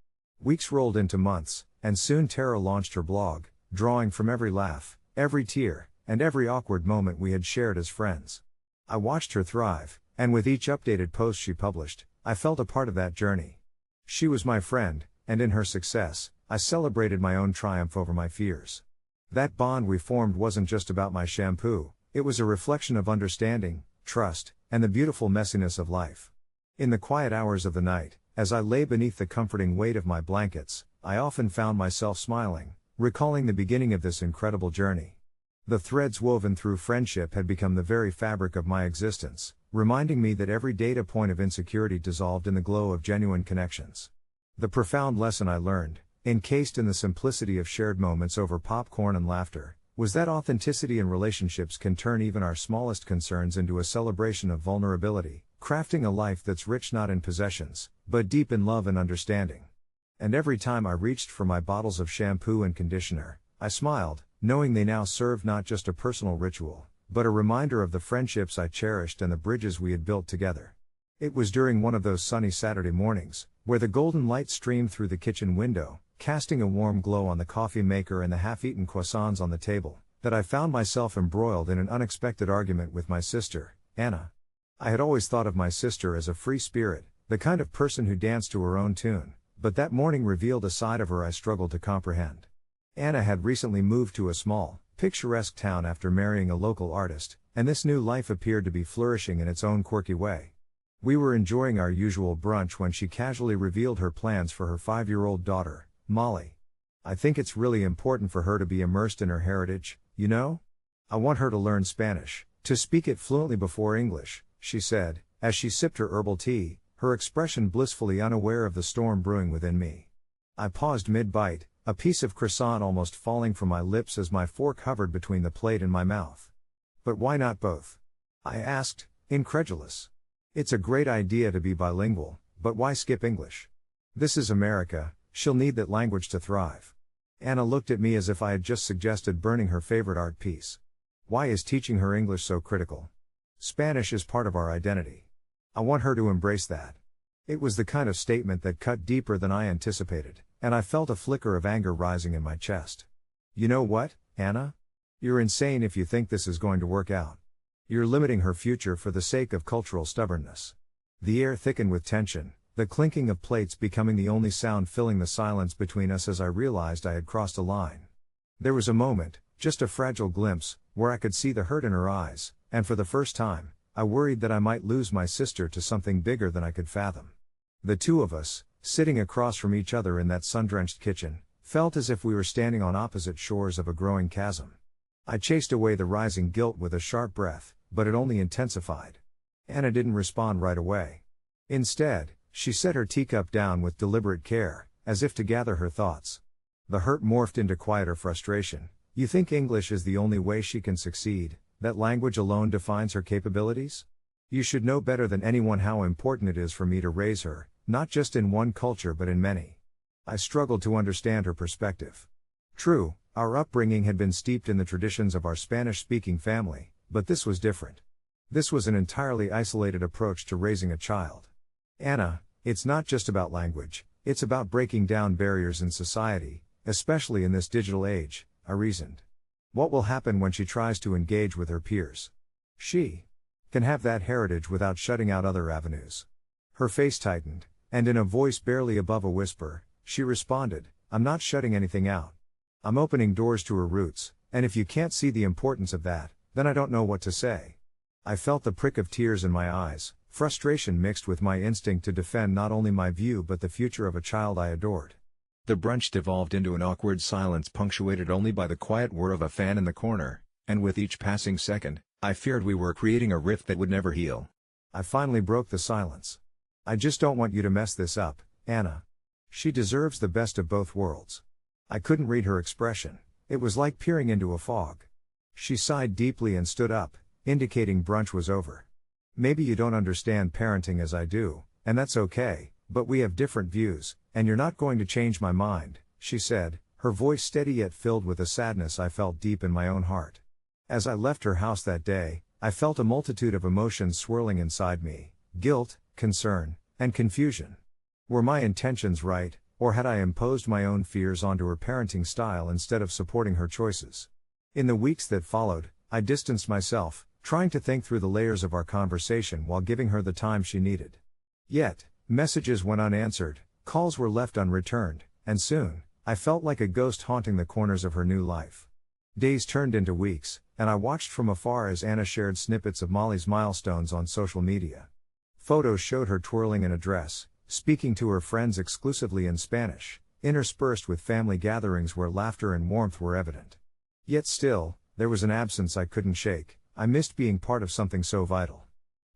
Weeks rolled into months, and soon Tara launched her blog, drawing from every laugh, every tear, and every awkward moment we had shared as friends. I watched her thrive, and with each updated post she published, I felt a part of that journey. She was my friend, and in her success, I celebrated my own triumph over my fears. That bond we formed wasn't just about my shampoo, it was a reflection of understanding, trust, and the beautiful messiness of life. In the quiet hours of the night, as I lay beneath the comforting weight of my blankets, I often found myself smiling, recalling the beginning of this incredible journey. The threads woven through friendship had become the very fabric of my existence, reminding me that every data point of insecurity dissolved in the glow of genuine connections. The profound lesson I learned, encased in the simplicity of shared moments over popcorn and laughter, was that authenticity in relationships can turn even our smallest concerns into a celebration of vulnerability, crafting a life that's rich not in possessions, but deep in love and understanding. And every time I reached for my bottles of shampoo and conditioner, I smiled, knowing they now served not just a personal ritual, but a reminder of the friendships I cherished and the bridges we had built together. It was during one of those sunny Saturday mornings, where the golden light streamed through the kitchen window, casting a warm glow on the coffee maker and the half-eaten croissants on the table, that I found myself embroiled in an unexpected argument with my sister, Anna. I had always thought of my sister as a free spirit, the kind of person who danced to her own tune, but that morning revealed a side of her I struggled to comprehend. Anna had recently moved to a small, picturesque town after marrying a local artist, and this new life appeared to be flourishing in its own quirky way. We were enjoying our usual brunch when she casually revealed her plans for her 5-year-old daughter, Molly. "I think it's really important for her to be immersed in her heritage, you know? I want her to learn Spanish, to speak it fluently before English," she said, as she sipped her herbal tea, her expression blissfully unaware of the storm brewing within me. I paused mid-bite, a piece of croissant almost falling from my lips as my fork hovered between the plate and my mouth. "But why not both?" I asked, incredulous. "It's a great idea to be bilingual, but why skip English? This is America, she'll need that language to thrive." Anna looked at me as if I had just suggested burning her favorite art piece. "Why is teaching her English so critical? Spanish is part of our identity. I want her to embrace that." It was the kind of statement that cut deeper than I anticipated, and I felt a flicker of anger rising in my chest. "You know what, Anna? You're insane if you think this is going to work out. You're limiting her future for the sake of cultural stubbornness." The air thickened with tension, the clinking of plates becoming the only sound filling the silence between us as I realized I had crossed a line. There was a moment, just a fragile glimpse, where I could see the hurt in her eyes, and for the first time, I worried that I might lose my sister to something bigger than I could fathom. The two of us, sitting across from each other in that sun-drenched kitchen, felt as if we were standing on opposite shores of a growing chasm. I chased away the rising guilt with a sharp breath, but it only intensified. Anna didn't respond right away. Instead, she set her teacup down with deliberate care, as if to gather her thoughts. The hurt morphed into quieter frustration. "You think English is the only way she can succeed, that language alone defines her capabilities? You should know better than anyone how important it is for me to raise her, not just in one culture but in many." I struggled to understand her perspective. True, our upbringing had been steeped in the traditions of our Spanish-speaking family, but this was different. This was an entirely isolated approach to raising a child. "Anna, it's not just about language, it's about breaking down barriers in society, especially in this digital age," I reasoned. "What will happen when she tries to engage with her peers? She can have that heritage without shutting out other avenues." Her face tightened, and in a voice barely above a whisper, she responded, "I'm not shutting anything out. I'm opening doors to her roots, and if you can't see the importance of that, then I don't know what to say." I felt the prick of tears in my eyes, frustration mixed with my instinct to defend not only my view but the future of a child I adored. The brunch devolved into an awkward silence punctuated only by the quiet whir of a fan in the corner, and with each passing second, I feared we were creating a rift that would never heal. I finally broke the silence. "I just don't want you to mess this up, Anna. She deserves the best of both worlds." I couldn't read her expression. It was like peering into a fog. She sighed deeply and stood up, indicating brunch was over. "Maybe you don't understand parenting as I do, and that's okay, but we have different views, and you're not going to change my mind," she said, her voice steady yet filled with a sadness I felt deep in my own heart. As I left her house that day, I felt a multitude of emotions swirling inside me: guilt, concern, and confusion. Were my intentions right, or had I imposed my own fears onto her parenting style instead of supporting her choices? In the weeks that followed, I distanced myself, trying to think through the layers of our conversation while giving her the time she needed. Yet, messages went unanswered, calls were left unreturned, and soon, I felt like a ghost haunting the corners of her new life. Days turned into weeks, and I watched from afar as Anna shared snippets of Molly's milestones on social media. Photos showed her twirling in a dress, speaking to her friends exclusively in Spanish, interspersed with family gatherings where laughter and warmth were evident. Yet still, there was an absence I couldn't shake. I missed being part of something so vital.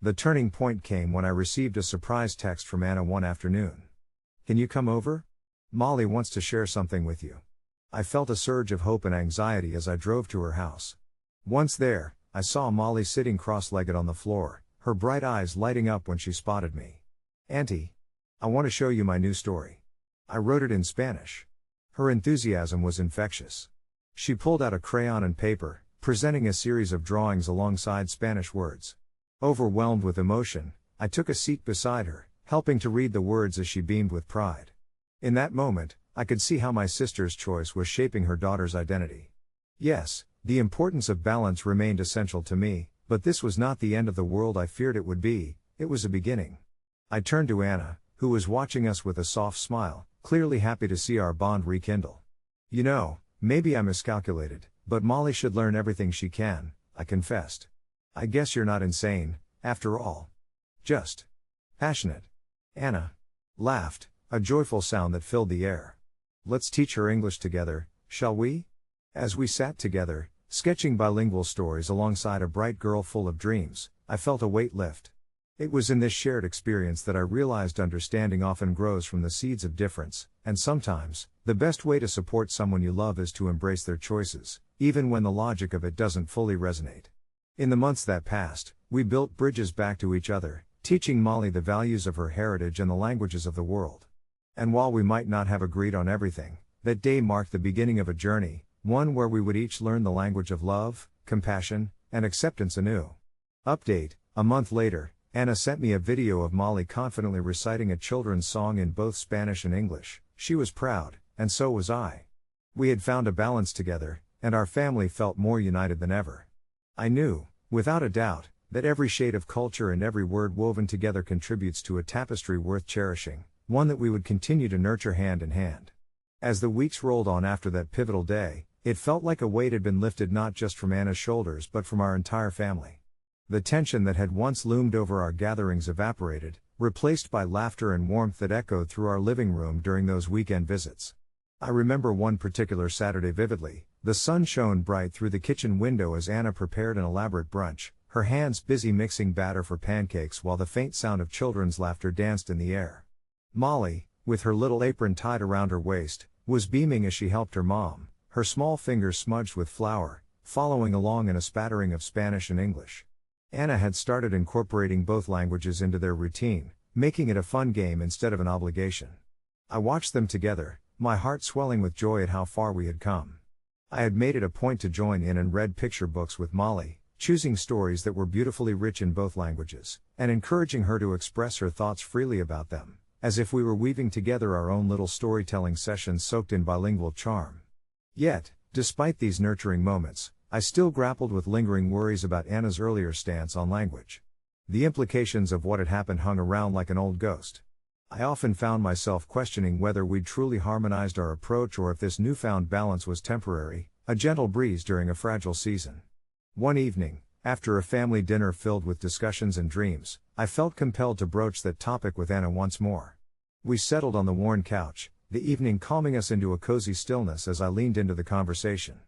The turning point came when I received a surprise text from Anna one afternoon. "Can you come over? Molly wants to share something with you." I felt a surge of hope and anxiety as I drove to her house. Once there, I saw Molly sitting cross-legged on the floor, her bright eyes lighting up when she spotted me. "Auntie, I want to show you my new story. I wrote it in Spanish." Her enthusiasm was infectious. She pulled out a crayon and paper, presenting a series of drawings alongside Spanish words. Overwhelmed with emotion, I took a seat beside her, helping to read the words as she beamed with pride. In that moment, I could see how my sister's choice was shaping her daughter's identity. Yes, the importance of balance remained essential to me, but this was not the end of the world I feared it would be. It was a beginning. I turned to Anna, who was watching us with a soft smile, clearly happy to see our bond rekindle. "You know, maybe I miscalculated, But Molly should learn everything she can, I confessed. I guess you're not insane, after all. Just passionate. Anna laughed, a joyful sound that filled the air. Let's teach her English together, shall we? As we sat together, sketching bilingual stories alongside a bright girl full of dreams, I felt a weight lift. It was in this shared experience that I realized understanding often grows from the seeds of difference, and sometimes, the best way to support someone you love is to embrace their choices, even when the logic of it doesn't fully resonate. In the months that passed, we built bridges back to each other, teaching Molly the values of her heritage and the languages of the world. And while we might not have agreed on everything, that day marked the beginning of a journey, one where we would each learn the language of love, compassion, and acceptance anew. Update: a month later, Anna sent me a video of Molly confidently reciting a children's song in both Spanish and English. She was proud, and so was I. We had found a balance together, and our family felt more united than ever. I knew, without a doubt, that every shade of culture and every word woven together contributes to a tapestry worth cherishing, one that we would continue to nurture hand in hand. As the weeks rolled on after that pivotal day, it felt like a weight had been lifted not just from Anna's shoulders but from our entire family. The tension that had once loomed over our gatherings evaporated, replaced by laughter and warmth that echoed through our living room during those weekend visits. I remember one particular Saturday vividly. The sun shone bright through the kitchen window as Anna prepared an elaborate brunch, her hands busy mixing batter for pancakes while the faint sound of children's laughter danced in the air. Molly, with her little apron tied around her waist, was beaming as she helped her mom, her small fingers smudged with flour, following along in a spattering of Spanish and English. Anna had started incorporating both languages into their routine, making it a fun game instead of an obligation. I watched them together, my heart swelling with joy at how far we had come. I had made it a point to join in and read picture books with Molly, choosing stories that were beautifully rich in both languages, and encouraging her to express her thoughts freely about them, as if we were weaving together our own little storytelling sessions soaked in bilingual charm. Yet, despite these nurturing moments, I still grappled with lingering worries about Anna's earlier stance on language. The implications of what had happened hung around like an old ghost. I often found myself questioning whether we'd truly harmonized our approach or if this newfound balance was temporary, a gentle breeze during a fragile season. One evening, after a family dinner filled with discussions and dreams, I felt compelled to broach that topic with Anna once more. We settled on the worn couch, the evening calming us into a cozy stillness as I leaned into the conversation.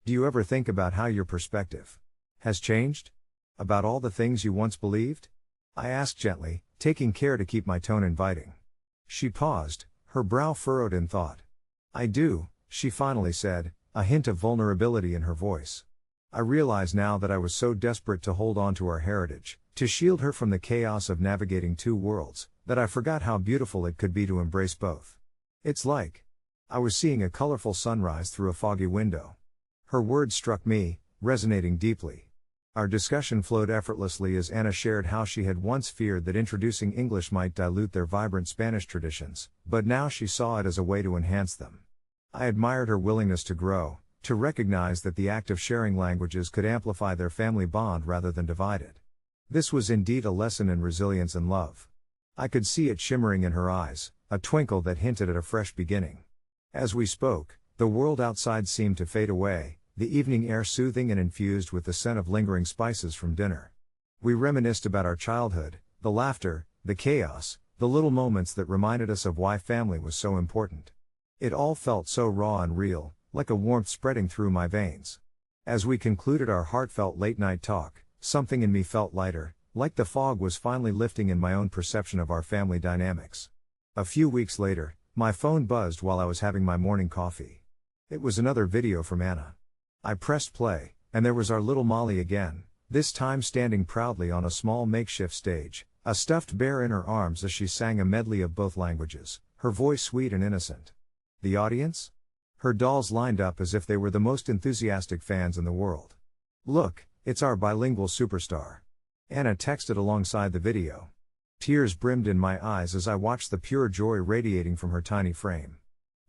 Do you ever think about how your perspective has changed? About all the things you once believed? I asked gently, taking care to keep my tone inviting. She paused, her brow furrowed in thought. I do, she finally said, a hint of vulnerability in her voice. I realize now that I was so desperate to hold on to our heritage, to shield her from the chaos of navigating two worlds, that I forgot how beautiful it could be to embrace both. It's like I was seeing a colorful sunrise through a foggy window. Her words struck me, resonating deeply. Our discussion flowed effortlessly as Anna shared how she had once feared that introducing English might dilute their vibrant Spanish traditions, but now she saw it as a way to enhance them. I admired her willingness to grow, to recognize that the act of sharing languages could amplify their family bond rather than divide it. This was indeed a lesson in resilience and love. I could see it shimmering in her eyes, a twinkle that hinted at a fresh beginning. As we spoke, the world outside seemed to fade away, the evening air soothing and infused with the scent of lingering spices from dinner. We reminisced about our childhood, the laughter, the chaos, the little moments that reminded us of why family was so important. It all felt so raw and real, like a warmth spreading through my veins. As we concluded our heartfelt late-night talk, something in me felt lighter, like the fog was finally lifting in my own perception of our family dynamics. A few weeks later, my phone buzzed while I was having my morning coffee. It was another video from Anna. I pressed play, and there was our little Molly again, this time standing proudly on a small makeshift stage, a stuffed bear in her arms as she sang a medley of both languages, her voice sweet and innocent. The audience? Her dolls lined up as if they were the most enthusiastic fans in the world. Look, it's our bilingual superstar. Anna texted alongside the video. Tears brimmed in my eyes as I watched the pure joy radiating from her tiny frame.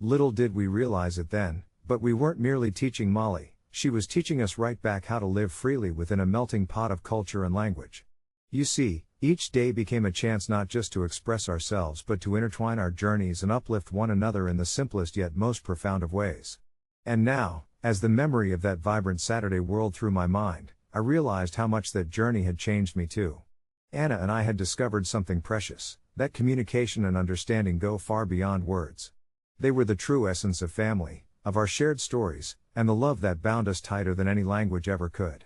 Little did we realize it then, but we weren't merely teaching Molly, she was teaching us right back how to live freely within a melting pot of culture and language. You see, each day became a chance not just to express ourselves but to intertwine our journeys and uplift one another in the simplest yet most profound of ways. And now, As the memory of that vibrant Saturday whirled through my mind, I realized how much that journey had changed me too. Anna and I had discovered something precious, that communication and understanding go far beyond words. They were the true essence of family, of our shared stories, and the love that bound us tighter than any language ever could.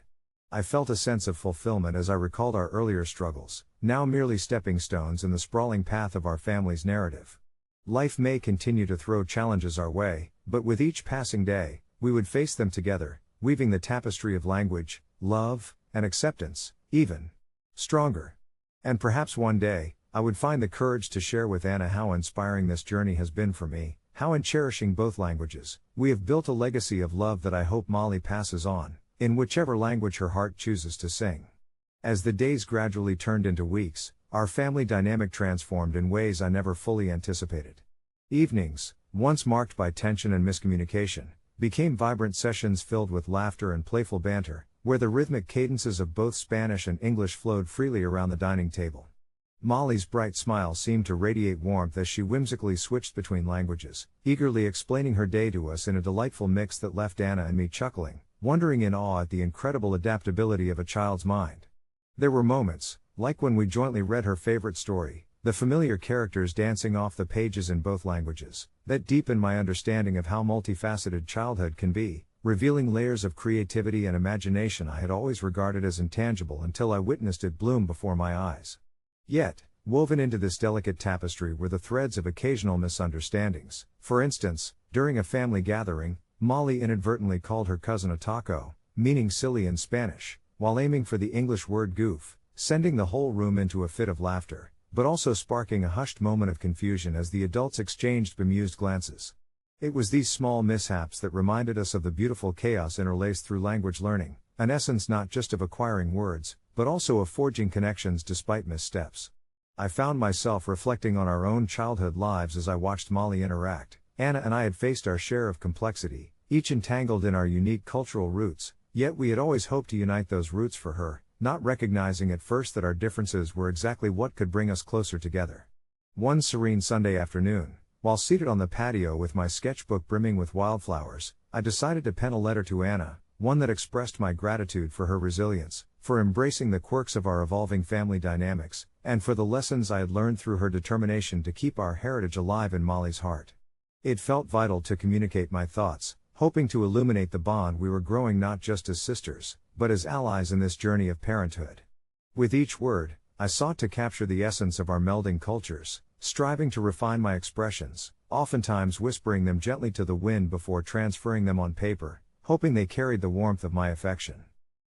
I felt a sense of fulfillment as I recalled our earlier struggles, now merely stepping stones in the sprawling path of our family's narrative. Life may continue to throw challenges our way, but with each passing day, we would face them together, weaving the tapestry of language, love, and acceptance, even stronger. And perhaps one day, I would find the courage to share with Anna how inspiring this journey has been for me, how in cherishing both languages, we have built a legacy of love that I hope Molly passes on, in whichever language her heart chooses to sing. As the days gradually turned into weeks, our family dynamic transformed in ways I never fully anticipated. Evenings, once marked by tension and miscommunication, became vibrant sessions filled with laughter and playful banter, where the rhythmic cadences of both Spanish and English flowed freely around the dining table. Molly's bright smile seemed to radiate warmth as she whimsically switched between languages, eagerly explaining her day to us in a delightful mix that left Anna and me chuckling, wondering in awe at the incredible adaptability of a child's mind. There were moments, like when we jointly read her favorite story, the familiar characters dancing off the pages in both languages, that deepened my understanding of how multifaceted childhood can be, revealing layers of creativity and imagination I had always regarded as intangible until I witnessed it bloom before my eyes. Yet, woven into this delicate tapestry were the threads of occasional misunderstandings. For instance, during a family gathering, Molly inadvertently called her cousin a taco, meaning silly in Spanish, while aiming for the English word goof, sending the whole room into a fit of laughter, but also sparking a hushed moment of confusion as the adults exchanged bemused glances. It was these small mishaps that reminded us of the beautiful chaos interlaced through language learning, an essence not just of acquiring words, but also of forging connections despite missteps. I found myself reflecting on our own childhood lives as I watched Molly interact. Anna and I had faced our share of complexity, each entangled in our unique cultural roots, yet we had always hoped to unite those roots for her, not recognizing at first that our differences were exactly what could bring us closer together. One serene Sunday afternoon, while seated on the patio with my sketchbook brimming with wildflowers, I decided to pen a letter to Anna, one that expressed my gratitude for her resilience, for embracing the quirks of our evolving family dynamics, and for the lessons I had learned through her determination to keep our heritage alive in Molly's heart. It felt vital to communicate my thoughts, hoping to illuminate the bond we were growing not just as sisters, but as allies in this journey of parenthood. With each word, I sought to capture the essence of our melding cultures, striving to refine my expressions, oftentimes whispering them gently to the wind before transferring them on paper, hoping they carried the warmth of my affection.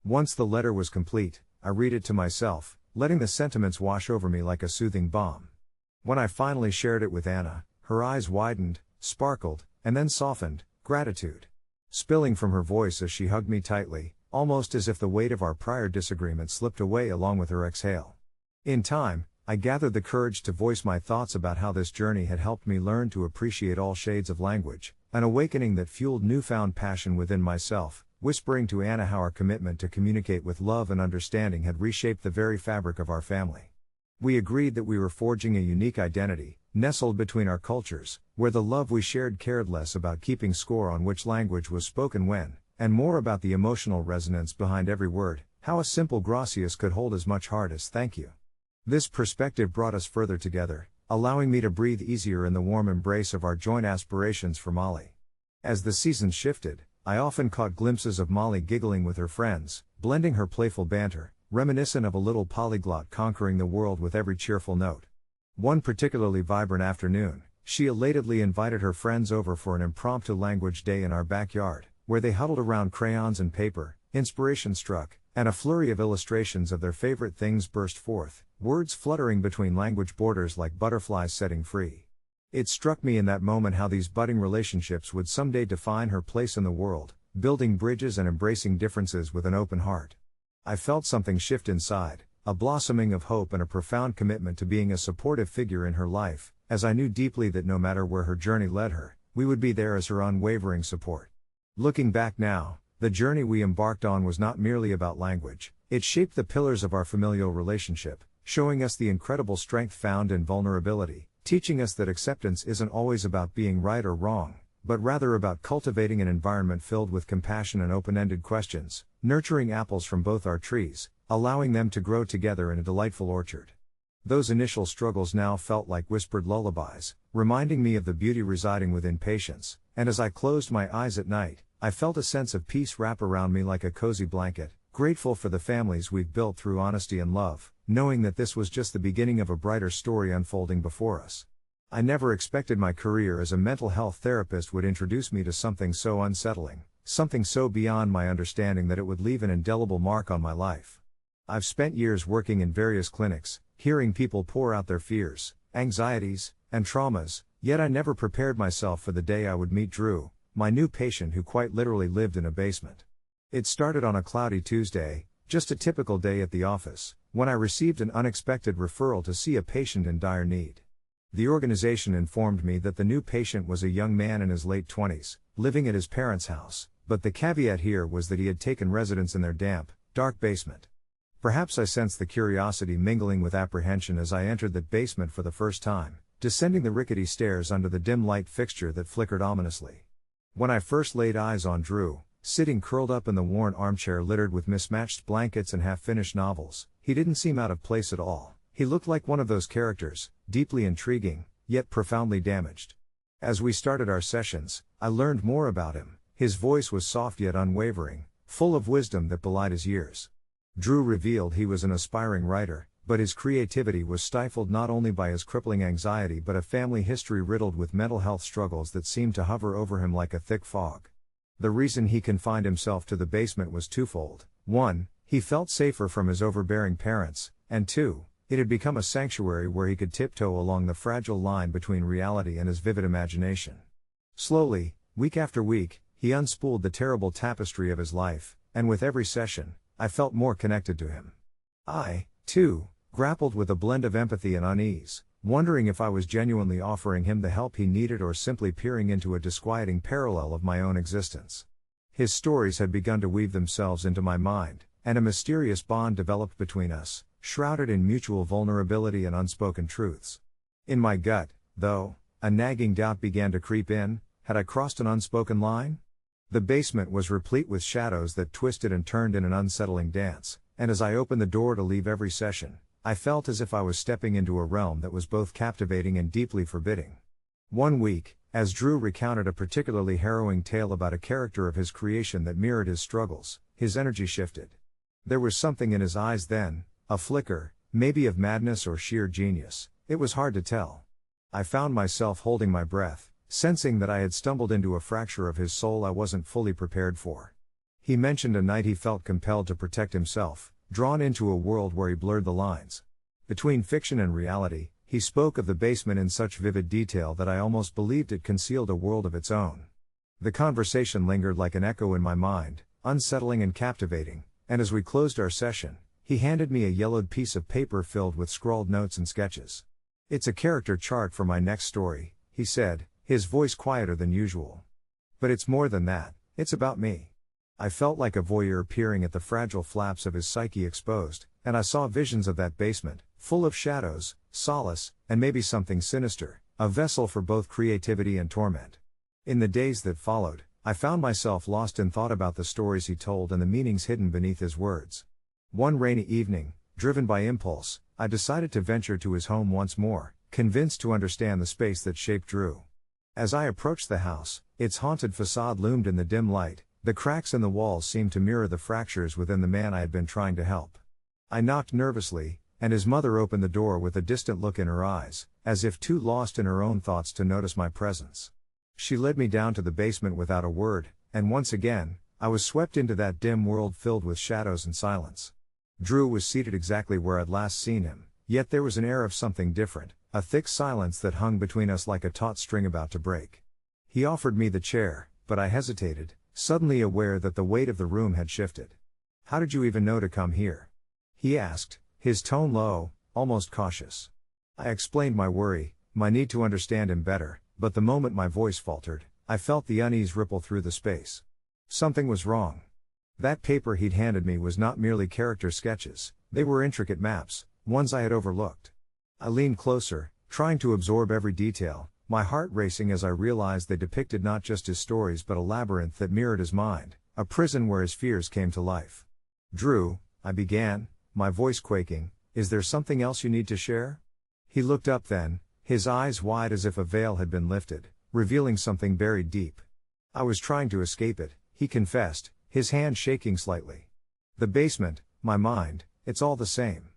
Once the letter was complete, I read it to myself, letting the sentiments wash over me like a soothing balm. When I finally shared it with Anna, her eyes widened, sparkled, and then softened, gratitude spilling from her voice as she hugged me tightly, almost as if the weight of our prior disagreement slipped away along with her exhale. In time, I gathered the courage to voice my thoughts about how this journey had helped me learn to appreciate all shades of language, an awakening that fueled newfound passion within myself, whispering to Anna how our commitment to communicate with love and understanding had reshaped the very fabric of our family. We agreed that we were forging a unique identity, nestled between our cultures, where the love we shared cared less about keeping score on which language was spoken when, and more about the emotional resonance behind every word, how a simple gracias could hold as much heart as thank you. This perspective brought us further together, allowing me to breathe easier in the warm embrace of our joint aspirations for Molly. As the seasons shifted, I often caught glimpses of Molly giggling with her friends, blending her playful banter, reminiscent of a little polyglot conquering the world with every cheerful note. One particularly vibrant afternoon, she elatedly invited her friends over for an impromptu language day in our backyard, where they huddled around crayons and paper, inspiration struck, and a flurry of illustrations of their favorite things burst forth, words fluttering between language borders like butterflies setting free. It struck me in that moment how these budding relationships would someday define her place in the world, building bridges and embracing differences with an open heart. I felt something shift inside, a blossoming of hope and a profound commitment to being a supportive figure in her life, as I knew deeply that no matter where her journey led her, we would be there as her unwavering support. Looking back now, the journey we embarked on was not merely about language, it shaped the pillars of our familial relationship, showing us the incredible strength found in vulnerability, teaching us that acceptance isn't always about being right or wrong, but rather about cultivating an environment filled with compassion and open-ended questions, nurturing apples from both our trees, allowing them to grow together in a delightful orchard. Those initial struggles now felt like whispered lullabies, reminding me of the beauty residing within patience, and as I closed my eyes at night, I felt a sense of peace wrap around me like a cozy blanket, grateful for the families we've built through honesty and love, knowing that this was just the beginning of a brighter story unfolding before us. I never expected my career as a mental health therapist would introduce me to something so unsettling, something so beyond my understanding that it would leave an indelible mark on my life. I've spent years working in various clinics, hearing people pour out their fears, anxieties, and traumas, yet I never prepared myself for the day I would meet Drew, my new patient who quite literally lived in a basement. It started on a cloudy Tuesday, just a typical day at the office, when I received an unexpected referral to see a patient in dire need. The organization informed me that the new patient was a young man in his late 20s, living at his parents' house, but the caveat here was that he had taken residence in their damp, dark basement. Perhaps I sensed the curiosity mingling with apprehension as I entered that basement for the first time, descending the rickety stairs under the dim light fixture that flickered ominously. When I first laid eyes on Drew, sitting curled up in the worn armchair littered with mismatched blankets and half-finished novels, he didn't seem out of place at all. He looked like one of those characters, deeply intriguing, yet profoundly damaged. As we started our sessions, I learned more about him. His voice was soft yet unwavering, full of wisdom that belied his years. Drew revealed he was an aspiring writer, but his creativity was stifled not only by his crippling anxiety but a family history riddled with mental health struggles that seemed to hover over him like a thick fog. The reason he confined himself to the basement was twofold. 1, he felt safer from his overbearing parents, and 2, it had become a sanctuary where he could tiptoe along the fragile line between reality and his vivid imagination. Slowly, week after week, he unspooled the terrible tapestry of his life, and with every session, I felt more connected to him. I, too, grappled with a blend of empathy and unease, wondering if I was genuinely offering him the help he needed or simply peering into a disquieting parallel of my own existence. His stories had begun to weave themselves into my mind, and a mysterious bond developed between us, shrouded in mutual vulnerability and unspoken truths. In my gut, though, a nagging doubt began to creep in: had I crossed an unspoken line? The basement was replete with shadows that twisted and turned in an unsettling dance, and as I opened the door to leave every session, I felt as if I was stepping into a realm that was both captivating and deeply forbidding. One week, as Drew recounted a particularly harrowing tale about a character of his creation that mirrored his struggles, his energy shifted. There was something in his eyes then, a flicker, maybe of madness or sheer genius. It was hard to tell. I found myself holding my breath, sensing that I had stumbled into a fracture of his soul I wasn't fully prepared for. He mentioned a night he felt compelled to protect himself, drawn into a world where he blurred the lines between fiction and reality. He spoke of the basement in such vivid detail that I almost believed it concealed a world of its own. The conversation lingered like an echo in my mind, unsettling and captivating, and as we closed our session, he handed me a yellowed piece of paper filled with scrawled notes and sketches. "It's a character chart for my next story," he said, his voice quieter than usual. "But it's more than that, it's about me." I felt like a voyeur peering at the fragile flaps of his psyche exposed, and I saw visions of that basement, full of shadows, solace, and maybe something sinister, a vessel for both creativity and torment. In the days that followed, I found myself lost in thought about the stories he told and the meanings hidden beneath his words. One rainy evening, driven by impulse, I decided to venture to his home once more, convinced to understand the space that shaped Drew. As I approached the house, its haunted facade loomed in the dim light. The cracks in the walls seemed to mirror the fractures within the man I had been trying to help. I knocked nervously, and his mother opened the door with a distant look in her eyes, as if too lost in her own thoughts to notice my presence. She led me down to the basement without a word, and once again, I was swept into that dim world filled with shadows and silence. Drew was seated exactly where I'd last seen him, yet there was an air of something different, a thick silence that hung between us like a taut string about to break. He offered me the chair, but I hesitated, suddenly aware that the weight of the room had shifted. "How did you even know to come here?" he asked, his tone low, almost cautious. I explained my worry, my need to understand him better, but the moment my voice faltered, I felt the unease ripple through the space. Something was wrong. That paper he'd handed me was not merely character sketches, they were intricate maps, ones I had overlooked. I leaned closer, trying to absorb every detail, my heart racing as I realized they depicted not just his stories but a labyrinth that mirrored his mind, a prison where his fears came to life. "Drew," I began, my voice quaking, "is there something else you need to share?" He looked up then, his eyes wide as if a veil had been lifted, revealing something buried deep. "I was trying to escape it," he confessed, his hand shaking slightly. "The basement, my mind, it's all the same."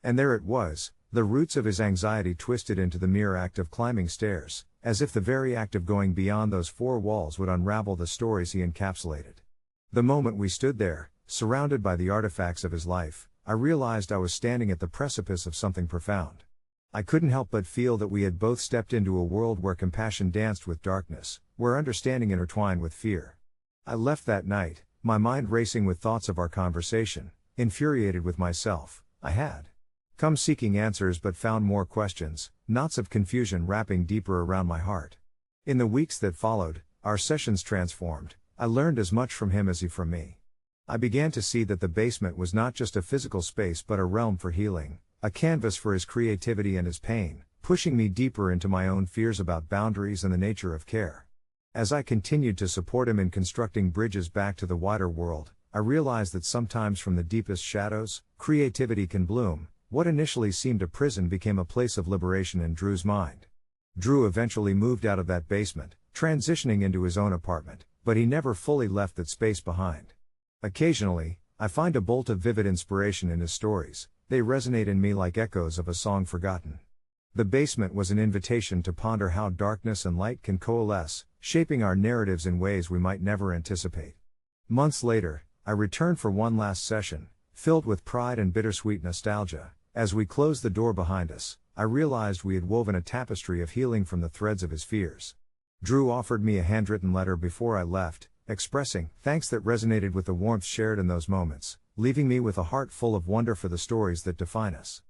And there it was, the roots of his anxiety twisted into the mere act of climbing stairs, as if the very act of going beyond those four walls would unravel the stories he encapsulated. The moment we stood there, surrounded by the artifacts of his life, I realized I was standing at the precipice of something profound. I couldn't help but feel that we had both stepped into a world where compassion danced with darkness, where understanding intertwined with fear. I left that night, my mind racing with thoughts of our conversation, infuriated with myself. I had come seeking answers but found more questions, knots of confusion wrapping deeper around my heart. In the weeks that followed, our sessions transformed. I learned as much from him as he from me. I began to see that the basement was not just a physical space but a realm for healing, a canvas for his creativity and his pain, pushing me deeper into my own fears about boundaries and the nature of care. As I continued to support him in constructing bridges back to the wider world, I realized that sometimes from the deepest shadows, creativity can bloom. What initially seemed a prison became a place of liberation in Drew's mind. Drew eventually moved out of that basement, transitioning into his own apartment, but he never fully left that space behind. Occasionally, I find a bolt of vivid inspiration in his stories. They resonate in me like echoes of a song forgotten. The basement was an invitation to ponder how darkness and light can coalesce, shaping our narratives in ways we might never anticipate. Months later, I returned for one last session, filled with pride and bittersweet nostalgia. As we closed the door behind us, I realized we had woven a tapestry of healing from the threads of his fears. Drew offered me a handwritten letter before I left, expressing thanks that resonated with the warmth shared in those moments, leaving me with a heart full of wonder for the stories that define us.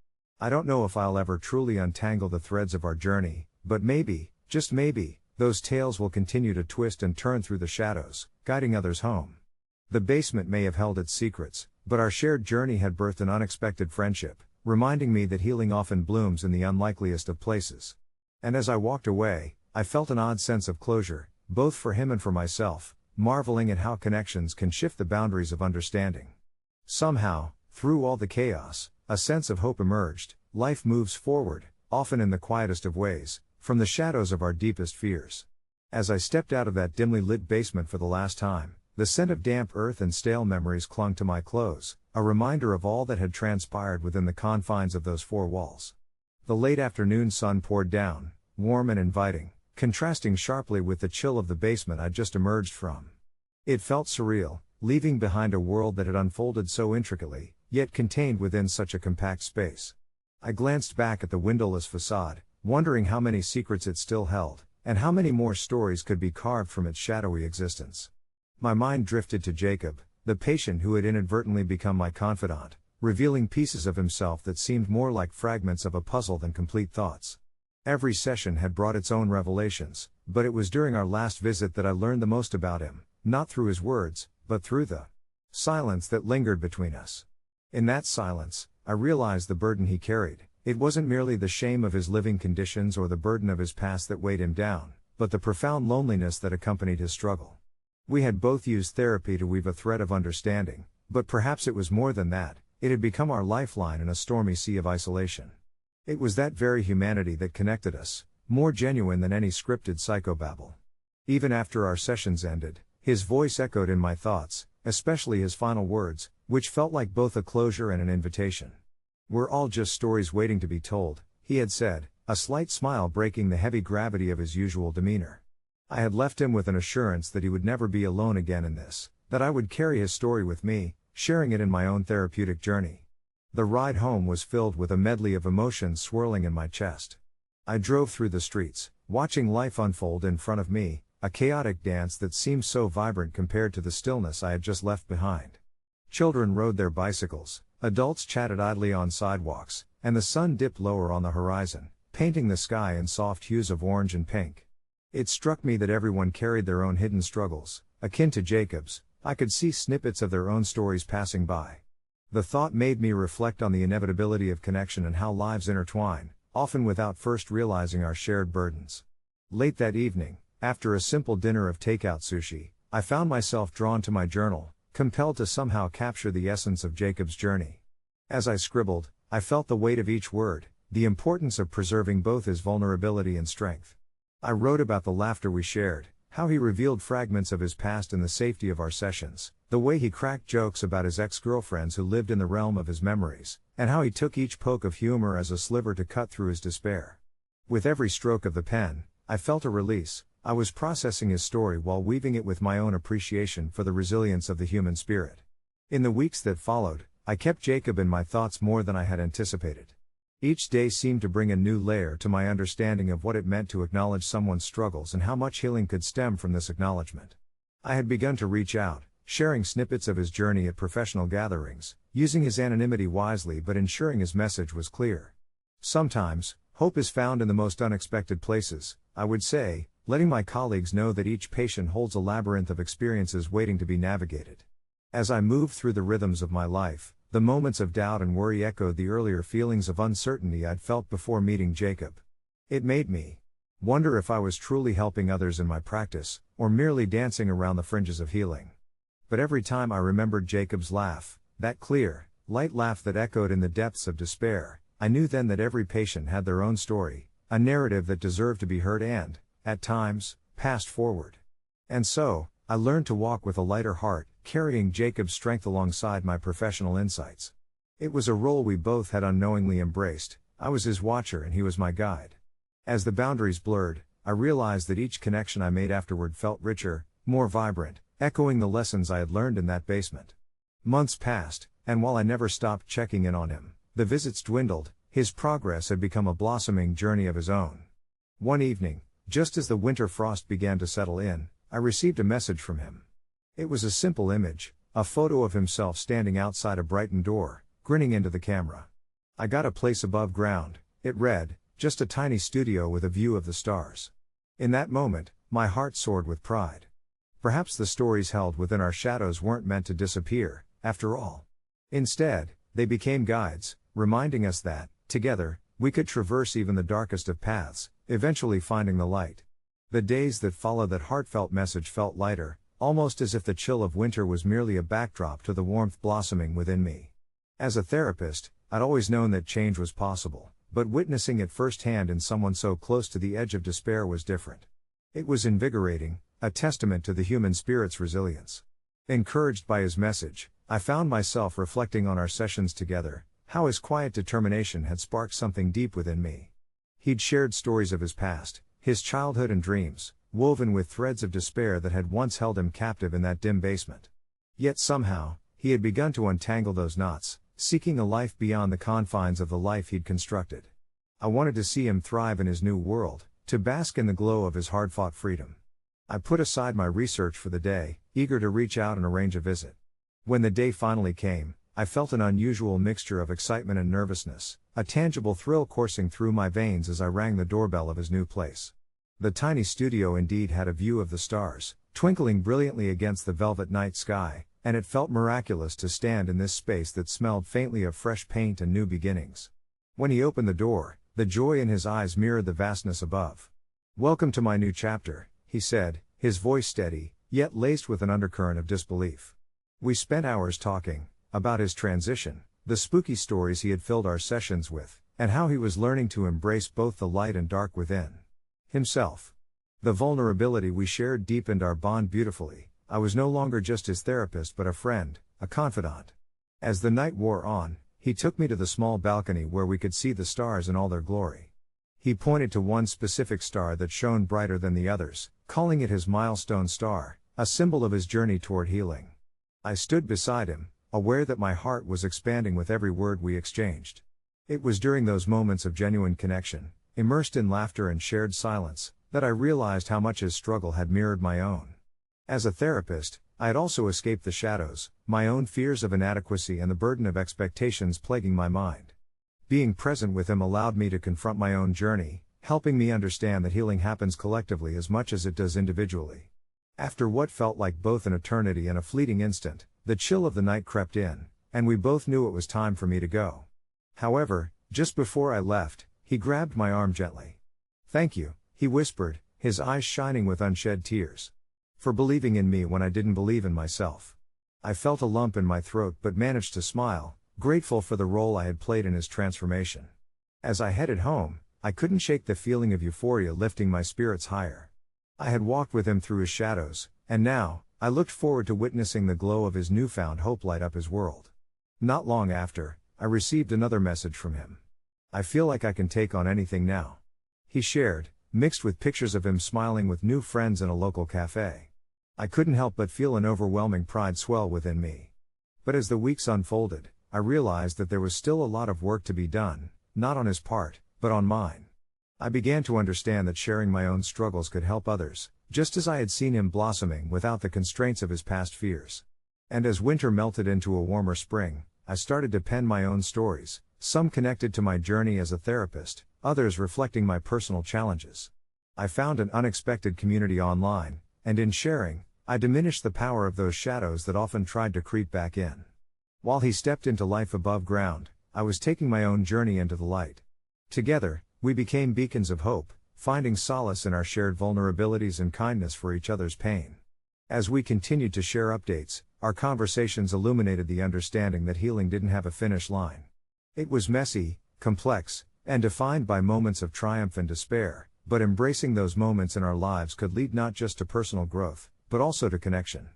I don't know if I'll ever truly untangle the threads of our journey, but maybe, just maybe, those tales will continue to twist and turn through the shadows, guiding others home. The basement may have held its secrets, but our shared journey had birthed an unexpected friendship, reminding me that healing often blooms in the unlikeliest of places. And as I walked away, I felt an odd sense of closure, both for him and for myself, marveling at how connections can shift the boundaries of understanding. Somehow, through all the chaos, a sense of hope emerged. Life moves forward, often in the quietest of ways, from the shadows of our deepest fears. As I stepped out of that dimly lit basement for the last time, the scent of damp earth and stale memories clung to my clothes, a reminder of all that had transpired within the confines of those four walls. The late afternoon sun poured down, warm and inviting, contrasting sharply with the chill of the basement I'd just emerged from. It felt surreal, leaving behind a world that had unfolded so intricately, yet contained within such a compact space. I glanced back at the windowless facade, wondering how many secrets it still held, and how many more stories could be carved from its shadowy existence. My mind drifted to Jacob, the patient who had inadvertently become my confidant, revealing pieces of himself that seemed more like fragments of a puzzle than complete thoughts. Every session had brought its own revelations, but it was during our last visit that I learned the most about him, not through his words, but through the silence that lingered between us. In that silence, I realized the burden he carried. It wasn't merely the shame of his living conditions or the burden of his past that weighed him down, but the profound loneliness that accompanied his struggle. We had both used therapy to weave a thread of understanding, but perhaps it was more than that. It had become our lifeline in a stormy sea of isolation. It was that very humanity that connected us, more genuine than any scripted psychobabble. Even after our sessions ended, his voice echoed in my thoughts, especially his final words, which felt like both a closure and an invitation. "We're all just stories waiting to be told," he had said, a slight smile breaking the heavy gravity of his usual demeanor. I had left him with an assurance that he would never be alone again in this, that I would carry his story with me, sharing it in my own therapeutic journey. The ride home was filled with a medley of emotions swirling in my chest. I drove through the streets, watching life unfold in front of me, a chaotic dance that seemed so vibrant compared to the stillness I had just left behind. Children rode their bicycles, adults chatted idly on sidewalks, and the sun dipped lower on the horizon, painting the sky in soft hues of orange and pink. It struck me that everyone carried their own hidden struggles, akin to Jacob's. I could see snippets of their own stories passing by. The thought made me reflect on the inevitability of connection and how lives intertwine, often without first realizing our shared burdens. Late that evening, after a simple dinner of takeout sushi, I found myself drawn to my journal, compelled to somehow capture the essence of Jacob's journey. As I scribbled, I felt the weight of each word, the importance of preserving both his vulnerability and strength. I wrote about the laughter we shared, how he revealed fragments of his past in the safety of our sessions, the way he cracked jokes about his ex-girlfriends who lived in the realm of his memories, and how he took each poke of humor as a sliver to cut through his despair. With every stroke of the pen, I felt a release. I was processing his story while weaving it with my own appreciation for the resilience of the human spirit. In the weeks that followed, I kept Jacob in my thoughts more than I had anticipated. Each day seemed to bring a new layer to my understanding of what it meant to acknowledge someone's struggles and how much healing could stem from this acknowledgement. I had begun to reach out, sharing snippets of his journey at professional gatherings, using his anonymity wisely but ensuring his message was clear. Sometimes, hope is found in the most unexpected places, I would say, letting my colleagues know that each patient holds a labyrinth of experiences waiting to be navigated. As I moved through the rhythms of my life, the moments of doubt and worry echoed the earlier feelings of uncertainty I'd felt before meeting Jacob. It made me wonder if I was truly helping others in my practice, or merely dancing around the fringes of healing. But every time I remembered Jacob's laugh, that clear, light laugh that echoed in the depths of despair, I knew then that every patient had their own story, a narrative that deserved to be heard and, at times, passed forward. And so, I learned to walk with a lighter heart, carrying Jacob's strength alongside my professional insights. It was a role we both had unknowingly embraced. I was his watcher and he was my guide. As the boundaries blurred, I realized that each connection I made afterward felt richer, more vibrant, echoing the lessons I had learned in that basement. Months passed, and while I never stopped checking in on him, the visits dwindled. His progress had become a blossoming journey of his own. One evening, just as the winter frost began to settle in, I received a message from him. It was a simple image, a photo of himself standing outside a brightened door, grinning into the camera. I got a place above ground, it read, just a tiny studio with a view of the stars. In that moment, my heart soared with pride. Perhaps the stories held within our shadows weren't meant to disappear, after all. Instead, they became guides, reminding us that, together, we could traverse even the darkest of paths, eventually finding the light. The days that followed that heartfelt message felt lighter, almost as if the chill of winter was merely a backdrop to the warmth blossoming within me. As a therapist, I'd always known that change was possible, but witnessing it firsthand in someone so close to the edge of despair was different. It was invigorating, a testament to the human spirit's resilience. Encouraged by his message, I found myself reflecting on our sessions together, how his quiet determination had sparked something deep within me. He'd shared stories of his past, his childhood and dreams, woven with threads of despair that had once held him captive in that dim basement. Yet somehow, he had begun to untangle those knots, seeking a life beyond the confines of the life he'd constructed. I wanted to see him thrive in his new world, to bask in the glow of his hard-fought freedom. I put aside my research for the day, eager to reach out and arrange a visit. When the day finally came, I felt an unusual mixture of excitement and nervousness, a tangible thrill coursing through my veins as I rang the doorbell of his new place. The tiny studio indeed had a view of the stars, twinkling brilliantly against the velvet night sky, and it felt miraculous to stand in this space that smelled faintly of fresh paint and new beginnings. When he opened the door, the joy in his eyes mirrored the vastness above. "Welcome to my new chapter," he said, his voice steady, yet laced with an undercurrent of disbelief. We spent hours talking about his transition, the spooky stories he had filled our sessions with, and how he was learning to embrace both the light and dark within himself. The vulnerability we shared deepened our bond beautifully. I was no longer just his therapist but a friend, a confidant. As the night wore on, he took me to the small balcony where we could see the stars in all their glory. He pointed to one specific star that shone brighter than the others, calling it his milestone star, a symbol of his journey toward healing. I stood beside him, aware that my heart was expanding with every word we exchanged. It was during those moments of genuine connection, immersed in laughter and shared silence, that I realized how much his struggle had mirrored my own. As a therapist, I had also escaped the shadows, my own fears of inadequacy and the burden of expectations plaguing my mind. Being present with him allowed me to confront my own journey, helping me understand that healing happens collectively as much as it does individually. After what felt like both an eternity and a fleeting instant, the chill of the night crept in, and we both knew it was time for me to go. However, just before I left, he grabbed my arm gently. "Thank you," he whispered, his eyes shining with unshed tears. For believing in me when I didn't believe in myself. I felt a lump in my throat but managed to smile, grateful for the role I had played in his transformation. As I headed home, I couldn't shake the feeling of euphoria lifting my spirits higher. I had walked with him through his shadows, and now, I looked forward to witnessing the glow of his newfound hope light up his world. Not long after, I received another message from him. I feel like I can take on anything now. He shared, mixed with pictures of him smiling with new friends in a local cafe. I couldn't help but feel an overwhelming pride swell within me. But as the weeks unfolded, I realized that there was still a lot of work to be done, not on his part, but on mine. I began to understand that sharing my own struggles could help others, just as I had seen him blossoming without the constraints of his past fears. And as winter melted into a warmer spring, I started to pen my own stories, some connected to my journey as a therapist, others reflecting my personal challenges. I found an unexpected community online, and in sharing, I diminished the power of those shadows that often tried to creep back in. While he stepped into life above ground, I was taking my own journey into the light. Together, we became beacons of hope, finding solace in our shared vulnerabilities and kindness for each other's pain. As we continued to share updates, our conversations illuminated the understanding that healing didn't have a finish line. It was messy, complex, and defined by moments of triumph and despair, but embracing those moments in our lives could lead not just to personal growth, but also to connection.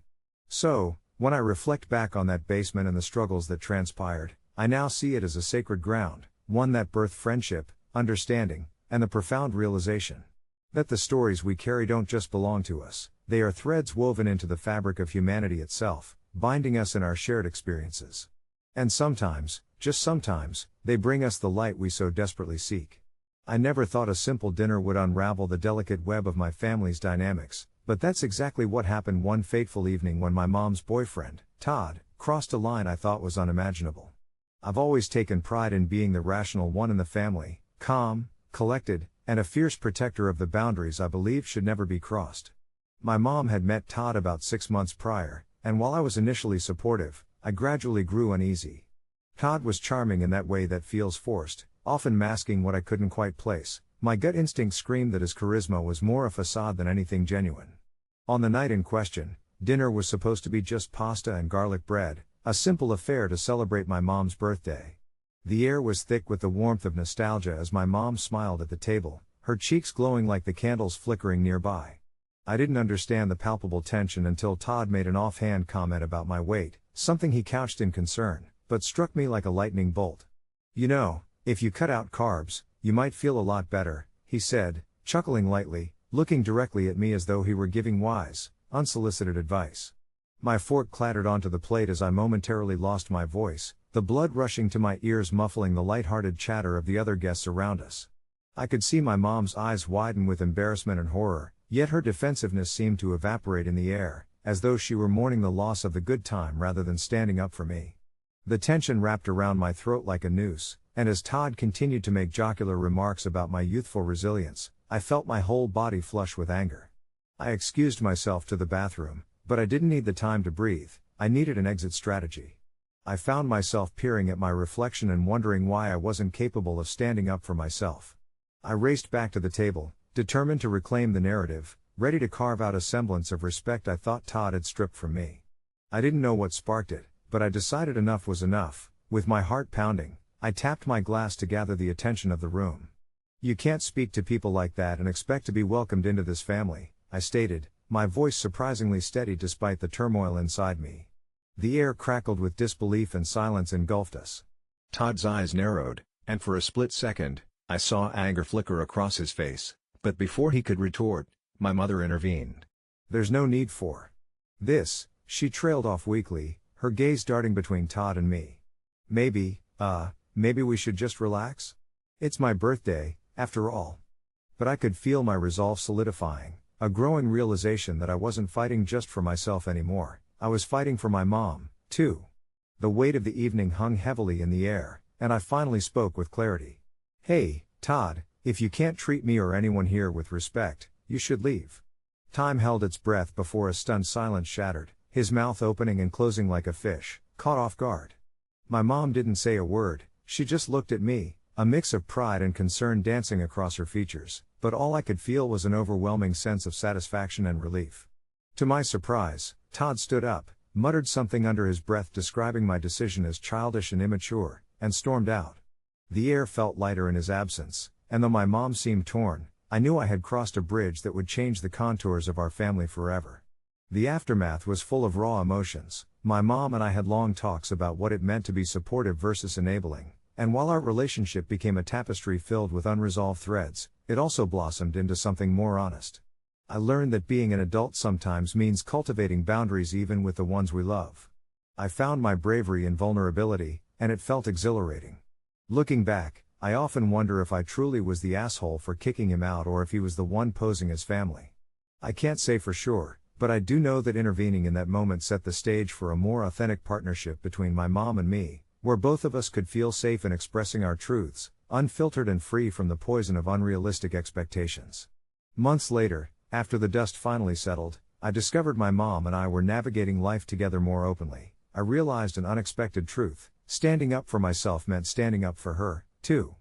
So, when I reflect back on that basement and the struggles that transpired, I now see it as a sacred ground, one that birthed friendship, understanding, and the profound realization that the stories we carry don't just belong to us, they are threads woven into the fabric of humanity itself, binding us in our shared experiences. And sometimes, just sometimes, they bring us the light we so desperately seek. I never thought a simple dinner would unravel the delicate web of my family's dynamics, but that's exactly what happened one fateful evening when my mom's boyfriend, Todd, crossed a line I thought was unimaginable. I've always taken pride in being the rational one in the family, calm, collected, and a fierce protector of the boundaries I believed should never be crossed. My mom had met Todd about 6 months prior, and while I was initially supportive, I gradually grew uneasy. Todd was charming in that way that feels forced, often masking what I couldn't quite place. My gut instinct screamed that his charisma was more a facade than anything genuine. On the night in question, dinner was supposed to be just pasta and garlic bread, a simple affair to celebrate my mom's birthday. The air was thick with the warmth of nostalgia as my mom smiled at the table, her cheeks glowing like the candles flickering nearby. I didn't understand the palpable tension until Todd made an offhand comment about my weight, something he couched in concern, but struck me like a lightning bolt. "You know, if you cut out carbs, you might feel a lot better," he said, chuckling lightly, looking directly at me as though he were giving wise, unsolicited advice. My fork clattered onto the plate as I momentarily lost my voice, the blood rushing to my ears muffling the light-hearted chatter of the other guests around us. I could see my mom's eyes widen with embarrassment and horror, yet her defensiveness seemed to evaporate in the air, as though she were mourning the loss of the good time rather than standing up for me. The tension wrapped around my throat like a noose, and as Todd continued to make jocular remarks about my youthful resilience, I felt my whole body flush with anger. I excused myself to the bathroom, but I didn't need the time to breathe, I needed an exit strategy. I found myself peering at my reflection and wondering why I wasn't capable of standing up for myself. I raced back to the table, determined to reclaim the narrative, ready to carve out a semblance of respect I thought Todd had stripped from me. I didn't know what sparked it, but I decided enough was enough. With my heart pounding, I tapped my glass to gather the attention of the room. "You can't speak to people like that and expect to be welcomed into this family," I stated, my voice surprisingly steady despite the turmoil inside me. The air crackled with disbelief and silence engulfed us. Todd's eyes narrowed, and for a split second, I saw anger flicker across his face, but before he could retort, my mother intervened. "There's no need for this," she trailed off weakly, her gaze darting between Todd and me. Maybe we should just relax? It's my birthday, after all." But I could feel my resolve solidifying, a growing realization that I wasn't fighting just for myself anymore, I was fighting for my mom, too. The weight of the evening hung heavily in the air, and I finally spoke with clarity. "Hey, Todd, if you can't treat me or anyone here with respect, you should leave." Time held its breath before a stunned silence shattered, his mouth opening and closing like a fish, caught off guard. My mom didn't say a word, she just looked at me, a mix of pride and concern dancing across her features, but all I could feel was an overwhelming sense of satisfaction and relief. To my surprise, Todd stood up, muttered something under his breath describing my decision as childish and immature, and stormed out. The air felt lighter in his absence, and though my mom seemed torn, I knew I had crossed a bridge that would change the contours of our family forever. The aftermath was full of raw emotions. My mom and I had long talks about what it meant to be supportive versus enabling, and while our relationship became a tapestry filled with unresolved threads, it also blossomed into something more honest. I learned that being an adult sometimes means cultivating boundaries even with the ones we love. I found my bravery in vulnerability, and it felt exhilarating. Looking back, I often wonder if I truly was the asshole for kicking him out or if he was the one posing as family. I can't say for sure, but I do know that intervening in that moment set the stage for a more authentic partnership between my mom and me, where both of us could feel safe in expressing our truths, unfiltered and free from the poison of unrealistic expectations. Months later, after the dust finally settled, I discovered my mom and I were navigating life together more openly. I realized an unexpected truth: standing up for myself meant standing up for her, too.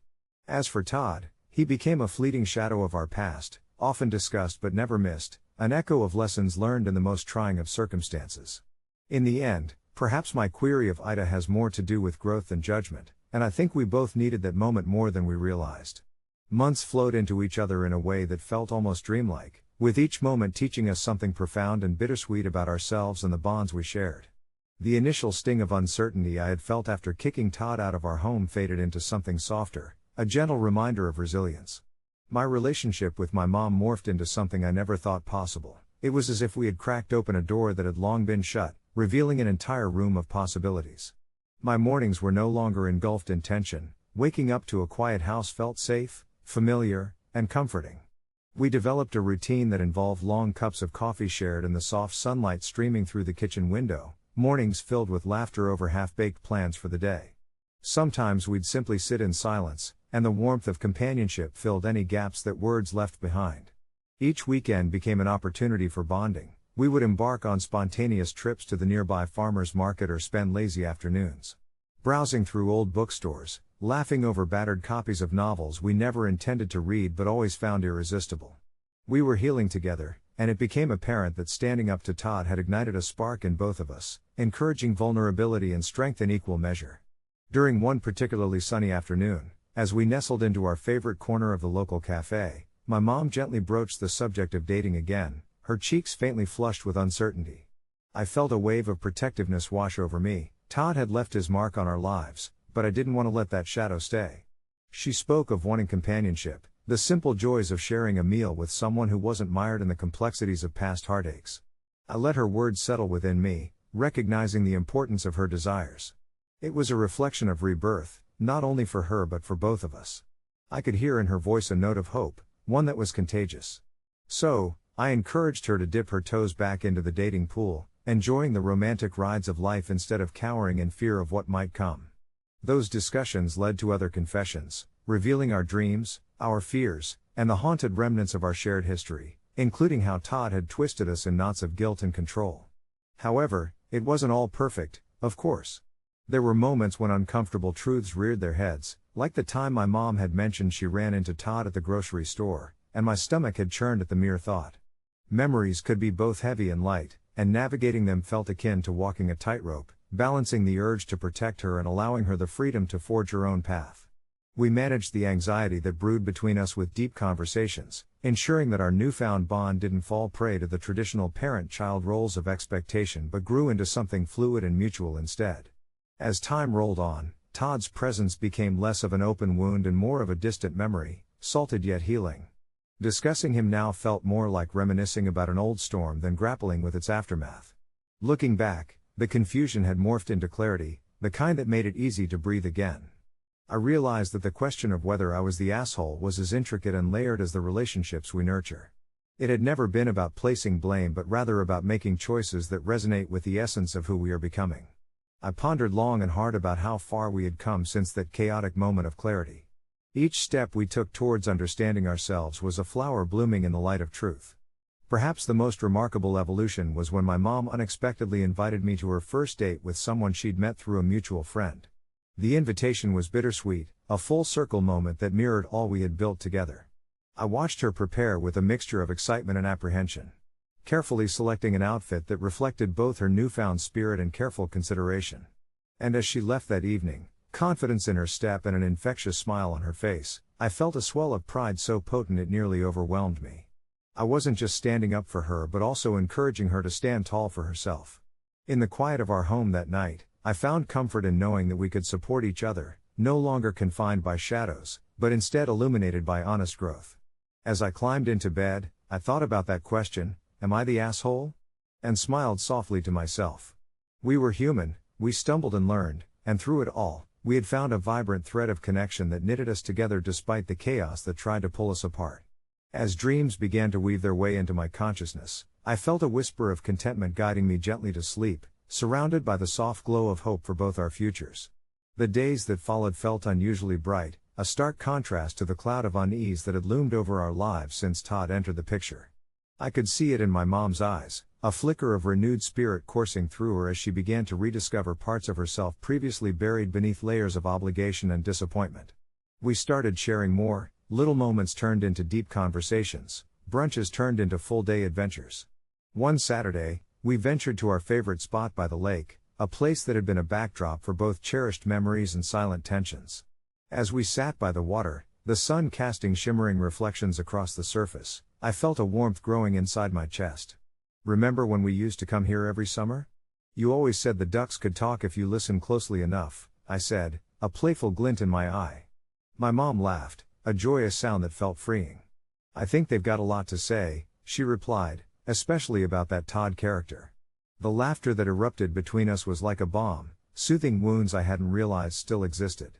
As for Todd, he became a fleeting shadow of our past, often discussed but never missed, an echo of lessons learned in the most trying of circumstances. In the end, perhaps my query of AITA has more to do with growth than judgment, and I think we both needed that moment more than we realized. Months flowed into each other in a way that felt almost dreamlike, with each moment teaching us something profound and bittersweet about ourselves and the bonds we shared. The initial sting of uncertainty I had felt after kicking Todd out of our home faded into something softer, a gentle reminder of resilience. My relationship with my mom morphed into something I never thought possible. It was as if we had cracked open a door that had long been shut, revealing an entire room of possibilities. My mornings were no longer engulfed in tension. Waking up to a quiet house felt safe, familiar, and comforting. We developed a routine that involved long cups of coffee shared and the soft sunlight streaming through the kitchen window, mornings filled with laughter over half-baked plans for the day. Sometimes we'd simply sit in silence, and the warmth of companionship filled any gaps that words left behind. Each weekend became an opportunity for bonding. We would embark on spontaneous trips to the nearby farmer's market or spend lazy afternoons browsing through old bookstores, laughing over battered copies of novels we never intended to read but always found irresistible. We were healing together, and it became apparent that standing up to Todd had ignited a spark in both of us, encouraging vulnerability and strength in equal measure. During one particularly sunny afternoon, as we nestled into our favorite corner of the local cafe, my mom gently broached the subject of dating again, her cheeks faintly flushed with uncertainty. I felt a wave of protectiveness wash over me. Todd had left his mark on our lives, but I didn't want to let that shadow stay. She spoke of wanting companionship, the simple joys of sharing a meal with someone who wasn't mired in the complexities of past heartaches. I let her words settle within me, recognizing the importance of her desires. It was a reflection of rebirth, not only for her but for both of us. I could hear in her voice a note of hope, one that was contagious. So, I encouraged her to dip her toes back into the dating pool, enjoying the romantic rides of life instead of cowering in fear of what might come. Those discussions led to other confessions, revealing our dreams, our fears, and the haunted remnants of our shared history, including how Todd had twisted us in knots of guilt and control. However, it wasn't all perfect, of course. There were moments when uncomfortable truths reared their heads, like the time my mom had mentioned she ran into Todd at the grocery store, and my stomach had churned at the mere thought. Memories could be both heavy and light, and navigating them felt akin to walking a tightrope, balancing the urge to protect her and allowing her the freedom to forge her own path. We managed the anxiety that brewed between us with deep conversations, ensuring that our newfound bond didn't fall prey to the traditional parent-child roles of expectation but grew into something fluid and mutual instead. As time rolled on, Todd's presence became less of an open wound and more of a distant memory, salted yet healing. Discussing him now felt more like reminiscing about an old storm than grappling with its aftermath. Looking back, the confusion had morphed into clarity, the kind that made it easy to breathe again. I realized that the question of whether I was the asshole was as intricate and layered as the relationships we nurture. It had never been about placing blame but rather about making choices that resonate with the essence of who we are becoming. I pondered long and hard about how far we had come since that chaotic moment of clarity. Each step we took towards understanding ourselves was a flower blooming in the light of truth. Perhaps the most remarkable evolution was when my mom unexpectedly invited me to her first date with someone she'd met through a mutual friend. The invitation was bittersweet, a full circle moment that mirrored all we had built together. I watched her prepare with a mixture of excitement and apprehension, carefully selecting an outfit that reflected both her newfound spirit and careful consideration. And as she left that evening, confidence in her step and an infectious smile on her face, I felt a swell of pride so potent it nearly overwhelmed me. I wasn't just standing up for her but also encouraging her to stand tall for herself. In the quiet of our home that night, I found comfort in knowing that we could support each other, no longer confined by shadows, but instead illuminated by honest growth. As I climbed into bed, I thought about that question, am I the asshole? And smiled softly to myself. We were human, we stumbled and learned, and through it all, we had found a vibrant thread of connection that knitted us together despite the chaos that tried to pull us apart. As dreams began to weave their way into my consciousness, I felt a whisper of contentment guiding me gently to sleep, surrounded by the soft glow of hope for both our futures. The days that followed felt unusually bright, a stark contrast to the cloud of unease that had loomed over our lives since Todd entered the picture. I could see it in my mom's eyes, a flicker of renewed spirit coursing through her as she began to rediscover parts of herself previously buried beneath layers of obligation and disappointment. We started sharing more, little moments turned into deep conversations, brunches turned into full-day adventures. One Saturday, we ventured to our favorite spot by the lake, a place that had been a backdrop for both cherished memories and silent tensions. As we sat by the water, the sun casting shimmering reflections across the surface, I felt a warmth growing inside my chest. Remember when we used to come here every summer? You always said the ducks could talk if you listened closely enough, I said, a playful glint in my eye. My mom laughed, a joyous sound that felt freeing. I think they've got a lot to say, she replied, especially about that Todd character. The laughter that erupted between us was like a balm, soothing wounds I hadn't realized still existed.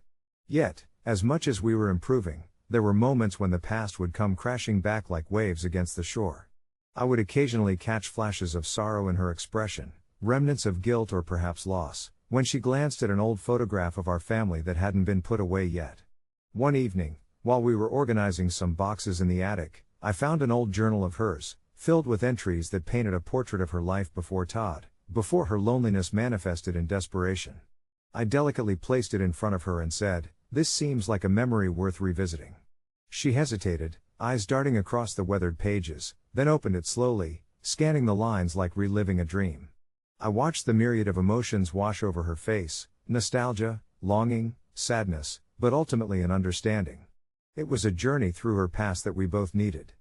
Yet, as much as we were improving, there were moments when the past would come crashing back like waves against the shore. I would occasionally catch flashes of sorrow in her expression, remnants of guilt or perhaps loss, when she glanced at an old photograph of our family that hadn't been put away yet. One evening, while we were organizing some boxes in the attic, I found an old journal of hers, filled with entries that painted a portrait of her life before Todd, before her loneliness manifested in desperation. I delicately placed it in front of her and said, "This seems like a memory worth revisiting." She hesitated, eyes darting across the weathered pages, then opened it slowly, scanning the lines like reliving a dream. I watched the myriad of emotions wash over her face, nostalgia, longing, sadness, but ultimately an understanding. It was a journey through her past that we both needed.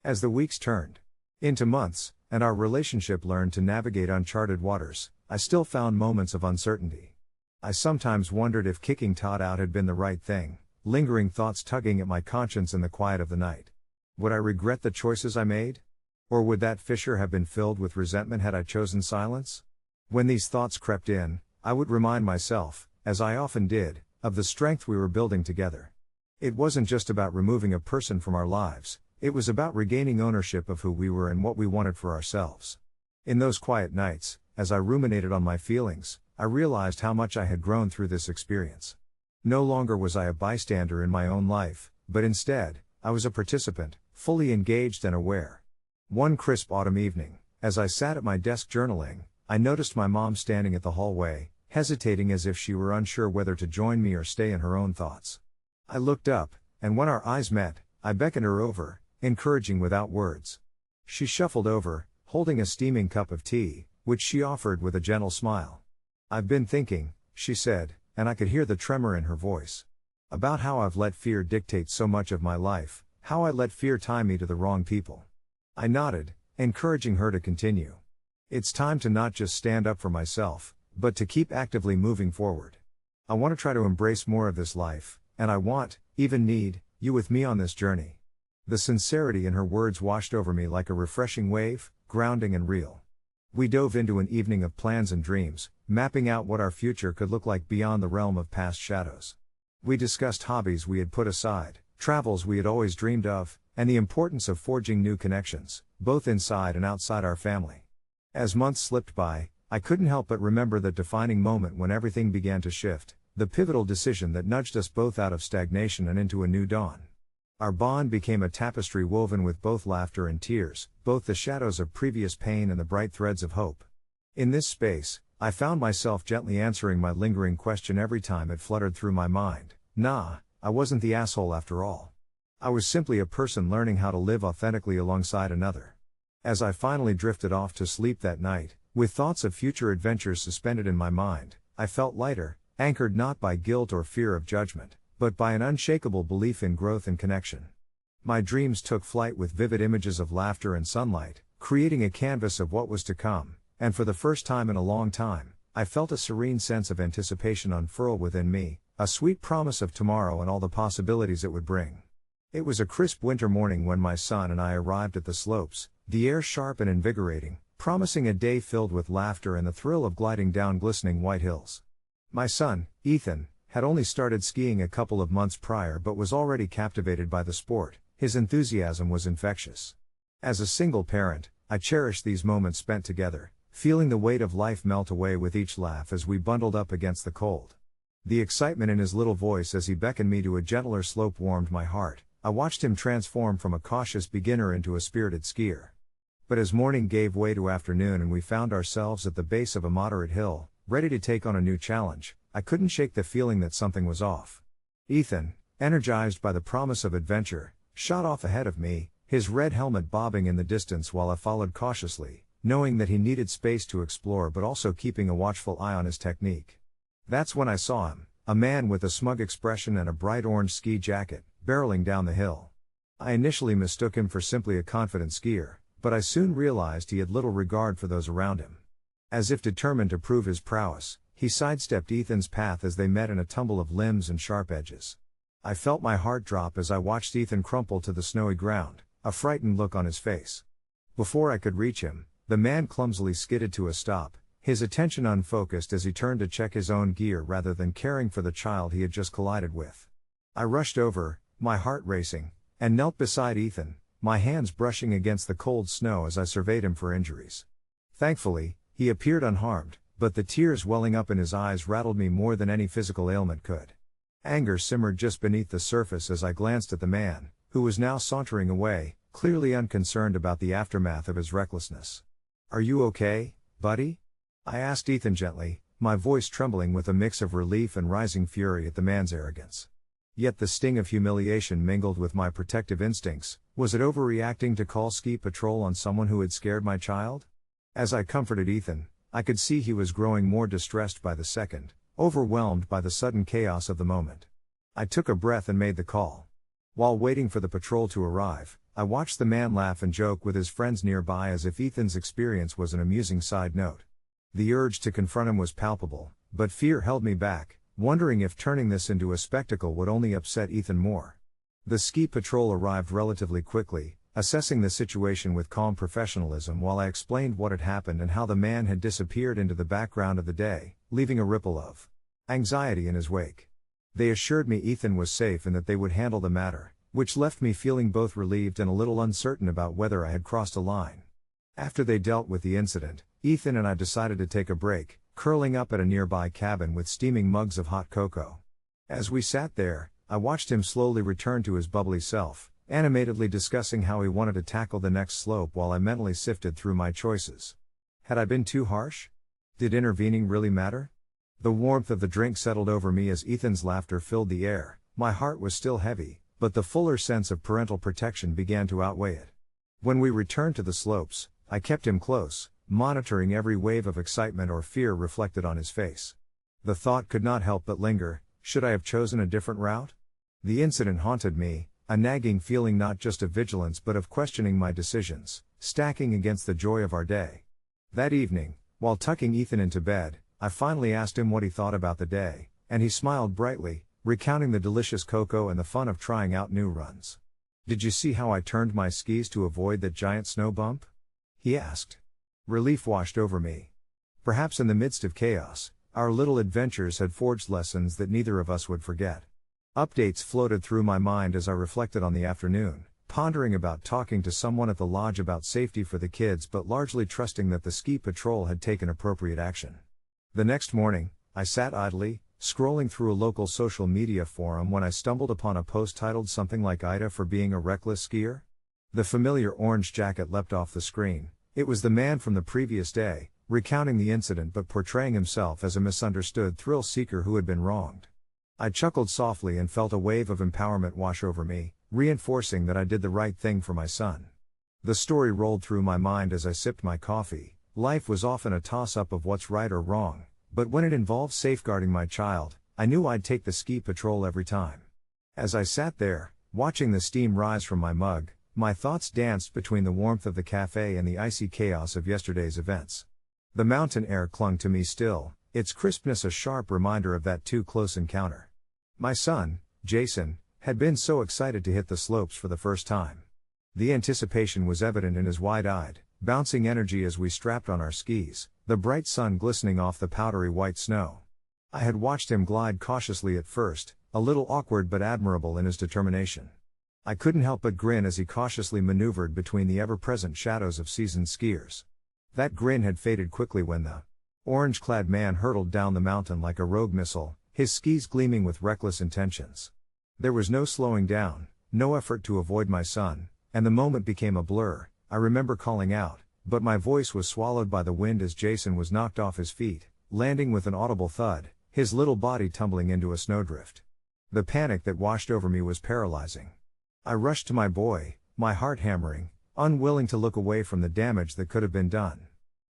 As the weeks turned into months, and our relationship learned to navigate uncharted waters, I still found moments of uncertainty. I sometimes wondered if kicking Todd out had been the right thing, lingering thoughts tugging at my conscience in the quiet of the night. Would I regret the choices I made? Or would that fissure have been filled with resentment had I chosen silence? When these thoughts crept in, I would remind myself, as I often did, of the strength we were building together. It wasn't just about removing a person from our lives, it was about regaining ownership of who we were and what we wanted for ourselves. In those quiet nights, as I ruminated on my feelings, I realized how much I had grown through this experience. No longer was I a bystander in my own life, but instead, I was a participant, fully engaged and aware. One crisp autumn evening, as I sat at my desk journaling, I noticed my mom standing at the hallway, hesitating as if she were unsure whether to join me or stay in her own thoughts. I looked up, and when our eyes met, I beckoned her over, encouraging without words. She shuffled over, holding a steaming cup of tea, which she offered with a gentle smile. "I've been thinking," she said, and I could hear the tremor in her voice, "about how I've let fear dictate so much of my life, how I let fear tie me to the wrong people." I nodded, encouraging her to continue. "It's time to not just stand up for myself, but to keep actively moving forward. I want to try to embrace more of this life, and I want, even need, you with me on this journey." The sincerity in her words washed over me like a refreshing wave, grounding and real. We dove into an evening of plans and dreams, mapping out what our future could look like beyond the realm of past shadows. We discussed hobbies we had put aside, travels we had always dreamed of, and the importance of forging new connections, both inside and outside our family. As months slipped by, I couldn't help but remember that defining moment when everything began to shift, the pivotal decision that nudged us both out of stagnation and into a new dawn. Our bond became a tapestry woven with both laughter and tears, both the shadows of previous pain and the bright threads of hope. In this space, I found myself gently answering my lingering question every time it fluttered through my mind. "Nah, I wasn't the asshole after all. I was simply a person learning how to live authentically alongside another. As I finally drifted off to sleep that night, with thoughts of future adventures suspended in my mind, I felt lighter, anchored not by guilt or fear of judgment, but by an unshakable belief in growth and connection. My dreams took flight with vivid images of laughter and sunlight, creating a canvas of what was to come, and for the first time in a long time, I felt a serene sense of anticipation unfurl within me, a sweet promise of tomorrow and all the possibilities it would bring. It was a crisp winter morning when my son and I arrived at the slopes, the air sharp and invigorating, promising a day filled with laughter and the thrill of gliding down glistening white hills. My son, Ethan, had only started skiing a couple of months prior but was already captivated by the sport. His enthusiasm was infectious. As a single parent, I cherished these moments spent together, feeling the weight of life melt away with each laugh as we bundled up against the cold. The excitement in his little voice as he beckoned me to a gentler slope warmed my heart. I watched him transform from a cautious beginner into a spirited skier. But as morning gave way to afternoon and we found ourselves at the base of a moderate hill, ready to take on a new challenge, I couldn't shake the feeling that something was off. Ethan, energized by the promise of adventure, shot off ahead of me, his red helmet bobbing in the distance while I followed cautiously, knowing that he needed space to explore but also keeping a watchful eye on his technique. That's when I saw him, a man with a smug expression and a bright orange ski jacket, barreling down the hill. I initially mistook him for simply a confident skier, but I soon realized he had little regard for those around him. As if determined to prove his prowess, he sidestepped Ethan's path as they met in a tumble of limbs and sharp edges. I felt my heart drop as I watched Ethan crumple to the snowy ground, a frightened look on his face. Before I could reach him, the man clumsily skidded to a stop, his attention unfocused as he turned to check his own gear rather than caring for the child he had just collided with. I rushed over, my heart racing, and knelt beside Ethan, my hands brushing against the cold snow as I surveyed him for injuries. Thankfully, he appeared unharmed, but the tears welling up in his eyes rattled me more than any physical ailment could. Anger simmered just beneath the surface as I glanced at the man, who was now sauntering away, clearly unconcerned about the aftermath of his recklessness. "Are you okay, buddy?" I asked Ethan gently, my voice trembling with a mix of relief and rising fury at the man's arrogance. Yet the sting of humiliation mingled with my protective instincts. Was it overreacting to call ski patrol on someone who had scared my child? As I comforted Ethan, I could see he was growing more distressed by the second, overwhelmed by the sudden chaos of the moment. I took a breath and made the call. While waiting for the patrol to arrive, I watched the man laugh and joke with his friends nearby as if Ethan's experience was an amusing side note. The urge to confront him was palpable, but fear held me back, wondering if turning this into a spectacle would only upset Ethan more. The ski patrol arrived relatively quickly, assessing the situation with calm professionalism while I explained what had happened and how the man had disappeared into the background of the day, leaving a ripple of anxiety in his wake. They assured me Ethan was safe and that they would handle the matter, which left me feeling both relieved and a little uncertain about whether I had crossed a line. After they dealt with the incident, Ethan and I decided to take a break, curling up at a nearby cabin with steaming mugs of hot cocoa. As we sat there, I watched him slowly return to his bubbly self, animatedly discussing how he wanted to tackle the next slope while I mentally sifted through my choices. Had I been too harsh? Did intervening really matter? The warmth of the drink settled over me as Ethan's laughter filled the air. My heart was still heavy, but the fuller sense of parental protection began to outweigh it. When we returned to the slopes, I kept him close, monitoring every wave of excitement or fear reflected on his face. The thought could not help but linger, should I have chosen a different route? The incident haunted me, a nagging feeling not just of vigilance but of questioning my decisions, stacking against the joy of our day. That evening, while tucking Ethan into bed, I finally asked him what he thought about the day, and he smiled brightly, recounting the delicious cocoa and the fun of trying out new runs. "Did you see how I turned my skis to avoid that giant snow bump?" he asked. Relief washed over me. Perhaps in the midst of chaos, our little adventures had forged lessons that neither of us would forget. Updates floated through my mind as I reflected on the afternoon, pondering about talking to someone at the lodge about safety for the kids but largely trusting that the ski patrol had taken appropriate action. The next morning, I sat idly, scrolling through a local social media forum when I stumbled upon a post titled something like AITA for being a reckless skier. The familiar orange jacket leapt off the screen. It was the man from the previous day, recounting the incident but portraying himself as a misunderstood thrill seeker who had been wronged. I chuckled softly and felt a wave of empowerment wash over me, reinforcing that I did the right thing for my son. The story rolled through my mind as I sipped my coffee. Life was often a toss-up of what's right or wrong, but when it involved safeguarding my child, I knew I'd take the ski patrol every time. As I sat there, watching the steam rise from my mug, my thoughts danced between the warmth of the cafe and the icy chaos of yesterday's events. The mountain air clung to me still, its crispness a sharp reminder of that too-close encounter. My son, Jason, had been so excited to hit the slopes for the first time. The anticipation was evident in his wide-eyed, bouncing energy as we strapped on our skis, the bright sun glistening off the powdery white snow. I had watched him glide cautiously at first, a little awkward but admirable in his determination. I couldn't help but grin as he cautiously maneuvered between the ever-present shadows of seasoned skiers. That grin had faded quickly when the orange-clad man hurtled down the mountain like a rogue missile, his skis gleaming with reckless intentions. There was no slowing down, no effort to avoid my son, and the moment became a blur. I remember calling out, but my voice was swallowed by the wind as Jason was knocked off his feet, landing with an audible thud, his little body tumbling into a snowdrift. The panic that washed over me was paralyzing. I rushed to my boy, my heart hammering, unwilling to look away from the damage that could have been done.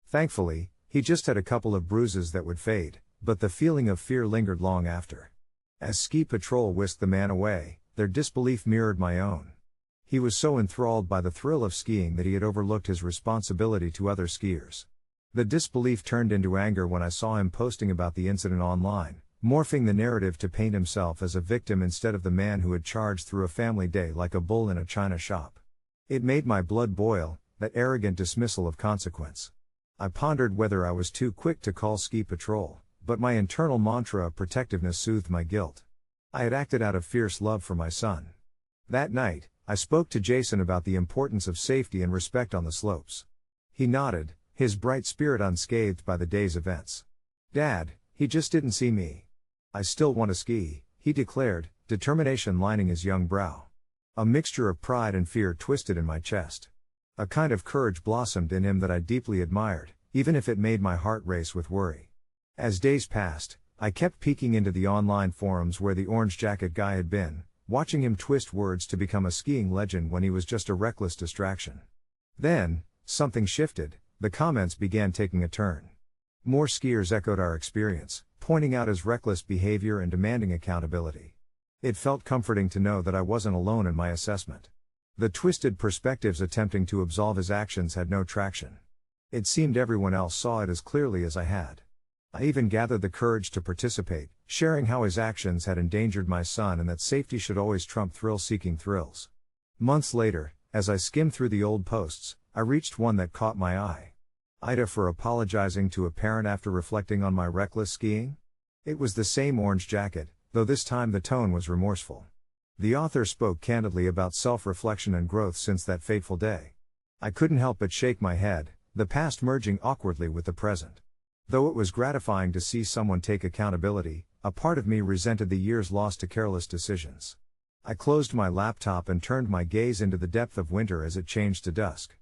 Thankfully, he just had a couple of bruises that would fade, but the feeling of fear lingered long after. As ski patrol whisked the man away, their disbelief mirrored my own. He was so enthralled by the thrill of skiing that he had overlooked his responsibility to other skiers. The disbelief turned into anger when I saw him posting about the incident online, morphing the narrative to paint himself as a victim instead of the man who had charged through a family day like a bull in a china shop. It made my blood boil, that arrogant dismissal of consequence. I pondered whether I was too quick to call ski patrol, but my internal mantra of protectiveness soothed my guilt. I had acted out of fierce love for my son. That night, I spoke to Jason about the importance of safety and respect on the slopes. He nodded, his bright spirit unscathed by the day's events. "Dad, he just didn't see me. I still want to ski," he declared, determination lining his young brow. A mixture of pride and fear twisted in my chest. A kind of courage blossomed in him that I deeply admired, even if it made my heart race with worry. As days passed, I kept peeking into the online forums where the orange jacket guy had been, watching him twist words to become a skiing legend when he was just a reckless distraction. Then, something shifted, the comments began taking a turn. More skiers echoed our experience, pointing out his reckless behavior and demanding accountability. It felt comforting to know that I wasn't alone in my assessment. The twisted perspectives attempting to absolve his actions had no traction. It seemed everyone else saw it as clearly as I had. I even gathered the courage to participate, sharing how his actions had endangered my son and that safety should always trump thrill-seeking thrills. Months later, as I skimmed through the old posts, I reached one that caught my eye. AITA for apologizing to a parent after reflecting on my reckless skiing? It was the same orange jacket, though this time the tone was remorseful. The author spoke candidly about self-reflection and growth since that fateful day. I couldn't help but shake my head, the past merging awkwardly with the present. Though it was gratifying to see someone take accountability, a part of me resented the years lost to careless decisions. I closed my laptop and turned my gaze into the depth of winter as it changed to dusk.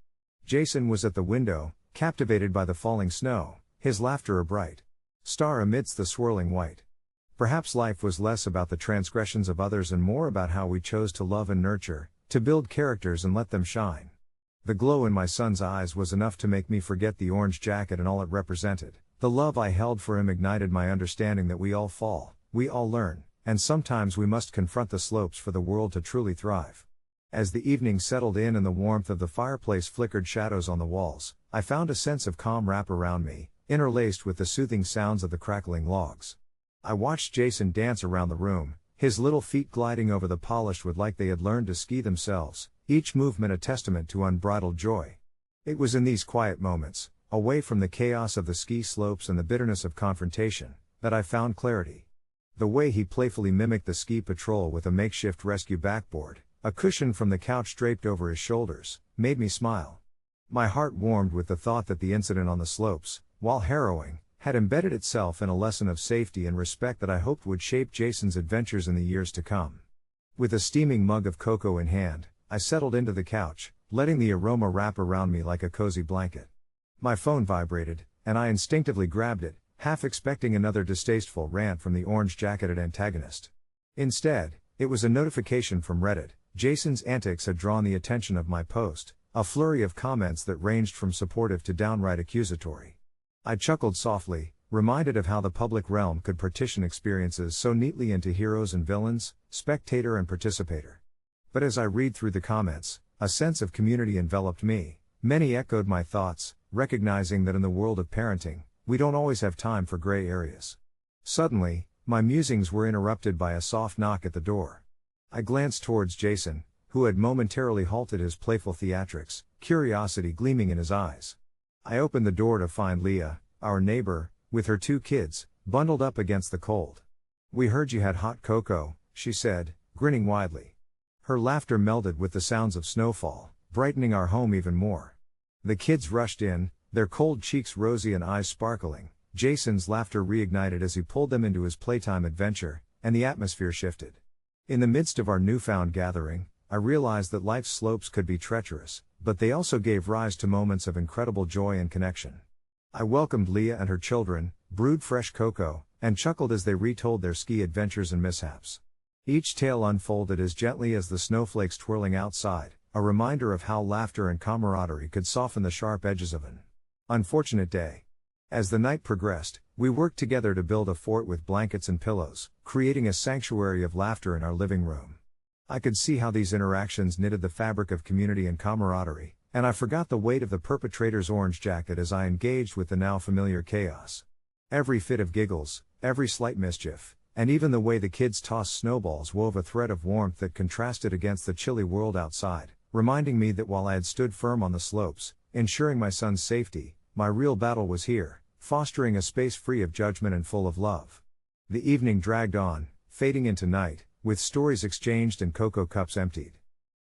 Jason was at the window, captivated by the falling snow, his laughter a bright star amidst the swirling white. Perhaps life was less about the transgressions of others and more about how we chose to love and nurture, to build characters and let them shine. The glow in my son's eyes was enough to make me forget the orange jacket and all it represented. The love I held for him ignited my understanding that we all fall, we all learn, and sometimes we must confront the slopes for the world to truly thrive. As the evening settled in and the warmth of the fireplace flickered shadows on the walls, I found a sense of calm wrap around me, interlaced with the soothing sounds of the crackling logs. I watched Jason dance around the room, his little feet gliding over the polished wood like they had learned to ski themselves, each movement a testament to unbridled joy. It was in these quiet moments, away from the chaos of the ski slopes and the bitterness of confrontation, that I found clarity. The way he playfully mimicked the ski patrol with a makeshift rescue backboard, a cushion from the couch draped over his shoulders, made me smile. My heart warmed with the thought that the incident on the slopes, while harrowing, had embedded itself in a lesson of safety and respect that I hoped would shape Jason's adventures in the years to come. With a steaming mug of cocoa in hand, I settled into the couch, letting the aroma wrap around me like a cozy blanket. My phone vibrated, and I instinctively grabbed it, half expecting another distasteful rant from the orange-jacketed antagonist. Instead, it was a notification from Reddit. Jason's antics had drawn the attention of my post, a flurry of comments that ranged from supportive to downright accusatory. I chuckled softly, reminded of how the public realm could partition experiences so neatly into heroes and villains, spectator and participator. But as I read through the comments, a sense of community enveloped me. Many echoed my thoughts, recognizing that in the world of parenting, we don't always have time for gray areas. Suddenly, my musings were interrupted by a soft knock at the door. I glanced towards Jason, who had momentarily halted his playful theatrics, curiosity gleaming in his eyes. I opened the door to find Leah, our neighbor, with her 2 kids, bundled up against the cold. "We heard you had hot cocoa," she said, grinning widely. Her laughter melded with the sounds of snowfall, brightening our home even more. The kids rushed in, their cold cheeks rosy and eyes sparkling. Jason's laughter reignited as he pulled them into his playtime adventure, and the atmosphere shifted. In the midst of our newfound gathering, I realized that life's slopes could be treacherous, but they also gave rise to moments of incredible joy and connection. I welcomed Leah and her children, brewed fresh cocoa, and chuckled as they retold their ski adventures and mishaps. Each tale unfolded as gently as the snowflakes twirling outside, a reminder of how laughter and camaraderie could soften the sharp edges of an unfortunate day. As the night progressed, we worked together to build a fort with blankets and pillows, creating a sanctuary of laughter in our living room. I could see how these interactions knitted the fabric of community and camaraderie, and I forgot the weight of the perpetrator's orange jacket as I engaged with the now familiar chaos. Every fit of giggles, every slight mischief, and even the way the kids tossed snowballs wove a thread of warmth that contrasted against the chilly world outside, reminding me that while I had stood firm on the slopes, ensuring my son's safety, my real battle was here, fostering a space free of judgment and full of love. The evening dragged on, fading into night, with stories exchanged and cocoa cups emptied.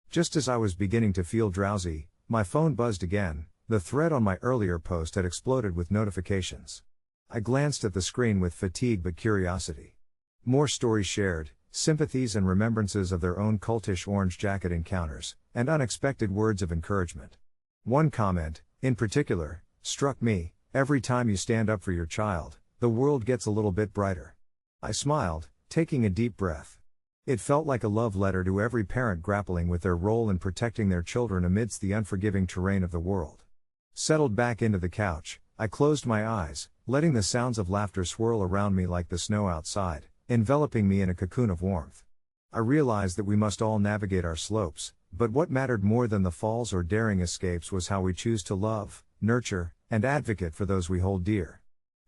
Just as I was beginning to feel drowsy, my phone buzzed again. The thread on my earlier post had exploded with notifications. I glanced at the screen with fatigue but curiosity. More stories shared, sympathies and remembrances of their own cultish orange jacket encounters, and unexpected words of encouragement. One comment, in particular, struck me: "Every time you stand up for your child, the world gets a little bit brighter." I smiled, taking a deep breath. It felt like a love letter to every parent grappling with their role in protecting their children amidst the unforgiving terrain of the world. Settled back into the couch, I closed my eyes, letting the sounds of laughter swirl around me like the snow outside, enveloping me in a cocoon of warmth. I realized that we must all navigate our slopes, but what mattered more than the falls or daring escapes was how we choose to love, nurture, and advocate for those we hold dear.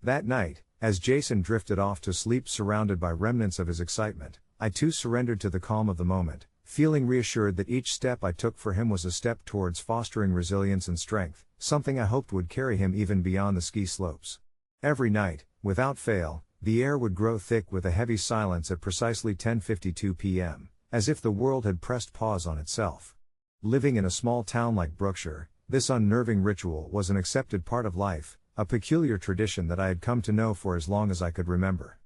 That night, as Jason drifted off to sleep surrounded by remnants of his excitement, I too surrendered to the calm of the moment, feeling reassured that each step I took for him was a step towards fostering resilience and strength, something I hoped would carry him even beyond the ski slopes. Every night, without fail, the air would grow thick with a heavy silence at precisely 10:52 p.m., as if the world had pressed pause on itself. Living in a small town like Brookshire, this unnerving ritual was an accepted part of life, a peculiar tradition that I had come to know for as long as I could remember.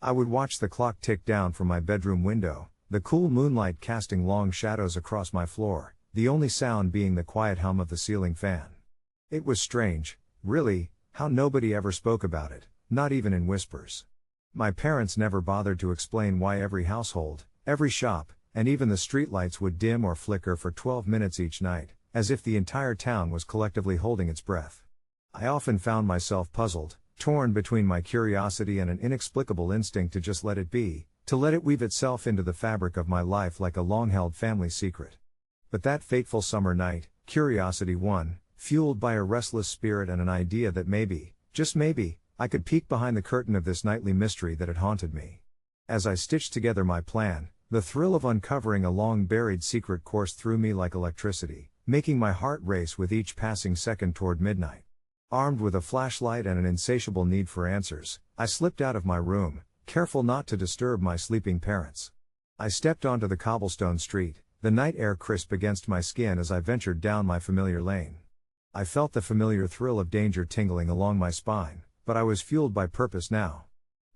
I would watch the clock tick down from my bedroom window, the cool moonlight casting long shadows across my floor, the only sound being the quiet hum of the ceiling fan. It was strange, really, how nobody ever spoke about it, not even in whispers. My parents never bothered to explain why every household, every shop, and even the streetlights would dim or flicker for 12 minutes each night, as if the entire town was collectively holding its breath. I often found myself puzzled, torn between my curiosity and an inexplicable instinct to just let it be, to let it weave itself into the fabric of my life like a long-held family secret. But that fateful summer night, curiosity won, fueled by a restless spirit and an idea that maybe, just maybe, I could peek behind the curtain of this nightly mystery that had haunted me. As I stitched together my plan, the thrill of uncovering a long-buried secret coursed through me like electricity, making my heart race with each passing second toward midnight. Armed with a flashlight and an insatiable need for answers, I slipped out of my room, careful not to disturb my sleeping parents. I stepped onto the cobblestone street, the night air crisp against my skin as I ventured down my familiar lane. I felt the familiar thrill of danger tingling along my spine, but I was fueled by purpose now.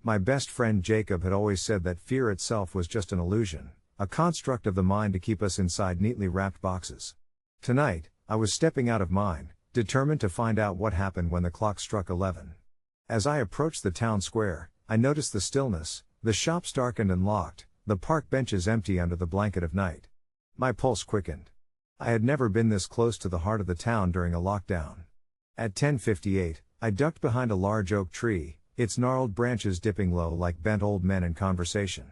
My best friend Jacob had always said that fear itself was just an illusion, a construct of the mind to keep us inside neatly wrapped boxes. Tonight, I was stepping out of mine, determined to find out what happened when the clock struck 11. As I approached the town square, I noticed the stillness, the shops darkened and locked, the park benches empty under the blanket of night. My pulse quickened. I had never been this close to the heart of the town during a lockdown. At 10:58, I ducked behind a large oak tree, its gnarled branches dipping low like bent old men in conversation.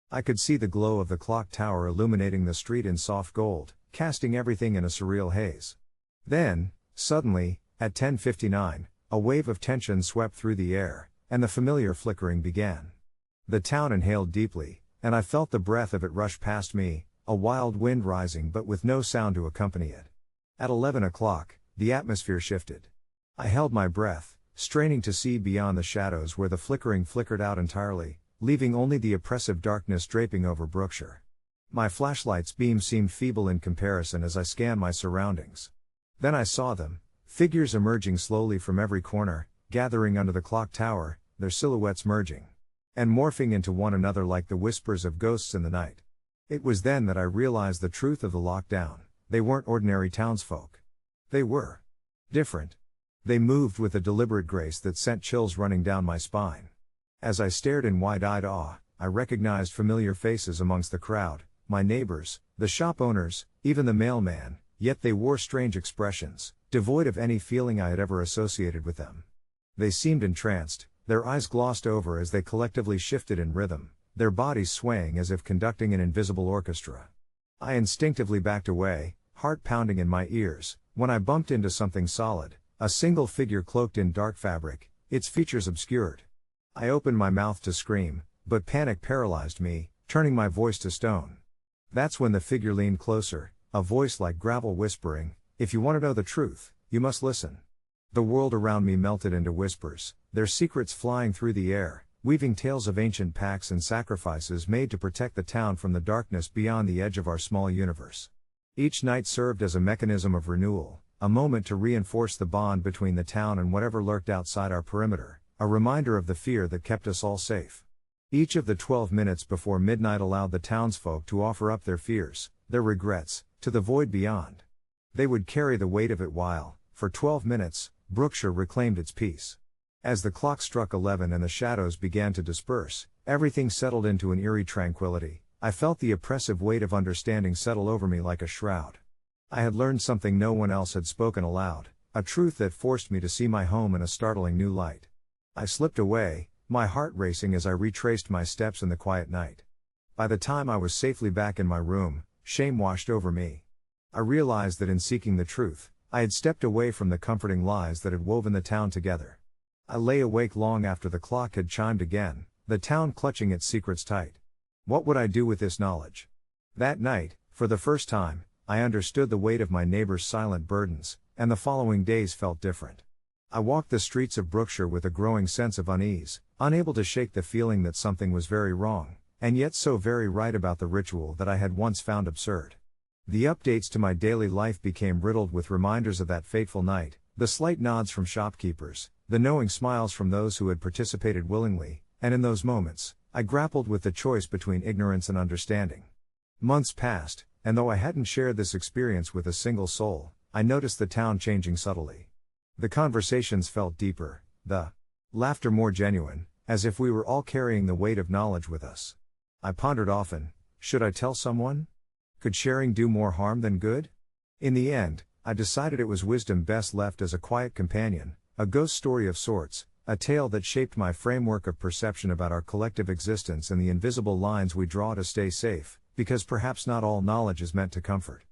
I could see the glow of the clock tower illuminating the street in soft gold, casting everything in a surreal haze. Then, suddenly, at 10:59, a wave of tension swept through the air, and the familiar flickering began. The town inhaled deeply, and I felt the breath of it rush past me, a wild wind rising but with no sound to accompany it. At 11 o'clock, the atmosphere shifted. I held my breath, straining to see beyond the shadows where the flickering flickered out entirely, leaving only the oppressive darkness draping over Brookshire. My flashlight's beam seemed feeble in comparison as I scanned my surroundings. Then I saw them, figures emerging slowly from every corner, gathering under the clock tower, their silhouettes merging and morphing into one another like the whispers of ghosts in the night. It was then that I realized the truth of the lockdown. They weren't ordinary townsfolk. They were different. They moved with a deliberate grace that sent chills running down my spine. As I stared in wide-eyed awe, I recognized familiar faces amongst the crowd, my neighbors, the shop owners, even the mailman, yet they wore strange expressions, devoid of any feeling I had ever associated with them. They seemed entranced, their eyes glossed over as they collectively shifted in rhythm, their bodies swaying as if conducting an invisible orchestra. I instinctively backed away, heart pounding in my ears, when I bumped into something solid, a single figure cloaked in dark fabric, its features obscured. I opened my mouth to scream, but panic paralyzed me, turning my voice to stone. That's when the figure leaned closer, a voice like gravel whispering, "If you want to know the truth, you must listen." The world around me melted into whispers, their secrets flying through the air, weaving tales of ancient pacts and sacrifices made to protect the town from the darkness beyond the edge of our small universe. Each night served as a mechanism of renewal, a moment to reinforce the bond between the town and whatever lurked outside our perimeter, a reminder of the fear that kept us all safe. Each of the 12 minutes before midnight allowed the townsfolk to offer up their fears, their regrets, to the void beyond. They would carry the weight of it while, for 12 minutes, Brookshire reclaimed its peace. As the clock struck 11 and the shadows began to disperse, everything settled into an eerie tranquility. I felt the oppressive weight of understanding settle over me like a shroud. I had learned something no one else had spoken aloud, a truth that forced me to see my home in a startling new light. I slipped away, my heart racing as I retraced my steps in the quiet night. By the time I was safely back in my room, shame washed over me. I realized that in seeking the truth, I had stepped away from the comforting lies that had woven the town together. I lay awake long after the clock had chimed again, the town clutching its secrets tight. What would I do with this knowledge? That night, for the first time, I understood the weight of my neighbor's silent burdens, and the following days felt different. I walked the streets of Brookshire with a growing sense of unease, unable to shake the feeling that something was very wrong, and yet so very right about the ritual that I had once found absurd. The updates to my daily life became riddled with reminders of that fateful night, the slight nods from shopkeepers, the knowing smiles from those who had participated willingly, and in those moments, I grappled with the choice between ignorance and understanding. Months passed, and though I hadn't shared this experience with a single soul, I noticed the town changing subtly. The conversations felt deeper, the laughter more genuine, as if we were all carrying the weight of knowledge with us. I pondered often, should I tell someone? Could sharing do more harm than good? In the end, I decided it was wisdom best left as a quiet companion, a ghost story of sorts, a tale that shaped my framework of perception about our collective existence and the invisible lines we draw to stay safe, because perhaps not all knowledge is meant to comfort.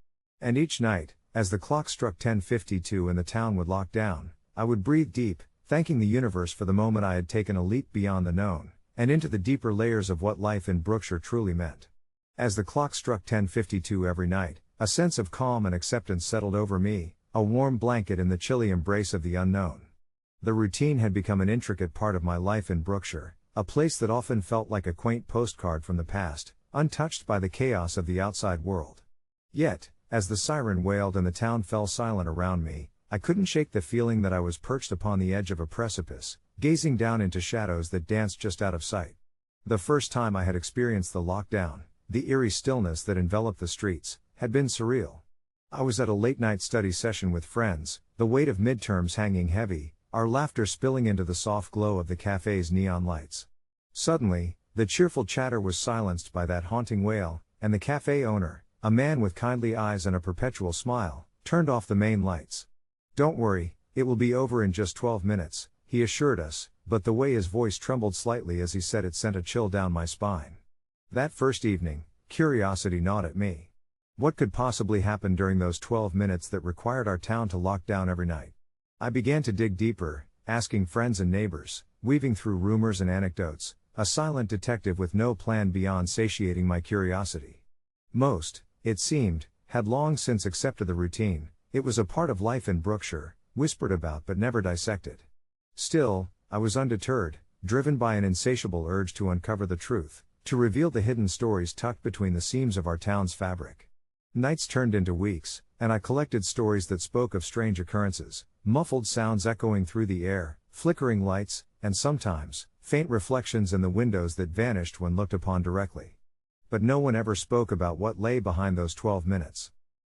And each night, as the clock struck 10:52 and the town would lock down, I would breathe deep, thanking the universe for the moment I had taken a leap beyond the known, and into the deeper layers of what life in Brookshire truly meant. As the clock struck 10:52 every night, a sense of calm and acceptance settled over me, a warm blanket in the chilly embrace of the unknown. The routine had become an intricate part of my life in Brookshire, a place that often felt like a quaint postcard from the past, untouched by the chaos of the outside world. Yet, as the siren wailed and the town fell silent around me, I couldn't shake the feeling that I was perched upon the edge of a precipice, gazing down into shadows that danced just out of sight. The first time I had experienced the lockdown, the eerie stillness that enveloped the streets, had been surreal. I was at a late-night study session with friends, the weight of midterms hanging heavy, our laughter spilling into the soft glow of the cafe's neon lights. Suddenly, the cheerful chatter was silenced by that haunting wail, and the cafe owner, a man with kindly eyes and a perpetual smile, turned off the main lights. "Don't worry, it will be over in just 12 minutes, he assured us, but the way his voice trembled slightly as he said it sent a chill down my spine. That first evening, curiosity gnawed at me. What could possibly happen during those 12 minutes that required our town to lock down every night? I began to dig deeper, asking friends and neighbors, weaving through rumors and anecdotes, a silent detective with no plan beyond satiating my curiosity. Most, it seemed, had long since accepted the routine. It was a part of life in Brookshire, whispered about but never dissected. Still, I was undeterred, driven by an insatiable urge to uncover the truth, to reveal the hidden stories tucked between the seams of our town's fabric. Nights turned into weeks, and I collected stories that spoke of strange occurrences, muffled sounds echoing through the air, flickering lights, and sometimes, faint reflections in the windows that vanished when looked upon directly. But no one ever spoke about what lay behind those 12 minutes.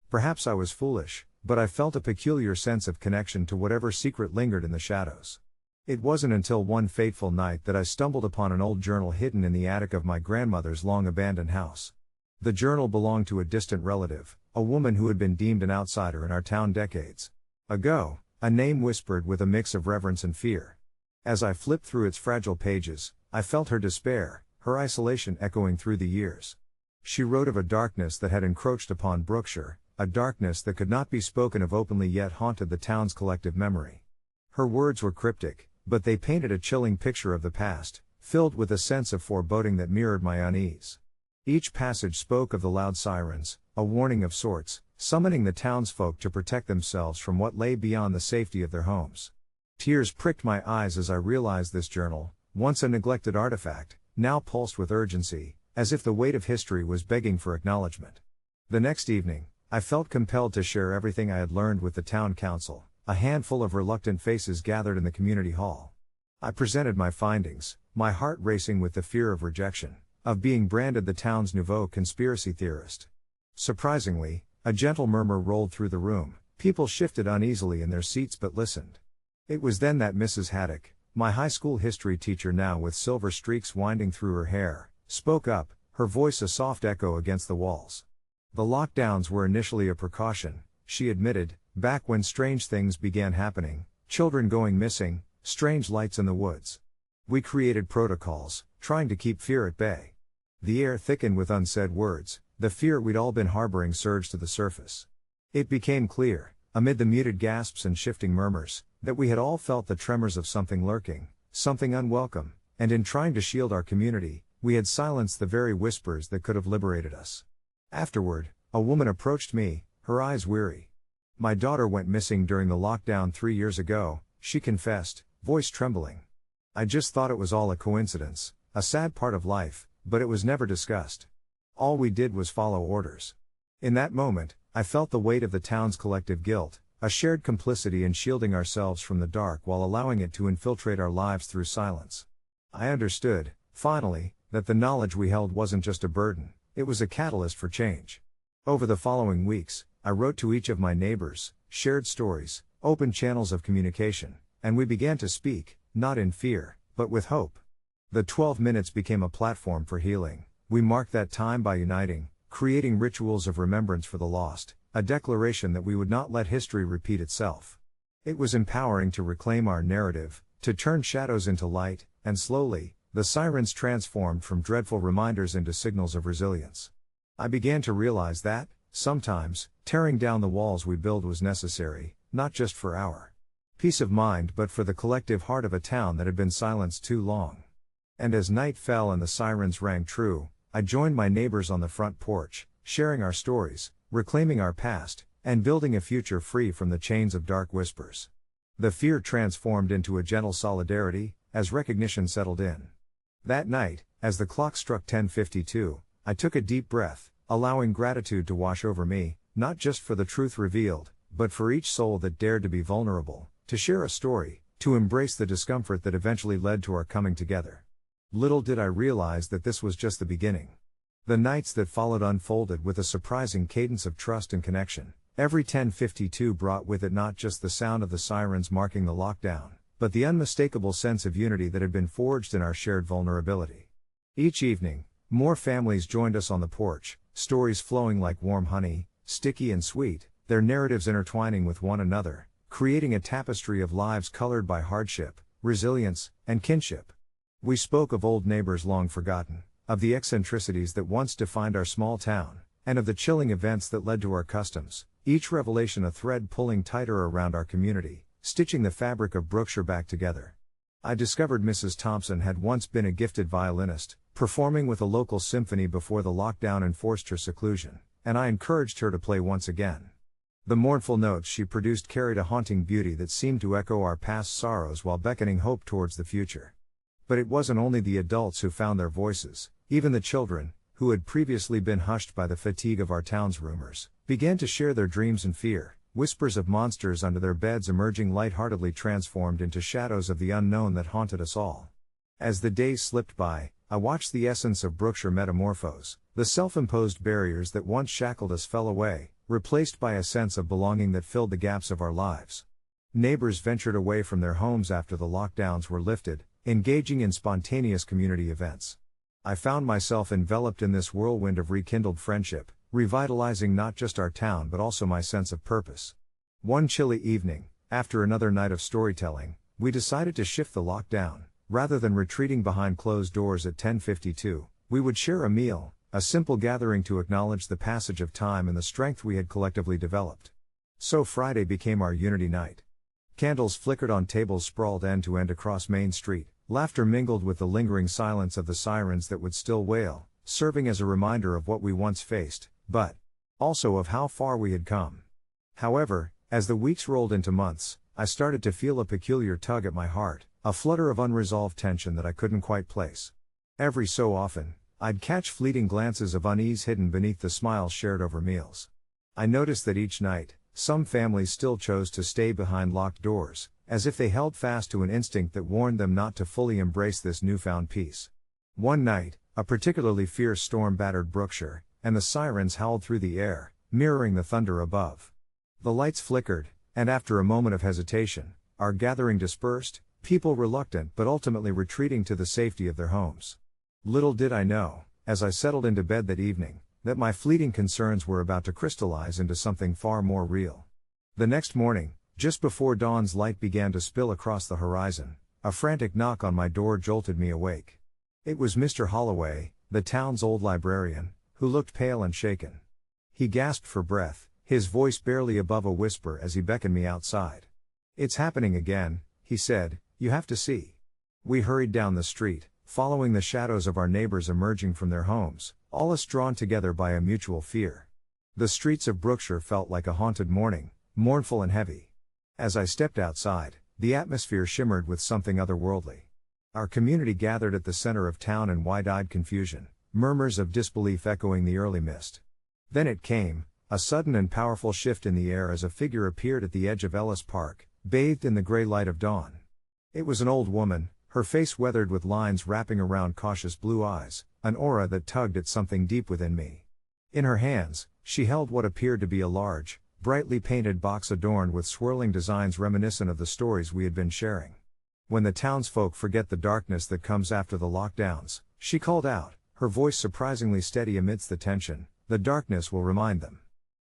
Perhaps I was foolish, but I felt a peculiar sense of connection to whatever secret lingered in the shadows. It wasn't until one fateful night that I stumbled upon an old journal hidden in the attic of my grandmother's long-abandoned house. The journal belonged to a distant relative, a woman who had been deemed an outsider in our town decades ago, a name whispered with a mix of reverence and fear. As I flipped through its fragile pages, I felt her despair, her isolation echoing through the years. She wrote of a darkness that had encroached upon Brookshire, a darkness that could not be spoken of openly yet haunted the town's collective memory. Her words were cryptic, but they painted a chilling picture of the past, filled with a sense of foreboding that mirrored my unease. Each passage spoke of the loud sirens, a warning of sorts, summoning the townsfolk to protect themselves from what lay beyond the safety of their homes. Tears pricked my eyes as I realized this journal, once a neglected artifact, now pulsed with urgency, as if the weight of history was begging for acknowledgement. The next evening, I felt compelled to share everything I had learned with the town council. A handful of reluctant faces gathered in the community hall. I presented my findings, my heart racing with the fear of rejection, of being branded the town's nouveau conspiracy theorist. Surprisingly, a gentle murmur rolled through the room. People shifted uneasily in their seats but listened. It was then that Mrs. Haddock, my high school history teacher now with silver streaks winding through her hair, spoke up, her voice a soft echo against the walls. The lockdowns were initially a precaution, she admitted, back when strange things began happening, children going missing, strange lights in the woods. We created protocols, trying to keep fear at bay. The air thickened with unsaid words, the fear we'd all been harboring surged to the surface. It became clear, amid the muted gasps and shifting murmurs, that we had all felt the tremors of something lurking, something unwelcome, and in trying to shield our community, we had silenced the very whispers that could have liberated us. Afterward, a woman approached me, her eyes weary. "My daughter went missing during the lockdown 3 years ago," she confessed, voice trembling. "I just thought it was all a coincidence, a sad part of life, but it was never discussed. All we did was follow orders." In that moment, I felt the weight of the town's collective guilt, a shared complicity in shielding ourselves from the dark while allowing it to infiltrate our lives through silence. I understood, finally, that the knowledge we held wasn't just a burden, it was a catalyst for change. Over the following weeks, I wrote to each of my neighbors, shared stories, opened channels of communication, and we began to speak, not in fear, but with hope. The 12 minutes became a platform for healing. We marked that time by uniting, creating rituals of remembrance for the lost, a declaration that we would not let history repeat itself. It was empowering to reclaim our narrative, to turn shadows into light, and slowly, the sirens transformed from dreadful reminders into signals of resilience. I began to realize that, sometimes, tearing down the walls we build was necessary, not just for our peace of mind but for the collective heart of a town that had been silenced too long. And as night fell and the sirens rang true, I joined my neighbors on the front porch, sharing our stories, reclaiming our past, and building a future free from the chains of dark whispers. The fear transformed into a gentle solidarity, as recognition settled in. That night, as the clock struck 10:52, I took a deep breath, allowing gratitude to wash over me, not just for the truth revealed, but for each soul that dared to be vulnerable, to share a story, to embrace the discomfort that eventually led to our coming together. Little did I realize that this was just the beginning. The nights that followed unfolded with a surprising cadence of trust and connection. Every 10:52 brought with it not just the sound of the sirens marking the lockdown, but the unmistakable sense of unity that had been forged in our shared vulnerability. Each evening, more families joined us on the porch, stories flowing like warm honey, sticky and sweet, their narratives intertwining with one another, creating a tapestry of lives colored by hardship, resilience, and kinship. We spoke of old neighbors long forgotten, of the eccentricities that once defined our small town, and of the chilling events that led to our customs, each revelation a thread pulling tighter around our community, stitching the fabric of Brookshire back together. I discovered Mrs. Thompson had once been a gifted violinist, performing with a local symphony before the lockdown enforced her seclusion, and I encouraged her to play once again. The mournful notes she produced carried a haunting beauty that seemed to echo our past sorrows while beckoning hope towards the future. But it wasn't only the adults who found their voices, even the children, who had previously been hushed by the fatigue of our town's rumors, began to share their dreams and fear, whispers of monsters under their beds emerging lightheartedly transformed into shadows of the unknown that haunted us all. As the days slipped by, I watched the essence of Brookshire metamorphose. The self-imposed barriers that once shackled us fell away, replaced by a sense of belonging that filled the gaps of our lives. Neighbors ventured away from their homes after the lockdowns were lifted, engaging in spontaneous community events. I found myself enveloped in this whirlwind of rekindled friendship, revitalizing not just our town but also my sense of purpose. One chilly evening, after another night of storytelling, we decided to shift the lockdown. Rather than retreating behind closed doors at 10:52, we would share a meal, a simple gathering to acknowledge the passage of time and the strength we had collectively developed. So Friday became our unity night. Candles flickered on tables sprawled end to end across Main Street, laughter mingled with the lingering silence of the sirens that would still wail, serving as a reminder of what we once faced, but also of how far we had come. However, as the weeks rolled into months, I started to feel a peculiar tug at my heart, a flutter of unresolved tension that I couldn't quite place. Every so often, I'd catch fleeting glances of unease hidden beneath the smiles shared over meals. I noticed that each night, some families still chose to stay behind locked doors, as if they held fast to an instinct that warned them not to fully embrace this newfound peace. One night, a particularly fierce storm battered Brookshire, and the sirens howled through the air, mirroring the thunder above. The lights flickered, and after a moment of hesitation, our gathering dispersed, people reluctant but ultimately retreating to the safety of their homes. Little did I know, as I settled into bed that evening, that my fleeting concerns were about to crystallize into something far more real. The next morning, just before dawn's light began to spill across the horizon, a frantic knock on my door jolted me awake. It was Mr. Holloway, the town's old librarian, who looked pale and shaken. He gasped for breath, his voice barely above a whisper as he beckoned me outside. "It's happening again," he said, "you have to see." We hurried down the street, following the shadows of our neighbors emerging from their homes, all us drawn together by a mutual fear. The streets of Brookshire felt like a haunted morning, mournful and heavy. As I stepped outside, the atmosphere shimmered with something otherworldly. Our community gathered at the center of town in wide-eyed confusion, murmurs of disbelief echoing the early mist. Then it came, a sudden and powerful shift in the air as a figure appeared at the edge of Ellis Park, bathed in the gray light of dawn. It was an old woman, her face weathered with lines wrapping around cautious blue eyes, an aura that tugged at something deep within me. In her hands, she held what appeared to be a large, brightly painted box adorned with swirling designs reminiscent of the stories we had been sharing. "When the townsfolk forget the darkness that comes after the lockdowns," she called out, her voice surprisingly steady amidst the tension, "the darkness will remind them."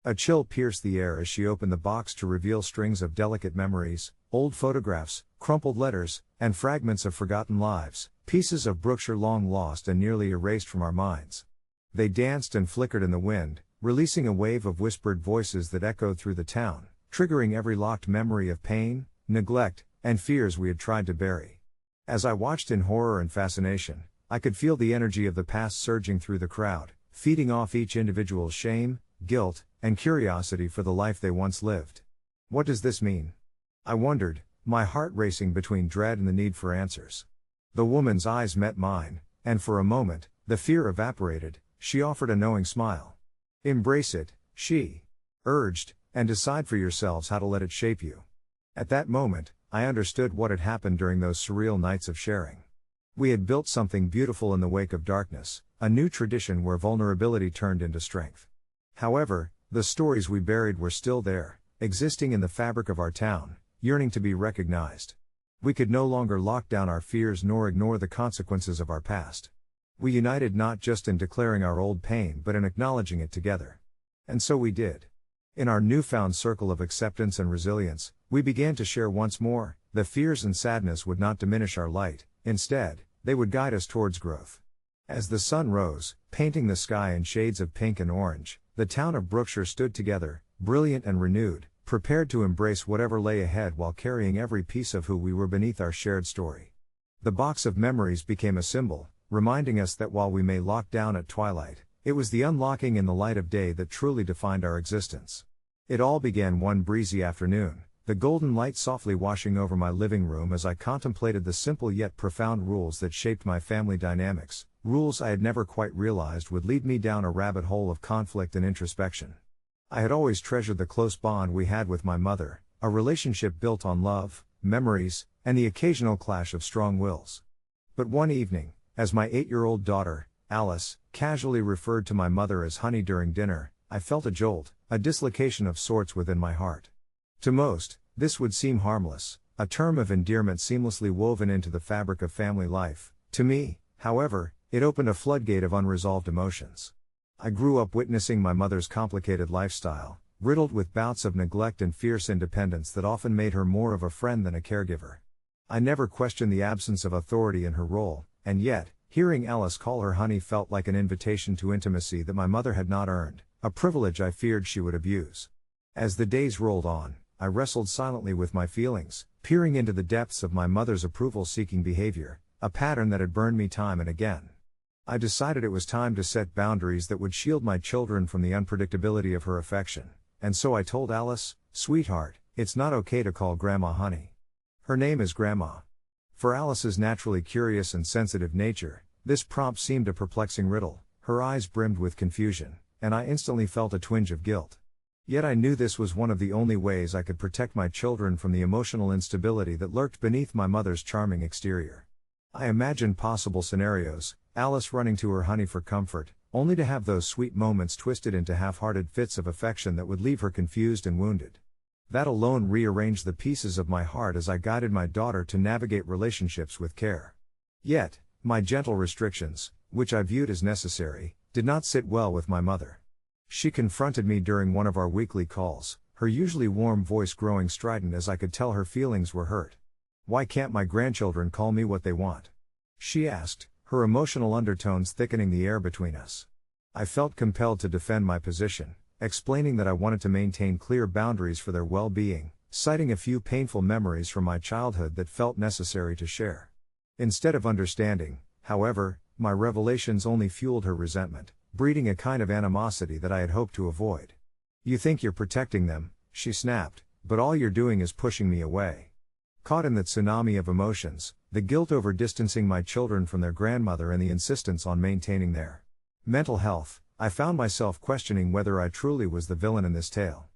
A chill pierced the air as she opened the box to reveal strings of delicate memories, old photographs, crumpled letters, and fragments of forgotten lives, pieces of Brookshire long lost and nearly erased from our minds. They danced and flickered in the wind, releasing a wave of whispered voices that echoed through the town, triggering every locked memory of pain, neglect, and fears we had tried to bury. As I watched in horror and fascination, I could feel the energy of the past surging through the crowd, feeding off each individual's shame, guilt, and curiosity for the life they once lived. What does this mean? I wondered, my heart racing between dread and the need for answers. The woman's eyes met mine, and for a moment, the fear evaporated. She offered a knowing smile. "Embrace it," she urged, "and decide for yourselves how to let it shape you." At that moment, I understood what had happened during those surreal nights of sharing. We had built something beautiful in the wake of darkness, a new tradition where vulnerability turned into strength. However, the stories we buried were still there, existing in the fabric of our town, yearning to be recognized. We could no longer lock down our fears nor ignore the consequences of our past. We united not just in declaring our old pain but in acknowledging it together. And so we did. In our newfound circle of acceptance and resilience, we began to share once more. The fears and sadness would not diminish our light, instead, they would guide us towards growth. As the sun rose, painting the sky in shades of pink and orange, the town of Brookshire stood together, brilliant and renewed, prepared to embrace whatever lay ahead while carrying every piece of who we were beneath our shared story. The box of memories became a symbol, reminding us that while we may lock down at twilight, it was the unlocking in the light of day that truly defined our existence. It all began one breezy afternoon, the golden light softly washing over my living room as I contemplated the simple yet profound rules that shaped my family dynamics, rules I had never quite realized would lead me down a rabbit hole of conflict and introspection. I had always treasured the close bond we had with my mother, a relationship built on love, memories, and the occasional clash of strong wills. But one evening, as my 8-year-old daughter, Alice, casually referred to my mother as honey during dinner, I felt a jolt, a dislocation of sorts within my heart. To most, this would seem harmless, a term of endearment seamlessly woven into the fabric of family life. To me, however, it opened a floodgate of unresolved emotions. I grew up witnessing my mother's complicated lifestyle, riddled with bouts of neglect and fierce independence that often made her more of a friend than a caregiver. I never questioned the absence of authority in her role, and yet, hearing Alice call her honey felt like an invitation to intimacy that my mother had not earned, a privilege I feared she would abuse. As the days rolled on, I wrestled silently with my feelings, peering into the depths of my mother's approval-seeking behavior, a pattern that had burned me time and again. I decided it was time to set boundaries that would shield my children from the unpredictability of her affection, and so I told Alice, "Sweetheart, it's not okay to call Grandma honey. Her name is Grandma." For Alice's naturally curious and sensitive nature, this prompt seemed a perplexing riddle. Her eyes brimmed with confusion, and I instantly felt a twinge of guilt. Yet I knew this was one of the only ways I could protect my children from the emotional instability that lurked beneath my mother's charming exterior. I imagined possible scenarios, Alice running to her honey for comfort, only to have those sweet moments twisted into half-hearted fits of affection that would leave her confused and wounded. That alone rearranged the pieces of my heart as I guided my daughter to navigate relationships with care. Yet, my gentle restrictions, which I viewed as necessary, did not sit well with my mother. She confronted me during one of our weekly calls, her usually warm voice growing strident as I could tell her feelings were hurt. "Why can't my grandchildren call me what they want?" she asked, her emotional undertones thickening the air between us. I felt compelled to defend my position, explaining that I wanted to maintain clear boundaries for their well-being, citing a few painful memories from my childhood that felt necessary to share. Instead of understanding, however, my revelations only fueled her resentment, breeding a kind of animosity that I had hoped to avoid. "You think you're protecting them," she snapped, "but all you're doing is pushing me away." Caught in that tsunami of emotions, the guilt over distancing my children from their grandmother and the insistence on maintaining their mental health, I found myself questioning whether I truly was the villain in this tale.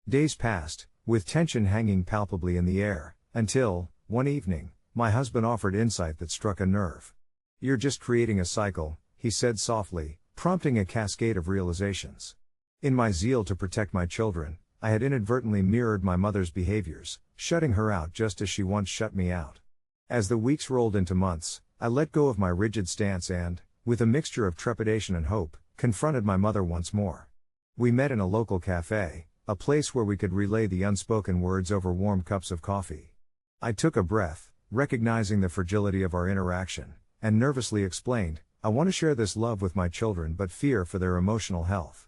Days passed, with tension hanging palpably in the air, until, one evening, my husband offered insight that struck a nerve. "You're just creating a cycle," he said softly, prompting a cascade of realizations. In my zeal to protect my children, I had inadvertently mirrored my mother's behaviors, shutting her out just as she once shut me out. As the weeks rolled into months, I let go of my rigid stance and, with a mixture of trepidation and hope, confronted my mother once more. We met in a local cafe, a place where we could relay the unspoken words over warm cups of coffee. I took a breath, recognizing the fragility of our interaction, and nervously explained, "I want to share this love with my children but fear for their emotional health."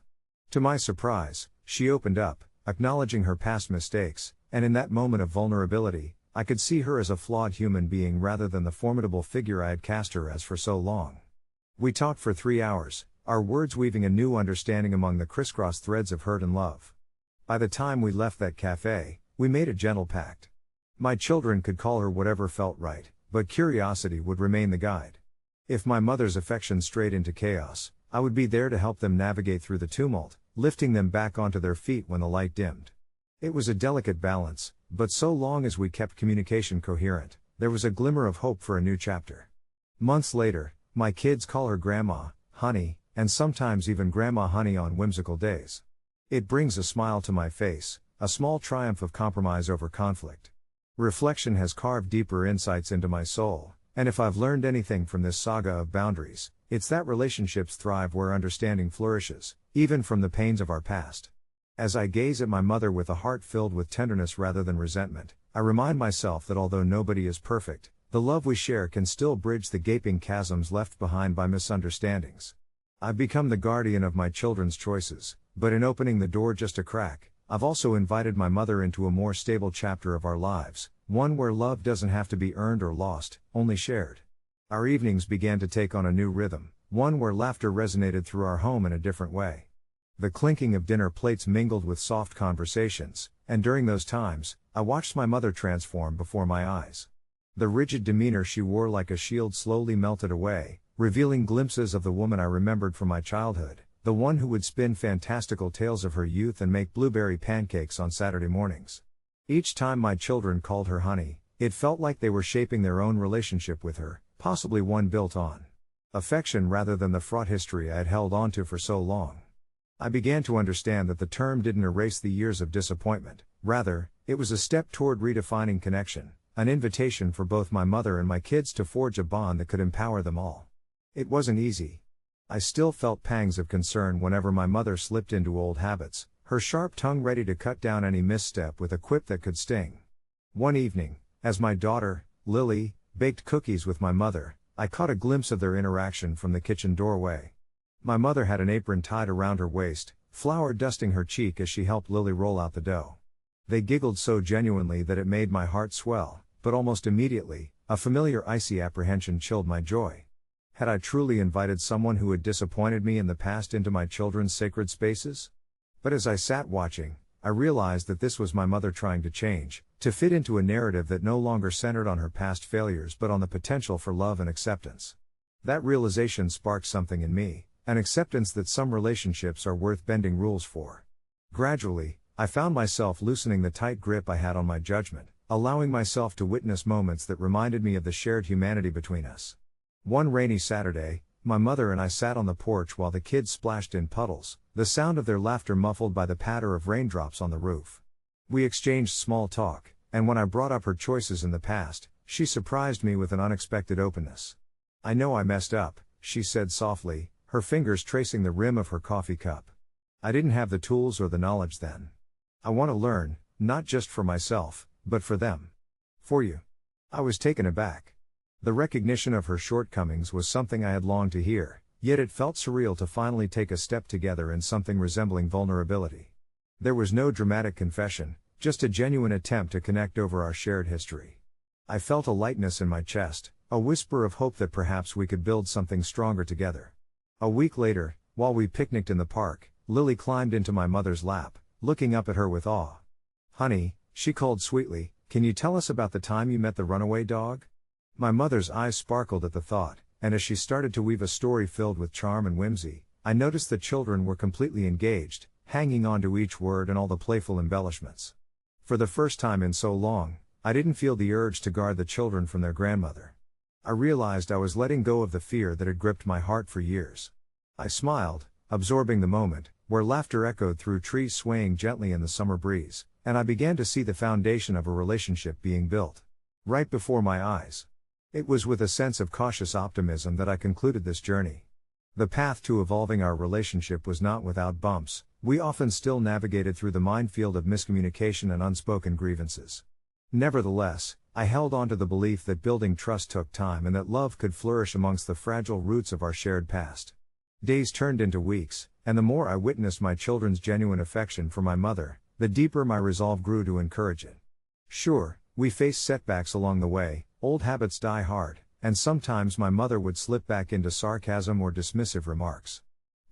To my surprise, she opened up, acknowledging her past mistakes, and in that moment of vulnerability, I could see her as a flawed human being rather than the formidable figure I had cast her as for so long. We talked for 3 hours, our words weaving a new understanding among the crisscross threads of hurt and love. By the time we left that cafe, we made a gentle pact. My children could call her whatever felt right, but curiosity would remain the guide. If my mother's affection strayed into chaos, I would be there to help them navigate through the tumult, lifting them back onto their feet when the light dimmed. It was a delicate balance, but so long as we kept communication coherent, there was a glimmer of hope for a new chapter. Months later, my kids call her Grandma, honey, and sometimes even Grandma honey on whimsical days. It brings a smile to my face, a small triumph of compromise over conflict. Reflection has carved deeper insights into my soul, and if I've learned anything from this saga of boundaries, it's that relationships thrive where understanding flourishes, even from the pains of our past. As I gaze at my mother with a heart filled with tenderness rather than resentment, I remind myself that although nobody is perfect, the love we share can still bridge the gaping chasms left behind by misunderstandings. I've become the guardian of my children's choices, but in opening the door just a crack, I've also invited my mother into a more stable chapter of our lives, one where love doesn't have to be earned or lost, only shared. Our evenings began to take on a new rhythm, one where laughter resonated through our home in a different way. The clinking of dinner plates mingled with soft conversations, and during those times, I watched my mother transform before my eyes. The rigid demeanor she wore like a shield slowly melted away, revealing glimpses of the woman I remembered from my childhood, the one who would spin fantastical tales of her youth and make blueberry pancakes on Saturday mornings. Each time my children called her honey, it felt like they were shaping their own relationship with her, possibly one built on affection rather than the fraught history I had held onto for so long. I began to understand that the term didn't erase the years of disappointment, rather, it was a step toward redefining connection, an invitation for both my mother and my kids to forge a bond that could empower them all. It wasn't easy. I still felt pangs of concern whenever my mother slipped into old habits, her sharp tongue ready to cut down any misstep with a quip that could sting. One evening, as my daughter, Lily, baked cookies with my mother, I caught a glimpse of their interaction from the kitchen doorway. My mother had an apron tied around her waist, flour dusting her cheek as she helped Lily roll out the dough. They giggled so genuinely that it made my heart swell, but almost immediately, a familiar icy apprehension chilled my joy. Had I truly invited someone who had disappointed me in the past into my children's sacred spaces? But as I sat watching, I realized that this was my mother trying to change, to fit into a narrative that no longer centered on her past failures but on the potential for love and acceptance. That realization sparked something in me, an acceptance that some relationships are worth bending rules for. Gradually, I found myself loosening the tight grip I had on my judgment, allowing myself to witness moments that reminded me of the shared humanity between us. One rainy Saturday, my mother and I sat on the porch while the kids splashed in puddles, the sound of their laughter muffled by the patter of raindrops on the roof. We exchanged small talk, and when I brought up her choices in the past, she surprised me with an unexpected openness. "I know I messed up," she said softly, her fingers tracing the rim of her coffee cup. "I didn't have the tools or the knowledge then. I want to learn, not just for myself, but for them. For you." I was taken aback. The recognition of her shortcomings was something I had longed to hear, yet it felt surreal to finally take a step together in something resembling vulnerability. There was no dramatic confession, just a genuine attempt to connect over our shared history. I felt a lightness in my chest, a whisper of hope that perhaps we could build something stronger together. A week later, while we picnicked in the park, Lily climbed into my mother's lap, looking up at her with awe. "Honey," she called sweetly, "can you tell us about the time you met the runaway dog?" My mother's eyes sparkled at the thought, and as she started to weave a story filled with charm and whimsy, I noticed the children were completely engaged, hanging on to each word and all the playful embellishments. For the first time in so long, I didn't feel the urge to guard the children from their grandmother. I realized I was letting go of the fear that had gripped my heart for years. I smiled, absorbing the moment, where laughter echoed through trees swaying gently in the summer breeze, and I began to see the foundation of a relationship being built. Right before my eyes. It was with a sense of cautious optimism that I concluded this journey. The path to evolving our relationship was not without bumps. We often still navigated through the minefield of miscommunication and unspoken grievances. Nevertheless, I held on to the belief that building trust took time and that love could flourish amongst the fragile roots of our shared past. Days turned into weeks, and the more I witnessed my children's genuine affection for my mother, the deeper my resolve grew to encourage it. Sure, we faced setbacks along the way, old habits die hard, and sometimes my mother would slip back into sarcasm or dismissive remarks.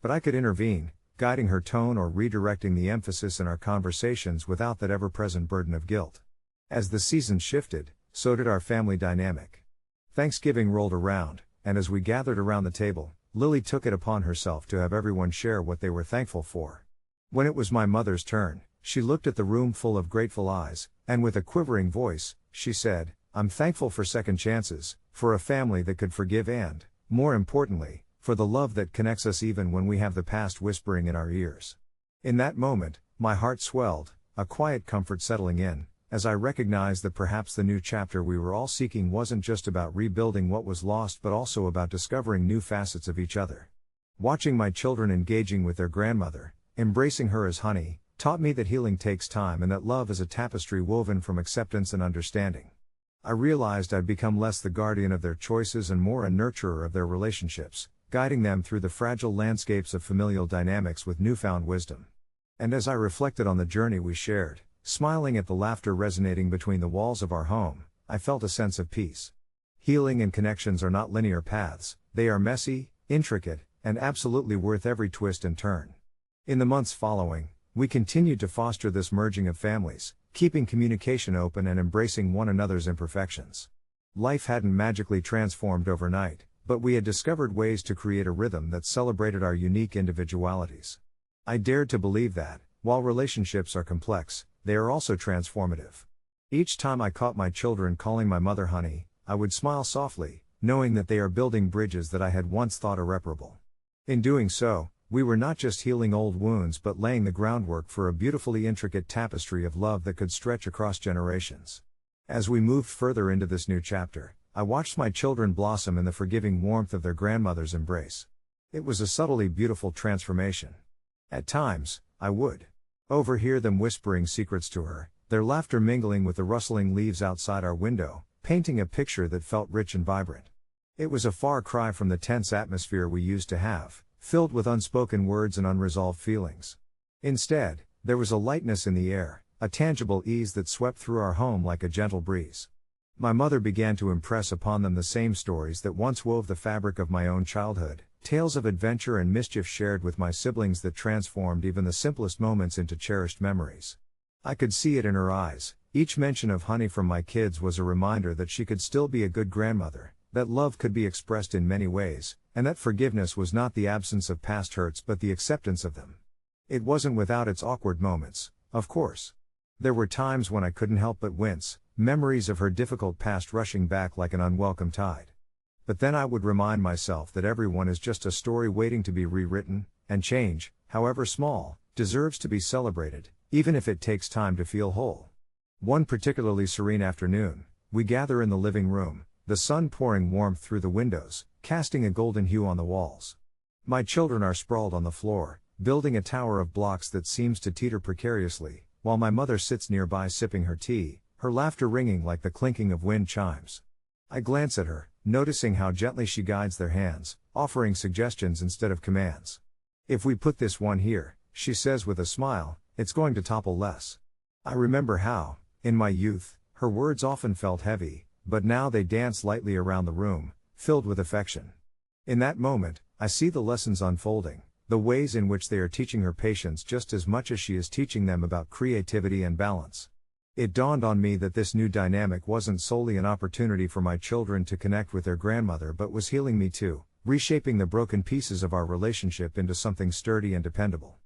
But I could intervene, guiding her tone or redirecting the emphasis in our conversations without that ever-present burden of guilt. As the seasons shifted, so did our family dynamic. Thanksgiving rolled around, and as we gathered around the table, Lily took it upon herself to have everyone share what they were thankful for. When it was my mother's turn, she looked at the room full of grateful eyes, and with a quivering voice, she said, "I'm thankful for second chances, for a family that could forgive and, more importantly, for the love that connects us even when we have the past whispering in our ears." In that moment, my heart swelled, a quiet comfort settling in, as I recognized that perhaps the new chapter we were all seeking wasn't just about rebuilding what was lost but also about discovering new facets of each other. Watching my children engaging with their grandmother, embracing her as honey, taught me that healing takes time and that love is a tapestry woven from acceptance and understanding. I realized I'd become less the guardian of their choices and more a nurturer of their relationships, guiding them through the fragile landscapes of familial dynamics with newfound wisdom. And as I reflected on the journey we shared, smiling at the laughter resonating between the walls of our home, I felt a sense of peace. Healing and connections are not linear paths, they are messy, intricate, and absolutely worth every twist and turn. In the months following, we continued to foster this merging of families, keeping communication open and embracing one another's imperfections. Life hadn't magically transformed overnight, but we had discovered ways to create a rhythm that celebrated our unique individualities. I dared to believe that, while relationships are complex, they are also transformative. Each time I caught my children calling my mother honey, I would smile softly, knowing that they are building bridges that I had once thought irreparable. In doing so, we were not just healing old wounds but laying the groundwork for a beautifully intricate tapestry of love that could stretch across generations. As we moved further into this new chapter, I watched my children blossom in the forgiving warmth of their grandmother's embrace. It was a subtly beautiful transformation. At times, I would overhear them whispering secrets to her, their laughter mingling with the rustling leaves outside our window, painting a picture that felt rich and vibrant. It was a far cry from the tense atmosphere we used to have, filled with unspoken words and unresolved feelings. Instead, there was a lightness in the air, a tangible ease that swept through our home like a gentle breeze. My mother began to impress upon them the same stories that once wove the fabric of my own childhood, tales of adventure and mischief shared with my siblings that transformed even the simplest moments into cherished memories. I could see it in her eyes. Each mention of honey from my kids was a reminder that she could still be a good grandmother, that love could be expressed in many ways, and that forgiveness was not the absence of past hurts but the acceptance of them. It wasn't without its awkward moments, of course. There were times when I couldn't help but wince, memories of her difficult past rushing back like an unwelcome tide. But then I would remind myself that everyone is just a story waiting to be rewritten, and change, however small, deserves to be celebrated, even if it takes time to feel whole. One particularly serene afternoon, we gather in the living room, the sun pouring warmth through the windows, casting a golden hue on the walls. My children are sprawled on the floor, building a tower of blocks that seems to teeter precariously, while my mother sits nearby sipping her tea, her laughter ringing like the clinking of wind chimes. I glance at her, noticing how gently she guides their hands, offering suggestions instead of commands. "If we put this one here," she says with a smile, "it's going to topple less." I remember how, in my youth, her words often felt heavy, but now they dance lightly around the room, filled with affection. In that moment, I see the lessons unfolding, the ways in which they are teaching her patience just as much as she is teaching them about creativity and balance. It dawned on me that this new dynamic wasn't solely an opportunity for my children to connect with their grandmother but was healing me too, reshaping the broken pieces of our relationship into something sturdy and dependable.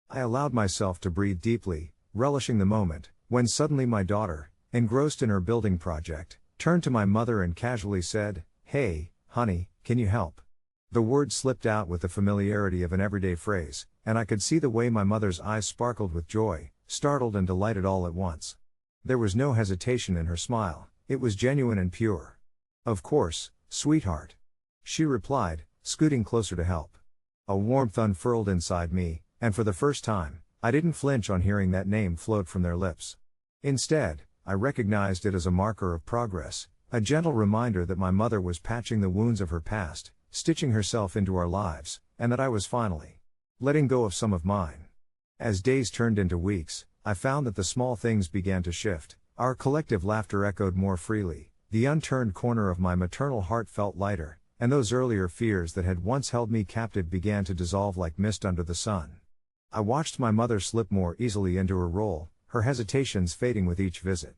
I allowed myself to breathe deeply, relishing the moment, when suddenly my daughter, engrossed in her building project, turned to my mother and casually said, "Hey, honey, can you help?" The word slipped out with the familiarity of an everyday phrase, and I could see the way my mother's eyes sparkled with joy, startled and delighted all at once. There was no hesitation in her smile, it was genuine and pure. "Of course, sweetheart," she replied, scooting closer to help. A warmth unfurled inside me, and for the first time, I didn't flinch on hearing that name float from their lips. Instead, I recognized it as a marker of progress, a gentle reminder that my mother was patching the wounds of her past, stitching herself into our lives, and that I was finally letting go of some of mine. As days turned into weeks, I found that the small things began to shift. Our collective laughter echoed more freely, the unturned corner of my maternal heart felt lighter, and those earlier fears that had once held me captive began to dissolve like mist under the sun. I watched my mother slip more easily into her role, her hesitations fading with each visit.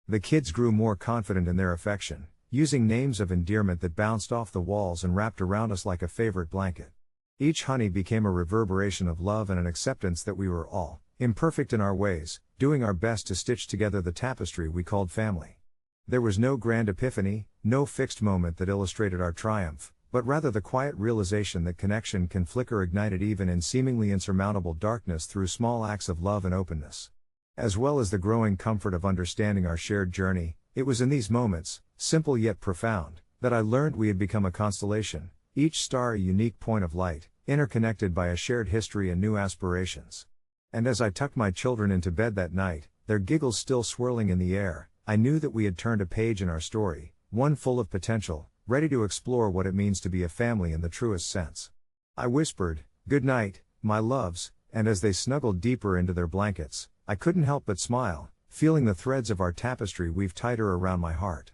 The kids grew more confident in their affection, using names of endearment that bounced off the walls and wrapped around us like a favorite blanket. Each honey became a reverberation of love and an acceptance that we were all, imperfect in our ways, doing our best to stitch together the tapestry we called family. There was no grand epiphany, no fixed moment that illustrated our triumph, but rather the quiet realization that connection can flicker ignited even in seemingly insurmountable darkness through small acts of love and openness. As well as the growing comfort of understanding our shared journey, it was in these moments, simple yet profound, that I learned we had become a constellation, each star a unique point of light, interconnected by a shared history and new aspirations. And as I tucked my children into bed that night, their giggles still swirling in the air, I knew that we had turned a page in our story, one full of potential, ready to explore what it means to be a family in the truest sense. I whispered, "Good night, my loves," and as they snuggled deeper into their blankets, I couldn't help but smile, feeling the threads of our tapestry weave tighter around my heart.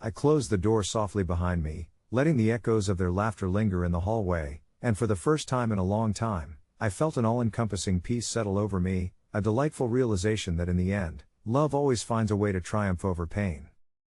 I closed the door softly behind me, letting the echoes of their laughter linger in the hallway, and for the first time in a long time, I felt an all-encompassing peace settle over me, a delightful realization that in the end, love always finds a way to triumph over pain.